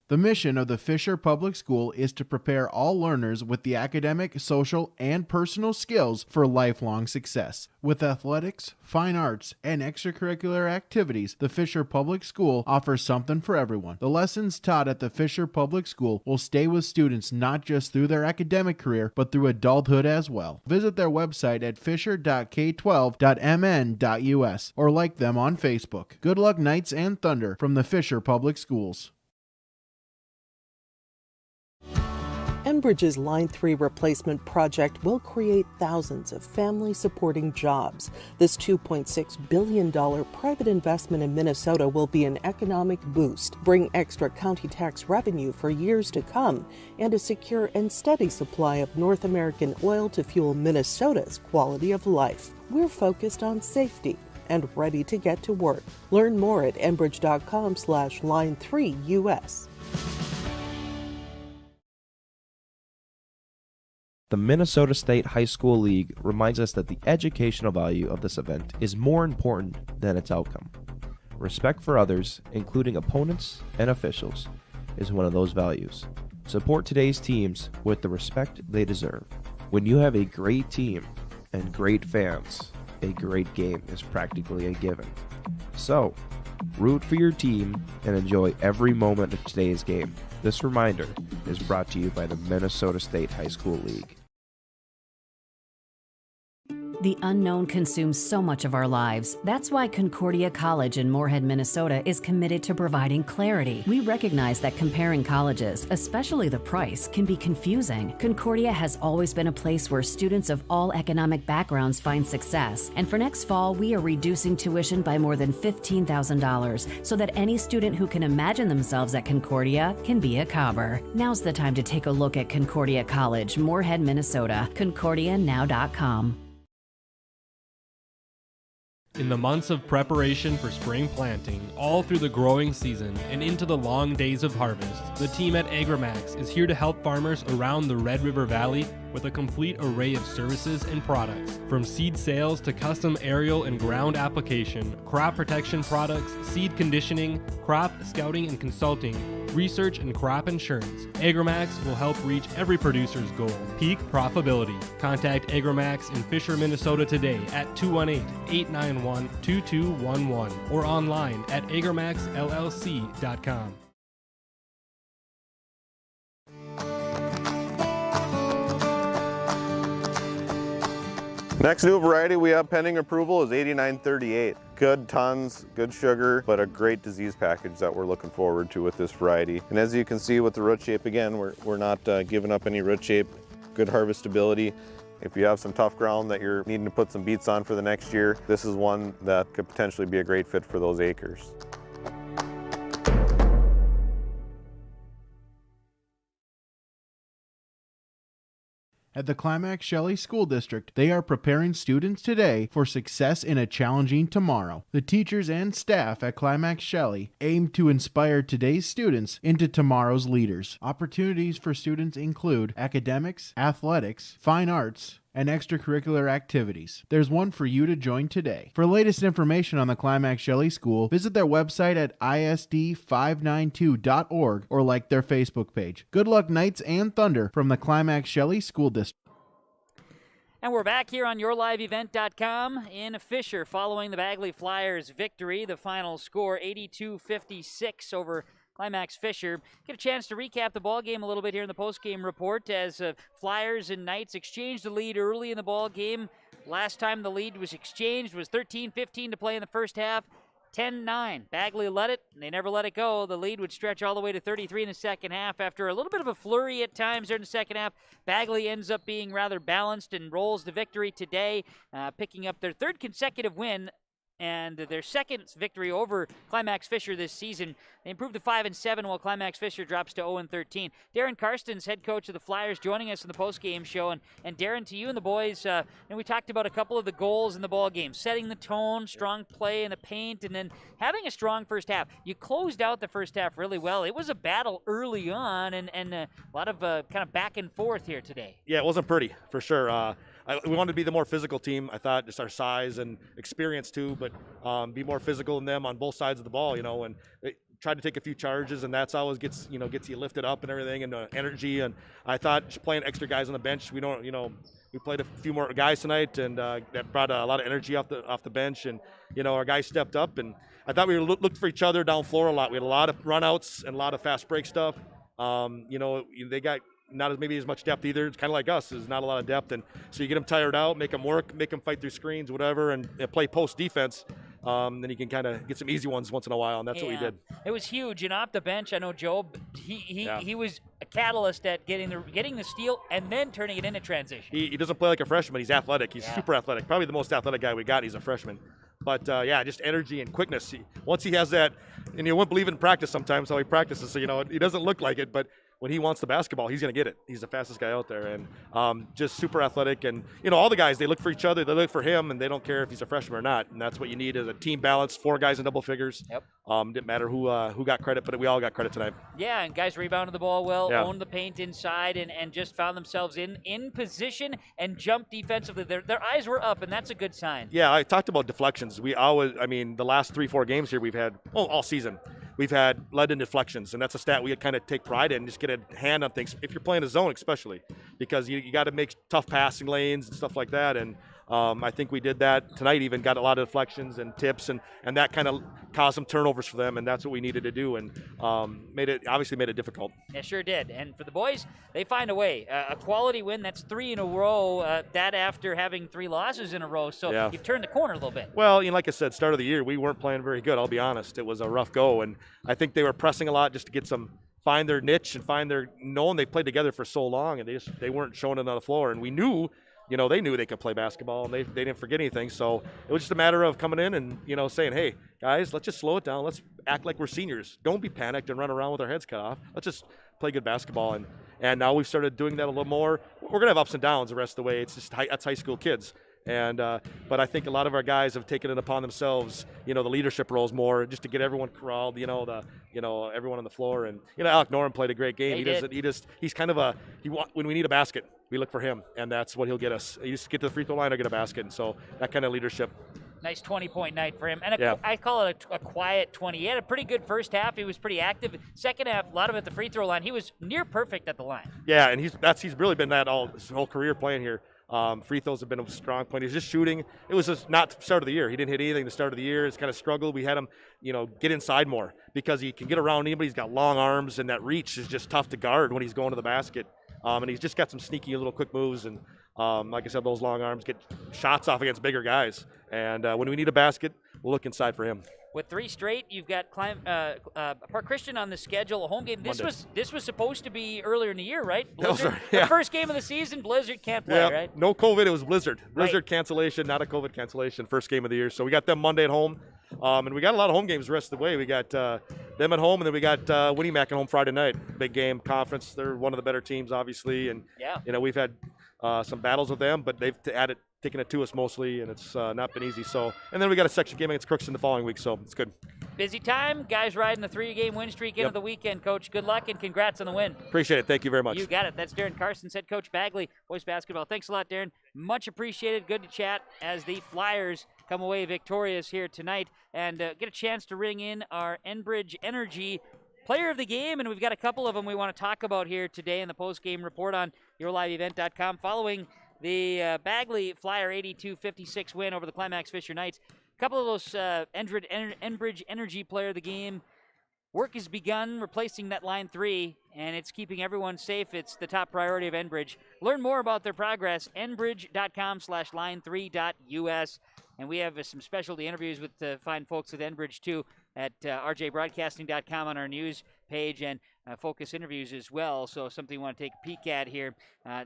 [SPEAKER 9] The mission of the Fisher Public School is to prepare all learners with the academic, social, and personal skills for lifelong success. With athletics, fine arts, and extracurricular activities, the Fisher Public School offers something for everyone. The lessons taught at the Fisher Public School will stay with students not just through their academic career, but through adulthood as well. Visit their website at fisher.k12.mn.us or like them on Facebook. Good luck, Knights and Thunder, from the Fisher Public Schools.
[SPEAKER 10] Enbridge's Line 3 replacement project will create thousands of family-supporting jobs. This $2.6 billion private investment in Minnesota will be an economic boost, bring extra county tax revenue for years to come, and a secure and steady supply of North American oil to fuel Minnesota's quality of life. We're focused on safety and ready to get to work. Learn more at enbridge.com/line3us.
[SPEAKER 12] The Minnesota State High School League reminds us that the educational value of this event is more important than its outcome. Respect for others, including opponents and officials, is one of those values. Support today's teams with the respect they deserve. When you have a great team and great fans, a great game is practically a given. So, root for your team and enjoy every moment of today's game. This reminder is brought to you by the Minnesota State High School League.
[SPEAKER 13] The unknown consumes so much of our lives. That's why Concordia College in Moorhead, Minnesota is committed to providing clarity. We recognize that comparing colleges, especially the price, can be confusing. Concordia has always been a place where students of all economic backgrounds find success. And for next fall, we are reducing tuition by more than $15,000 so that any student who can imagine themselves at Concordia can be a Cobber. Now's the time to take a look at Concordia College, Moorhead, Minnesota. ConcordiaNow.com.
[SPEAKER 5] In the months of preparation for spring planting, all through the growing season and into the long days of harvest, the team at Agramax is here to help farmers around the Red River Valley with a complete array of services and products. From seed sales to custom aerial and ground application, crop protection products, seed conditioning, crop scouting and consulting, research and crop insurance, Agramax will help reach every producer's goal, peak profitability. Contact Agramax in Fisher, Minnesota today at 218-891-2211 or online at agramaxllc.com.
[SPEAKER 14] Next new variety we have pending approval is 8938. Good tons, good sugar, but a great disease package that we're looking forward to with this variety. And as you can see with the root shape, again, we're not giving up any root shape, good harvestability. If you have some tough ground that you're needing to put some beets on for the next year, this is one that could potentially be a great fit for those acres.
[SPEAKER 9] At the Climax Shelley School District, they are preparing students today for success in a challenging tomorrow. The teachers and staff at Climax Shelley aim to inspire today's students into tomorrow's leaders. Opportunities for students include academics, athletics, fine arts, and extracurricular activities. There's one for you to join today. For latest information on the Climax Shelley School, visit their website at isd592.org or like their Facebook page. Good luck, Knights and Thunder, from the Climax Shelley School District.
[SPEAKER 1] And we're back here on YourLiveEvent.com in Fisher following the Bagley Flyers' victory. The final score, 82-56 over Climax Fisher. Get a chance to recap the ball game a little bit here in the post-game report as Flyers and Knights exchanged the lead early in the ball game. Last time the lead was exchanged was 13-15 to play in the first half. 10-9. Bagley led it, and they never let it go. The lead would stretch all the way to 33 in the second half. After a little bit of a flurry at times during the second half, Bagley ends up being rather balanced and rolls to victory today, picking up their third consecutive win and their second victory over Climax Fisher this season. They improved to 5-7 while Climax Fisher drops to 0-13. Darren Karstens, head coach of the Flyers, joining us in the post-game show. And Darren, to you and the boys, and we talked about a couple of the goals in the ball game, setting the tone, strong play in the paint, and then having a strong first half. You closed out the first half really well. It was a battle early on and a lot of kind of back and forth here today.
[SPEAKER 3] Yeah, it wasn't pretty, for sure. We wanted to be the more physical team. I thought just our size and experience too, but be more physical than them on both sides of the ball, you know. And tried to take a few charges, and that's always gets you lifted up and everything, and energy. And I thought just playing extra guys on the bench, we played a few more guys tonight, and that brought a lot of energy off the bench, and our guys stepped up, and I thought we looked for each other down floor a lot. We had a lot of runouts and a lot of fast break stuff. They got not maybe as much depth either. It's kind of like us. There's not a lot of depth, and so you get them tired out, make them work, make them fight through screens, whatever, and play post defense. Then you can kind of get some easy ones once in a while, and that's what we did.
[SPEAKER 1] It was huge, and off the bench, I know Job. He was a catalyst at getting the steal and then turning it into transition.
[SPEAKER 3] He doesn't play like a freshman. He's athletic. He's super athletic. Probably the most athletic guy we got. He's a freshman. But just energy and quickness. Once he has that, and you wouldn't believe it in practice sometimes how he practices. So he doesn't look like it, but when he wants the basketball, he's going to get it. He's the fastest guy out there, and just super athletic. And all the guys, they look for each other, they look for him, and they don't care if he's a freshman or not. And that's what you need is a team balance. 4 guys in double figures.
[SPEAKER 1] Yep.
[SPEAKER 3] Didn't matter who got credit, but we all got credit tonight.
[SPEAKER 1] Yeah, and guys rebounded the ball well, owned the paint inside, and just found themselves in position and jumped defensively. Their eyes were up, and that's a good sign.
[SPEAKER 3] Yeah, I talked about deflections. The last 3-4 games here we've had, all season, we've had led in deflections, and that's a stat we kind of take pride in, just get a hand on things, if you're playing a zone especially, because you got to make tough passing lanes and stuff like that, and I think we did that tonight, even got a lot of deflections and tips, and that kind of caused some turnovers for them, and that's what we needed to do, and made it difficult.
[SPEAKER 1] It sure did. And for the boys, they find a way. A quality win, that's 3 in a row, that after having 3 losses in a row, so you've turned the corner a little bit.
[SPEAKER 3] Well, like I said, start of the year, we weren't playing very good, I'll be honest. It was a rough go, and I think they were pressing a lot just to get find their niche and knowing they played together for so long, and they weren't showing it on the floor, and we knew they knew they could play basketball, and they didn't forget anything. So it was just a matter of coming in and, saying, hey, guys, let's just slow it down. Let's act like we're seniors. Don't be panicked and run around with our heads cut off. Let's just play good basketball. And now we've started doing that a little more. We're going to have ups and downs the rest of the way. It's just that's high school kids. And but I think a lot of our guys have taken it upon themselves, the leadership roles more, just to get everyone corralled, everyone on the floor. And Alec Noren played a great game. He's kind of when we need a basket, we look for him, and that's what he'll get us. You just get to the free throw line or get a basket, and so that kind of leadership.
[SPEAKER 1] Nice 20-point night for him, and I call it a quiet 20. He had a pretty good first half. He was pretty active. Second half, a lot of it at the free throw line. He was near perfect at the line.
[SPEAKER 3] Yeah, and he's really been that his whole career playing here. Free throws have been a strong point. He's just shooting. It was just not the start of the year. He didn't hit anything the start of the year. It's kind of struggled. We had him, get inside more because he can get around anybody. He's got long arms, and that reach is just tough to guard when he's going to the basket. And he's just got some sneaky little quick moves. And like I said, those long arms get shots off against bigger guys. And when we need a basket, we'll look inside for him.
[SPEAKER 1] With 3 straight, you've got Park Christian on the schedule, a home game. This was supposed to be earlier in the year, right? Blizzard. The first game of the season, Blizzard can't play, right?
[SPEAKER 3] No COVID, it was Blizzard. Blizzard cancellation, not a COVID cancellation, first game of the year. So we got them Monday at home. And we got a lot of home games the rest of the way. We got them at home, and then we got Winnie Mac at home Friday night. Big game, conference. They're one of the better teams, obviously. And, we've had some battles with them, but they've taken it to us mostly, and it's not been easy. So, and then we got a section game against Crookston the following week, so it's good.
[SPEAKER 1] Busy time. Guys riding the 3-game win streak into the weekend, Coach. Good luck and congrats on the win.
[SPEAKER 3] Appreciate it. Thank you very much.
[SPEAKER 1] You got it. That's Darren Carson, head coach Bagley, boys basketball. Thanks a lot, Darren. Much appreciated. Good to chat as the Flyers come away victorious here tonight and get a chance to ring in our Enbridge Energy player of the game, and we've got a couple of them we want to talk about here today in the post-game report on yourliveevent.com following the Bagley Flyer 82-56 win over the Climax Fisher Knights. A couple of those Enbridge Energy player of the game. Work has begun replacing that line 3, and it's keeping everyone safe. It's the top priority of Enbridge. Learn more about their progress, enbridge.com/line3.us. And we have some specialty interviews with the fine folks at Enbridge, too, at rjbroadcasting.com on our news page, and focus interviews as well. So something you want to take a peek at here,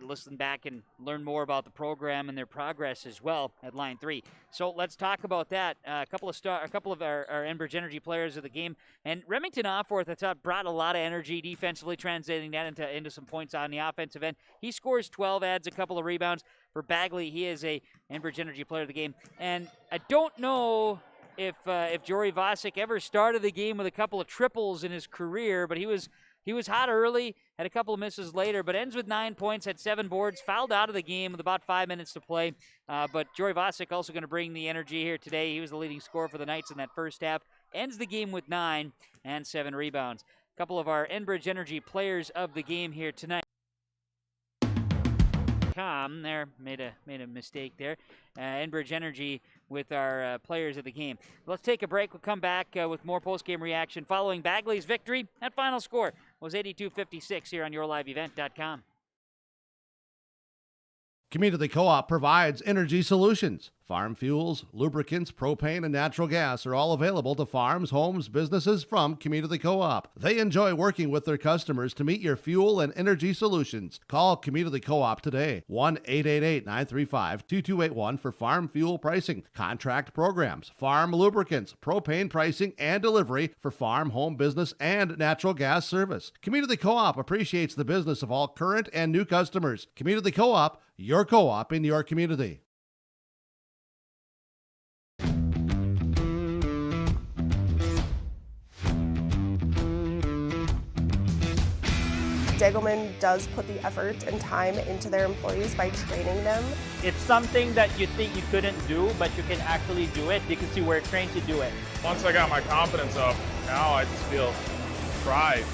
[SPEAKER 1] listen back and learn more about the program and their progress as well at Line 3. So let's talk about that. A couple of our Enbridge Energy players of the game, and Remington Offorth, I thought, brought a lot of energy defensively, translating that into some points on the offensive end. He scores 12, adds a couple of rebounds. For Bagley, he is a Enbridge Energy player of the game, and I don't know if Jory Vasic ever started the game with a couple of triples in his career, but he was hot early, had a couple of misses later, but ends with 9 points, had 7 boards, fouled out of the game with about 5 minutes to play. But Jory Vasic also going to bring the energy here today. He was the leading scorer for the Knights in that first half. ends the game with 9 and 7 rebounds. A couple of our Enbridge Energy players of the game here tonight. There made a mistake there. Enbridge Energy with our players of the game. Let's take a break. We'll come back with more post-game reaction following Bagley's victory. That final score was 82-56 here on yourliveevent.com.
[SPEAKER 4] Community Co-op provides energy solutions. Farm fuels, lubricants, propane, and natural gas are all available to farms, homes, businesses from Community Co-op. They enjoy working with their customers to meet your fuel and energy solutions. Call Community Co-op today, 1-888-935-2281 for farm fuel pricing, contract programs, farm lubricants, propane pricing, and delivery for farm, home, business, and natural gas service. Community Co-op appreciates the business of all current and new customers. Community Co-op, your co-op in your community.
[SPEAKER 15] Degelman does put the effort and time into their employees by training them.
[SPEAKER 2] It's something that you think you couldn't do, but you can actually do it because you were trained to do it.
[SPEAKER 16] Once I got my confidence up, now I just feel pride.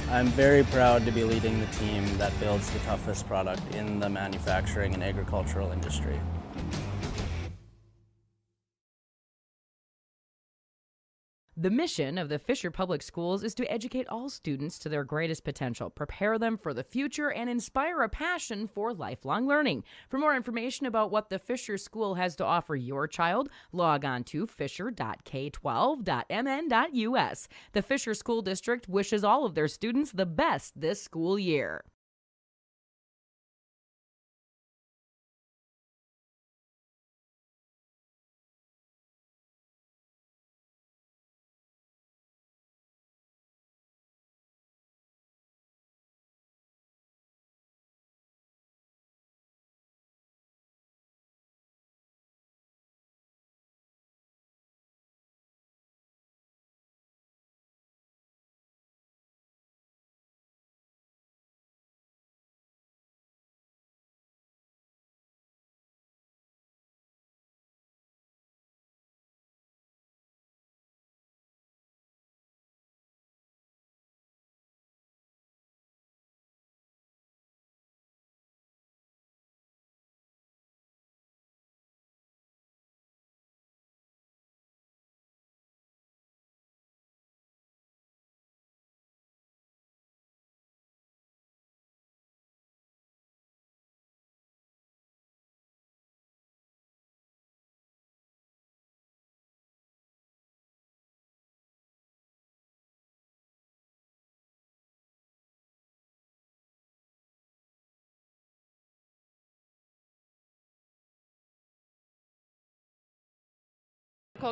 [SPEAKER 17] I'm very proud to be leading the team that builds the toughest product in the manufacturing and agricultural industry.
[SPEAKER 18] The mission of the Fisher Public Schools is to educate all students to their greatest potential, prepare them for the future, and inspire a passion for lifelong learning. For more information about what the Fisher School has to offer your child, log on to fisher.k12.mn.us. The Fisher School District wishes all of their students the best this school year.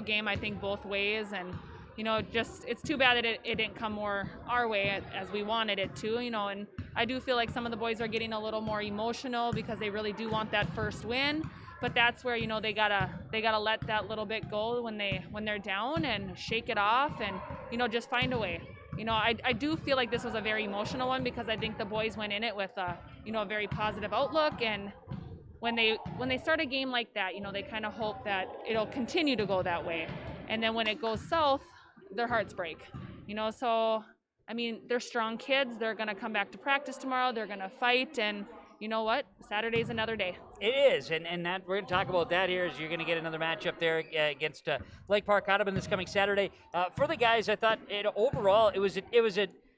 [SPEAKER 11] Game, I think, both ways, and just it's too bad that it didn't come more our way as we wanted it to, and I do feel like some of the boys are getting a little more emotional because they really do want that first win, but that's where they gotta let that little bit go when they're down and shake it off and just find a way. I do feel like this was a very emotional one because I think the boys went in it with a very positive outlook, and when they start a game like that, they kind of hope that it'll continue to go that way. And then when it goes south, their hearts break. So, I mean, they're strong kids. They're going to come back to practice tomorrow. They're going to fight. And you know what? Saturday's another day.
[SPEAKER 1] It is. And that we're going to talk about that here as you're going to get another matchup there against Lake Park Audubon this coming Saturday. For the guys, I thought overall it was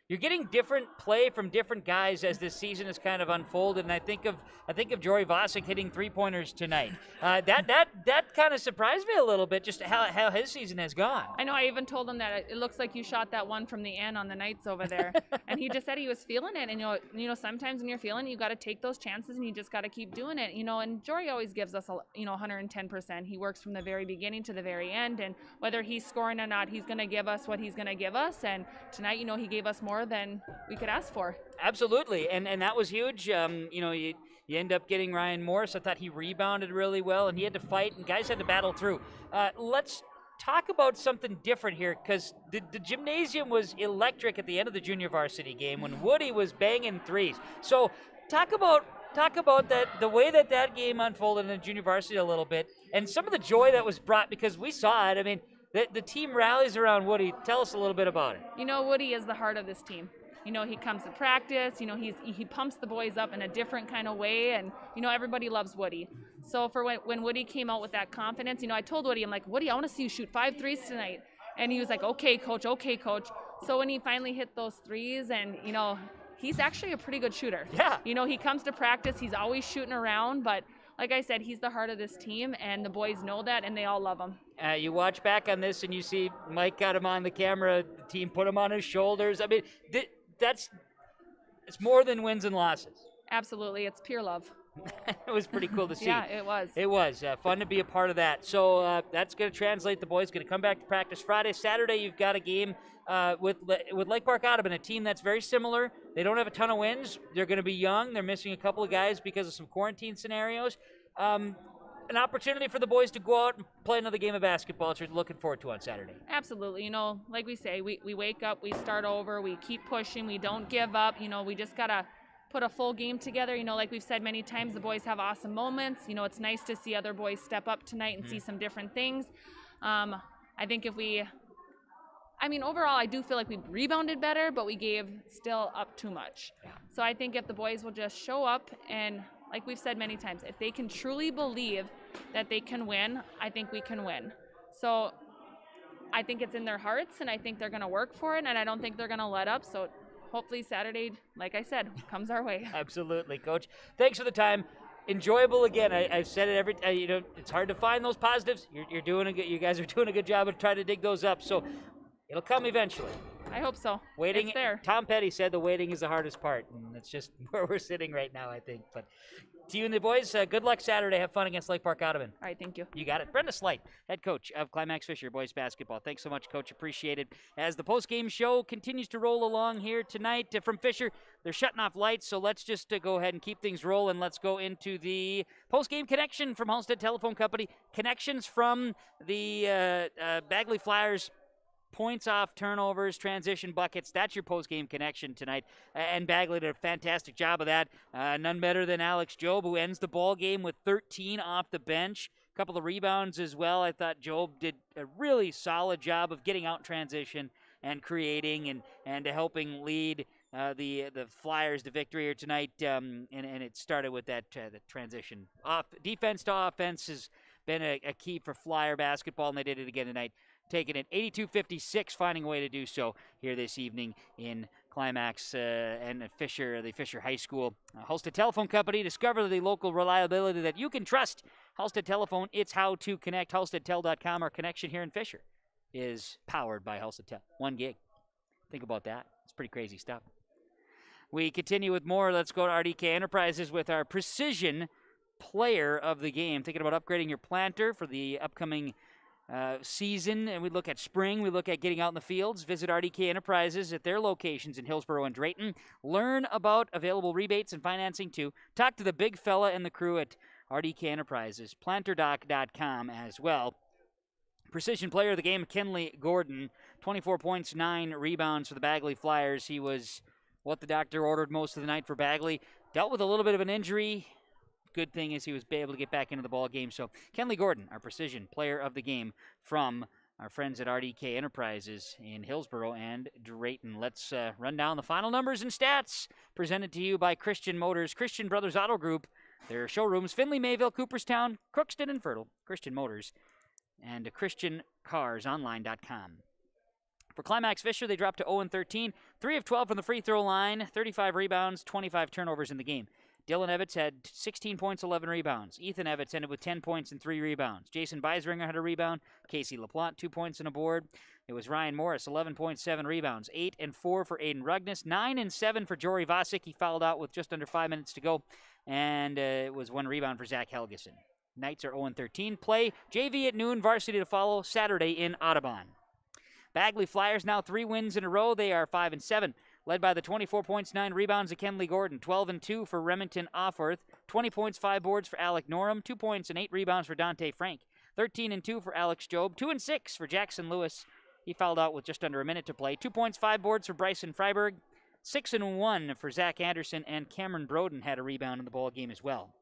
[SPEAKER 1] you're getting different play from different guys as this season has kind of unfolded, and I think of Jory Vosick hitting 3-pointers tonight. That kind of surprised me a little bit, just how his season has gone.
[SPEAKER 11] I know. I even told him that it looks like you shot that one from the end on the Knights over there, and he just said he was feeling it. And sometimes when you're feeling it, you got to take those chances, and you just got to keep doing it. And Jory always gives us 110%. He works from the very beginning to the very end, and whether he's scoring or not, he's going to give us what he's going to give us. And tonight, he gave us more than we could ask for.
[SPEAKER 1] Absolutely, and that was huge. You end up getting Ryan Morris. I thought he rebounded really well, and he had to fight, and guys had to battle through. Let's talk about something different here, because the gymnasium was electric at the end of the junior varsity game when Woody was banging threes. So talk about that, the way that game unfolded in the junior varsity a little bit, and some of the joy that was brought, because we saw it. I mean, The team rallies around Woody. Tell us a little bit about it.
[SPEAKER 11] You know, Woody is the heart of this team. You know, he comes to practice, you know, he pumps the boys up in a different kind of way, and, you know, everybody loves Woody. So for when Woody came out with that confidence, you know, I told Woody, I'm like, Woody, I want to see you shoot 5 threes tonight. And he was like, okay, coach. So when he finally hit those threes, and, you know, he's actually a pretty good shooter.
[SPEAKER 1] Yeah.
[SPEAKER 11] You know, he comes to practice, he's always shooting around, but like I said, he's the heart of this team, and the boys know that, and they all love him.
[SPEAKER 1] You watch back on this, and you see Mike got him on the camera, the team put him on his shoulders. I mean, it's more than wins and losses.
[SPEAKER 11] Absolutely, it's pure love.
[SPEAKER 1] It was pretty cool to see.
[SPEAKER 11] Yeah, it was.
[SPEAKER 1] It was fun to be a part of that. So that's going to translate. The boys going to come back to practice Friday. Saturday, you've got a game with Lake Park Audubon, a team that's very similar. They don't have a ton of wins. They're going to be young. They're missing a couple of guys because of some quarantine scenarios. An opportunity for the boys to go out and play another game of basketball, which we're looking forward to on Saturday.
[SPEAKER 11] Absolutely. You know, like we say, we wake up, we start over, we keep pushing, we don't give up. You know, we just got to put a full game together. You know, like we've said many times, the boys have awesome moments. You know, it's nice to see other boys step up tonight and see some different things. I think overall, I do feel like we rebounded better, but we gave still up too much. Yeah. So I think if the boys will just show up and, like we've said many times, if they can truly believe that they can win, I think we can win. So I think it's in their hearts, and I think they're going to work for it, and I don't think they're going to let up. So hopefully Saturday, like I said, comes our way.
[SPEAKER 1] Absolutely, Coach. Thanks for the time. Enjoyable again. I've said it every time. You know, it's hard to find those positives. You guys are doing a good job of trying to dig those up. So it'll come eventually.
[SPEAKER 11] I hope so.
[SPEAKER 1] Waiting.
[SPEAKER 11] It's there.
[SPEAKER 1] Tom Petty said the waiting is the hardest part, and that's just where we're sitting right now, I think. But to you and the boys, good luck Saturday. Have fun against Lake Park Audubon.
[SPEAKER 11] All right, thank you.
[SPEAKER 1] You got it. Brenda Slight, head coach of Climax Fisher boys basketball. Thanks so much, Coach. Appreciate it. As the post-game show continues to roll along here tonight from Fisher, they're shutting off lights, so let's just go ahead and keep things rolling. Let's go into the post-game connection from Halstead Telephone Company. Connections from the Bagley Flyers. Points off turnovers, transition buckets. That's your post-game connection tonight. And Bagley did a fantastic job of that. None better than Alex Job, who ends the ball game with 13 off the bench. A couple of rebounds as well. I thought Job did a really solid job of getting out in transition and creating and helping lead the Flyers to victory here tonight. And it started with that the transition. Defense to offense has been a key for Flyer basketball, and they did it again tonight. Taking it 82-56, finding a way to do so here this evening in Climax and the Fisher High School. Halstead Telephone Company, discover the local reliability that you can trust. Halstead Telephone, it's how to connect. HalsteadTel.com, our connection here in Fisher, is powered by Halstead Tel. 1 gig. Think about that. It's pretty crazy stuff. We continue with more. Let's go to RDK Enterprises with our precision player of the game. Thinking about upgrading your planter for the upcoming season, and we look at spring, we look at getting out in the fields. Visit RDK Enterprises at their locations in Hillsborough and Drayton. Learn about available rebates and financing too. Talk to the big fella and the crew at RDK Enterprises, planterdoc.com as well. Precision player of the game, Kenley Gordon, 24 points, 9 rebounds for the Bagley Flyers. He was what the doctor ordered most of the night for Bagley. Dealt with a little bit of an injury. Good thing is he was able to get back into the ball game. So Kenley Gordon, our precision player of the game from our friends at RDK Enterprises in Hillsborough and Drayton. Let's run down the final numbers and stats presented to you by Christian Motors, Christian Brothers Auto Group. Their showrooms, Findlay, Mayville, Cooperstown, Crookston, and Fertile. Christian Motors and ChristianCarsOnline.com. For Climax Fisher, they dropped to 0-13, 3 of 12 from the free throw line, 35 rebounds, 25 turnovers in the game. Dylan Evitz had 16 points, 11 rebounds. Ethan Evitz ended with 10 points and 3 rebounds. Jason Beisringer had a rebound. Casey LaPlante, 2 points and a board. It was Ryan Morris, 11.7 rebounds. 8 and 4 for Aiden Rugness. 9 and 7 for Jory Vasic. He fouled out with just under 5 minutes to go. And it was 1 rebound for Zach Helgeson. Knights are 0-13. Play JV at noon, varsity to follow Saturday in Audubon. Bagley Flyers now 3 wins in a row. They are 5-7. Led by the 24 points, 9 rebounds of Kenley Gordon. 12 and 2 for Remington Offworth. 20 points, 5 boards for Alec Norum. 2 points and 8 rebounds for Dante Frank. 13 and 2 for Alex Job. 2 and 6 for Jackson Lewis. He fouled out with just under a minute to play. 2 points, 5 boards for Bryson Freiberg. 6 and 1 for Zach Anderson, and Cameron Broden had a rebound in the ball game as well.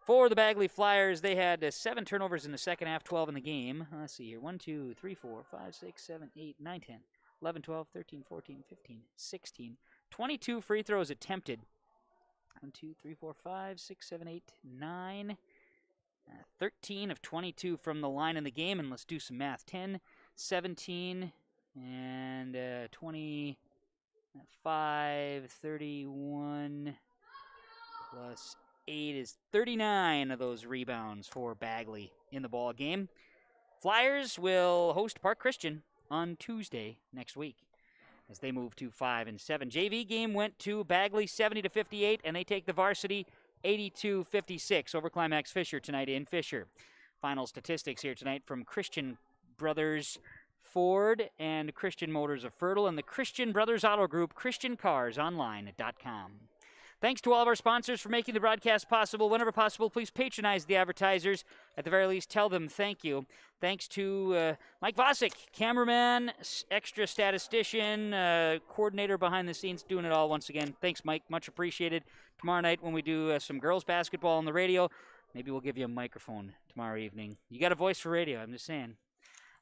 [SPEAKER 1] For the Bagley Flyers, they had 7 turnovers in the second half, 12 in the game. Let's see here. 1, 2, 3, 4, 5, 6, 7, 8, 9, 10, 11, 12, 13, 14, 15, 16. 22 free throws attempted. 1, 2, 3, 4, 5, 6, 7, 8, 9. 13 of 22 from the line in the game. And let's do some math. 10, 17, and 25, 31, plus 8 is 39 of those rebounds for Bagley in the ball game. Flyers will host Park Christian on Tuesday next week as they move to 5-7. JV game went to Bagley 70-58, and they take the Varsity 82-56 over Climax Fisher tonight in Fisher. Final statistics here tonight from Christian Brothers Ford and Christian Motors of Fertile and the Christian Brothers Auto Group, ChristianCarsOnline.com. Thanks to all of our sponsors for making the broadcast possible. Whenever possible, please patronize the advertisers. At the very least, tell them thank you. Thanks to Mike Vosick, cameraman, extra statistician, coordinator behind the scenes, doing it all once again. Thanks, Mike. Much appreciated. Tomorrow night when we do some girls basketball on the radio, maybe we'll give you a microphone tomorrow evening. You got a voice for radio, I'm just saying.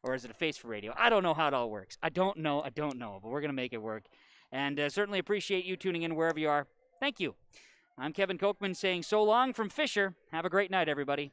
[SPEAKER 1] Or is it a face for radio? I don't know how it all works. I don't know, but we're going to make it work. And certainly appreciate you tuning in wherever you are. Thank you. I'm Kevin Kochman saying so long from Fisher. Have a great night, everybody.